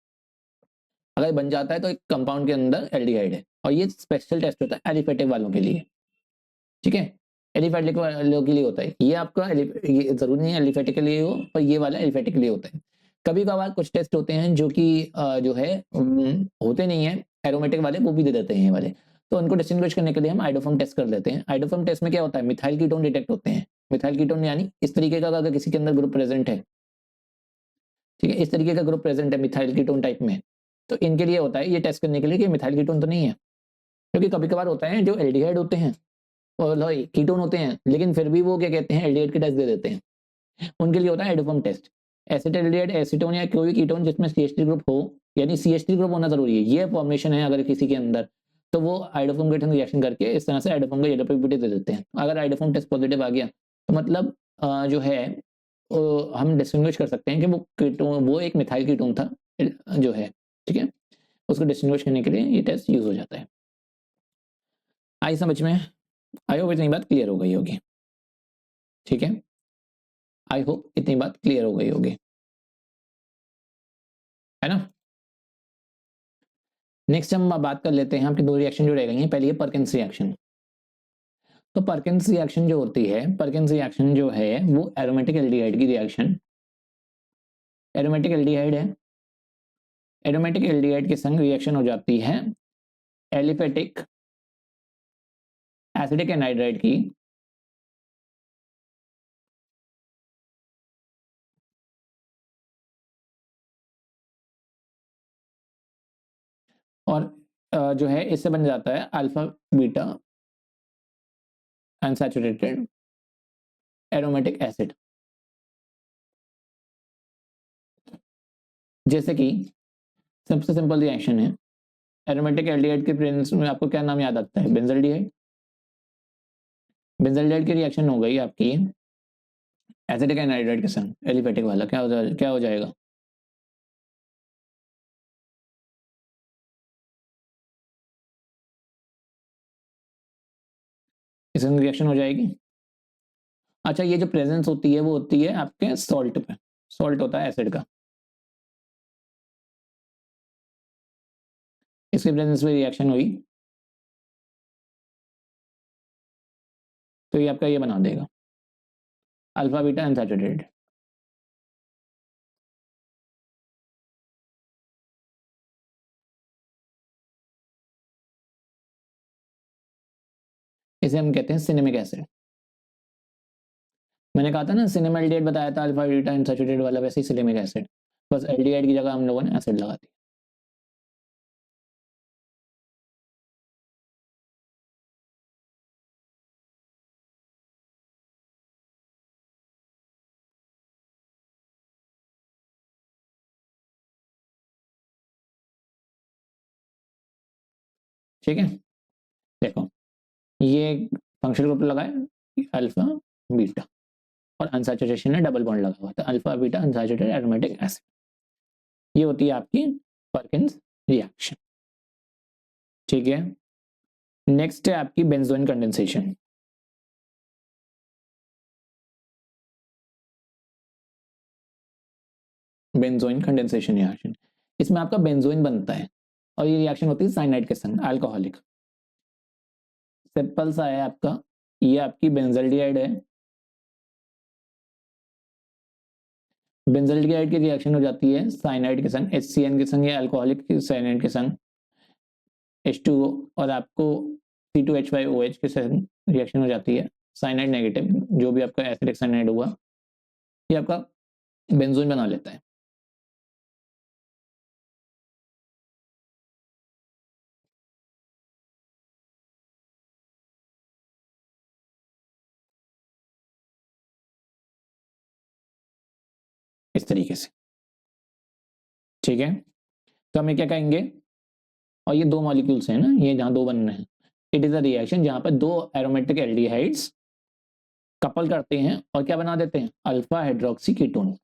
अगर बन जाता है तो एक कंपाउंड के अंदर एल्डिहाइड है, और ये स्पेशल टेस्ट होता है एलिफेटिक वालों के लिए, ठीक है। एलिफेटिक वालों के लिए होता है ये आपका, ये जरूरी नहीं है एलिफेटिक के लिए हो, पर ये वाला एलिफेटिक के लिए होता है। कभी कभार कुछ टेस्ट होते हैं जो कि जो है होते नहीं है एरोमेटिक वाले, वो भी दे देते हैं ये वाले, तो उनको डिस्टिंग्विश करने के लिए हम आइडोफॉर्म टेस्ट कर लेते हैं। आइडोफॉर्म टेस्ट में क्या होता है, मिथाइल कीटोन डिटेक्ट होते हैं। मिथाइल कीटोन यानी इस तरीके का अगर किसी के अंदर ग्रुप प्रेजेंट है, ठीक है, इस तरीके का ग्रुप प्रेजेंट है मिथाइल कीटोन टाइप में, तो इनके लिए होता है ये टेस्ट करने के लिए कि मिथाइल कीटोन तो नहीं है। क्योंकि कभी कभार होता है जो एल्डिहाइड होते हैं और कीटोन होते हैं, लेकिन फिर भी वो क्या कहते हैं एल्डिहाइड के टेस्ट दे देते हैं, उनके लिए होता है आइडोफॉर्म टेस्ट। एसिटाइलडिहाइड, एसीटोन या कोई भी कीटोन जिसमें CH3 ग्रुप हो, यानी CH3 ग्रुप होना जरूरी है, ये फॉर्मेशन है अगर किसी के अंदर, तो वो आइडोफॉर्म के रिएक्शन करके इस तरह से आइडोफॉर्म का येलो प्रोपर्टी दे देते हैं। अगर आइडोफॉर्म टेस्ट पॉजिटिव आ गया तो मतलब जो है हम डिस्टिंग्विश कर सकते हैं कि वो कीटोन, वो एक मिथाइल कीटोन था जो है, ठीक है। उसको डिस्टिंग्विश करने के लिए ये टेस्ट यूज हो जाता है। आई समझ में, आई होप इतनी बात क्लियर हो गई होगी, ठीक है। आई होप इतनी बात क्लियर हो गई होगी, है ना। नेक्स्ट हम बात कर लेते हैं आपकी दो रिएक्शन जो रह गई हैं। पहली है परकिंस रिएक्शन। तो परकिंस रिएक्शन जो होती है, परकिंस रिएक्शन जो है वो एरोमेटिक एल्डिहाइड की रिएक्शन, एरोमेटिक एल्डिहाइड है, एरोमेटिक एल्डिहाइड के संग रिएक्शन हो जाती है एलिफेटिक एसिडिक एनहाइड्राइड की और जो है इससे बन जाता है alpha beta unsaturated aromatic acid. जैसे कि सबसे सिंपल रिएक्शन है एरोमेटिक एल्डिहाइड के प्रेजेंस में आपको क्या नाम याद आता है, बेंजल्डिहाइड। बेंजल्डिहाइड की रिएक्शन हो गई आपकी एसिडिक एनहाइड्राइड के संग एलिफेटिक वाला, क्या हो जाएगा, इसमें रिएक्शन हो जाएगी। अच्छा, ये जो प्रेजेंस होती है वो होती है आपके सॉल्ट पे, सॉल्ट होता है एसिड का, इसके प्रेजेंस में रिएक्शन हुई तो ये आपका ये बना देगा अल्फा बीटा अनसैचुरेटेड। इसे हम कहते हैं सिनेमिक एसिड। मैंने कहा था ना सिनेमाल्डिहाइड बताया था अल्फा बीटा अनसैचुरेटेड वाला, वैसे ही सिनेमिक एसिड, बस एल्डिहाइड की जगह हम लोगों ने एसिड लगा दी, ठीक है। देखो ये फंक्शनल ग्रुप लगाए अल्फा बीटा और अनसैचुरेशन में डबल बॉन्ड लगा हुआ था, alpha beta unsaturated aromatic acid. ये होती है आपकी परकिंस रिएक्शन। ठीक है। नेक्स्ट है आपकी benzoin condensation. Benzoin condensation reaction, इसमें आपका बेंजोइन बनता है और ये रिएक्शन होती है साइनाइड के संग, अल्कोहलिक। सिंपल सा है आपका, ये आपकी बेंजल्डिहाइड है, बेंजल्डिहाइड की रिएक्शन हो जाती है साइनाइड के संग, HCN के संग या अल्कोहलिक साइनाइड के संग H2O, और आपको C2H5OH के संग रिएक्शन हो जाती है साइनाइड नेगेटिव, जो भी आपका एसिडिक साइनाइड हुआ ये आपका बेंजोइन बना लेता है। इस तरीके से, ठीक है। तो हमें क्या कहेंगे, और ये दो मॉलिक्यूल्स हैं ना, ये जहां दो बन रहे हैं, इट इज अ रिएक्शन जहां पर दो एरोमेटिक एल्डिहाइड्स कपल करते हैं और क्या बना देते हैं, अल्फा हाइड्रोक्सी कीटोन।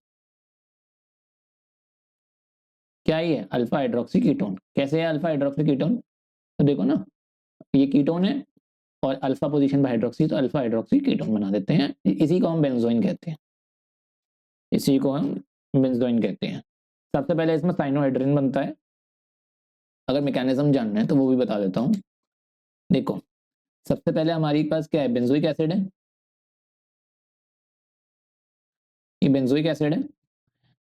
क्या ये अल्फा हाइड्रोक्सी कीटोन, कैसे है अल्फा हाइड्रोक्सी कीटोन, तो देखो ना, ये कीटोन है और अल्फा पोजीशन पर हाइड्रोक्सी, तो अल्फा हाइड्रोक्सी कीटोन बना देते हैं, इसी को हम बेंजोइन कहते हैं, इसी को हम बेंजोइन कहते हैं। सबसे पहले इसमें साइनोहाइड्रिन बनता है, अगर मैकेनिज्म जानना है तो वो भी बता देता हूँ। देखो, सबसे पहले हमारे पास क्या है, बेंजोइक एसिड है, ये बेंजोइक एसिड है,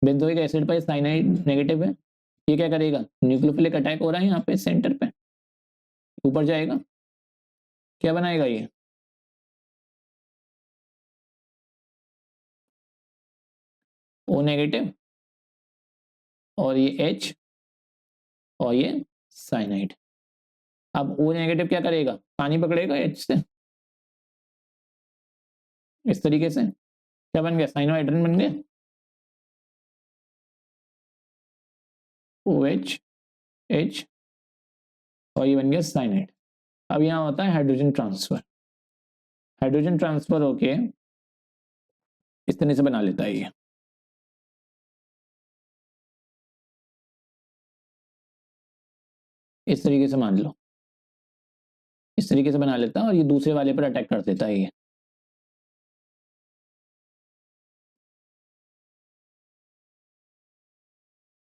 बेंजोइक एसिड पर साइनाइड नेगेटिव है, ये क्या करेगा, न्यूक्लियोफिलिक अटैक हो रहा है यहाँ पे सेंटर पे, ऊपर जाएगा, क्या बनाएगा ये, O नेगेटिव, और ये H, और ये साइनाइड। अब O नेगेटिव क्या करेगा, पानी पकड़ेगा H से, इस तरीके से क्या बन गया, साइनोहाइड्रिन बन गया, OH H, और ये बन गया साइनाइड। अब यहाँ होता है हाइड्रोजन ट्रांसफर, हाइड्रोजन ट्रांसफर होके इस तरह से बना लेता है ये, इस तरीके से मान लो, इस तरीके से बना लेता है और ये दूसरे वाले पर अटैक कर देता है ये,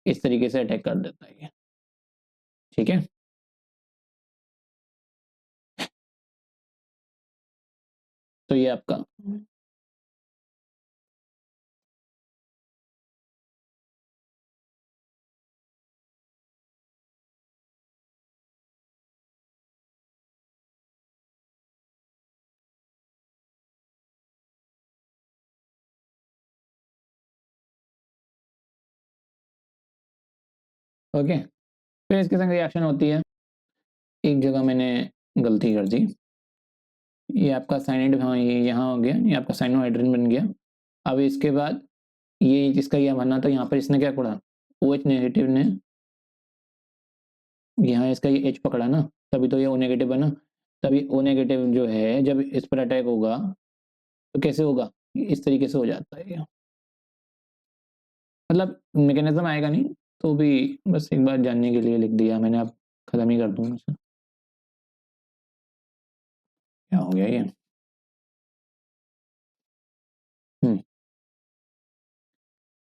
इस तरीके से अटैक कर देता है ये, ठीक है। तो ये आपका ओके। फिर इसके संग रिएक्शन होती है, एक जगह मैंने गलती कर दी, ये आपका साइनाइड, हाँ ये यहाँ हो गया, ये आपका साइनोहाइड्रिन बन गया। अब इसके बाद ये जिसका ये बनना था, यहाँ पर इसने क्या पकड़ा, OH नेगेटिव ने यहाँ इसका ये H पकड़ा ना, तभी तो ये O नेगेटिव बना। तभी O नेगेटिव जो है जब इस पर अटैक होगा तो कैसे होगा, इस तरीके से हो जाता है ये, मतलब मैकेनिज्म आएगा नहीं, तो भी बस एक बार जानने के लिए लिख दिया मैंने, अब खत्म ही कर दूंगा इसे। क्या हो गया ये,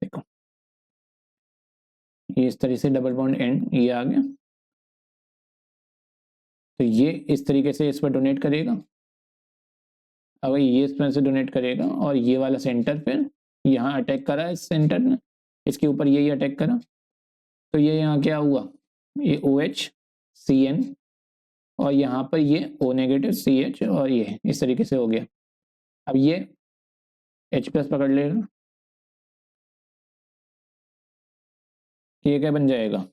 देखो ये इस तरह से डबल बॉन्ड एंड ये आ गया, तो ये इस तरीके से इस पर डोनेट करेगा, अब ये इस पर से डोनेट करेगा, और ये वाला सेंटर फिर यहाँ अटैक करा इस सेंटर ने, इसके ऊपर यही अटैक करा, तो ये यहाँ क्या हुआ, ये OH CN, और यहाँ पर ये O नेगेटिव CH, और ये इस तरीके से हो गया। अब ये H प्लस पकड़ लेगा, ये क्या बन जाएगा,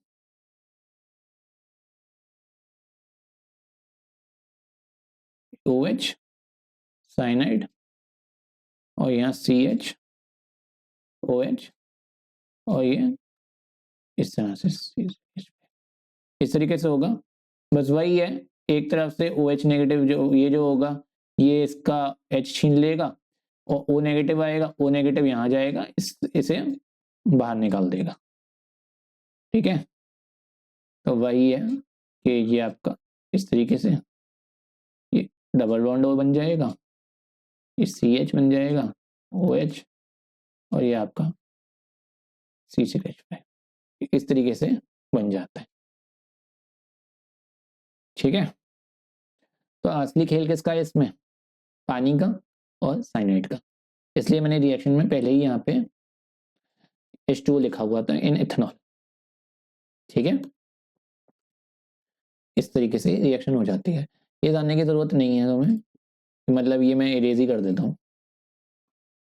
OH साइनाइड, और यहाँ CH OH, और ये इस तरह से इस तरीके से होगा। बस वही है, एक तरफ से OH नेगेटिव जो ये जो होगा, ये इसका H छीन लेगा, और O नेगेटिव आएगा, O नेगेटिव यहाँ जाएगा, इसे बाहर निकाल देगा, ठीक है। तो वही है कि ये आपका इस तरीके से ये डबल बॉन्ड बन जाएगा, ये CH बन जाएगा, OH, और ये आपका C6H5 इस तरीके से बन जाता है। ठीक है, तो असली खेल किसका है इसमें? पानी का और साइनाइड का। इसलिए मैंने रिएक्शन में पहले ही यहाँ पे H2O लिखा हुआ था इन इथेनॉल। ठीक है, इस तरीके से रिएक्शन हो जाती है। ये जानने की जरूरत नहीं है तुम्हें, मतलब ये मैं इरेज ही कर देता हूँ,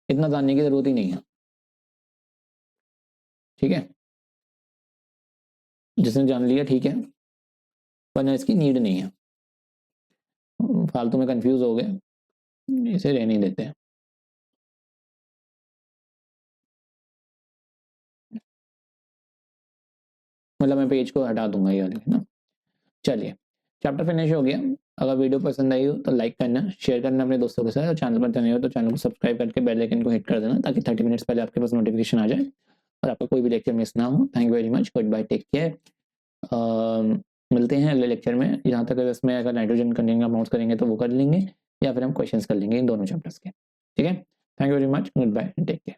इतना जानने की जरूरत ही नहीं है। ठीक है, जिसने जान लिया ठीक है, वरना इसकी नीड नहीं है। फालतू में कंफ्यूज हो गए, इसे रहने देते हैं। मतलब मैं पेज को हटा दूंगा ये वाले ना। चलिए, चैप्टर फिनिश हो गया। अगर वीडियो पसंद आई हो तो लाइक करना, शेयर करना अपने दोस्तों के साथ, और चैनल पर नए हो तो चैनल को सब्सक्राइब करके बेल आइकन को हिट कर देना, ताकि 30 मिनट्स पहले आपके पास नोटिफिकेशन आ जाए और आपका कोई भी लेक्चर मिस ना हो। Thank you very much, good bye, take care. मिलते हैं अगले लेक्चर में। यहाँ तक इसमें अगर नाइट्रोजन कंटेंट कंपाउंड्स करेंगे तो वो कर लेंगे, या फिर हम क्वेश्चंस कर लेंगे इन दोनों चैप्टर्स के। ठीक है, thank you very much, good bye, take care.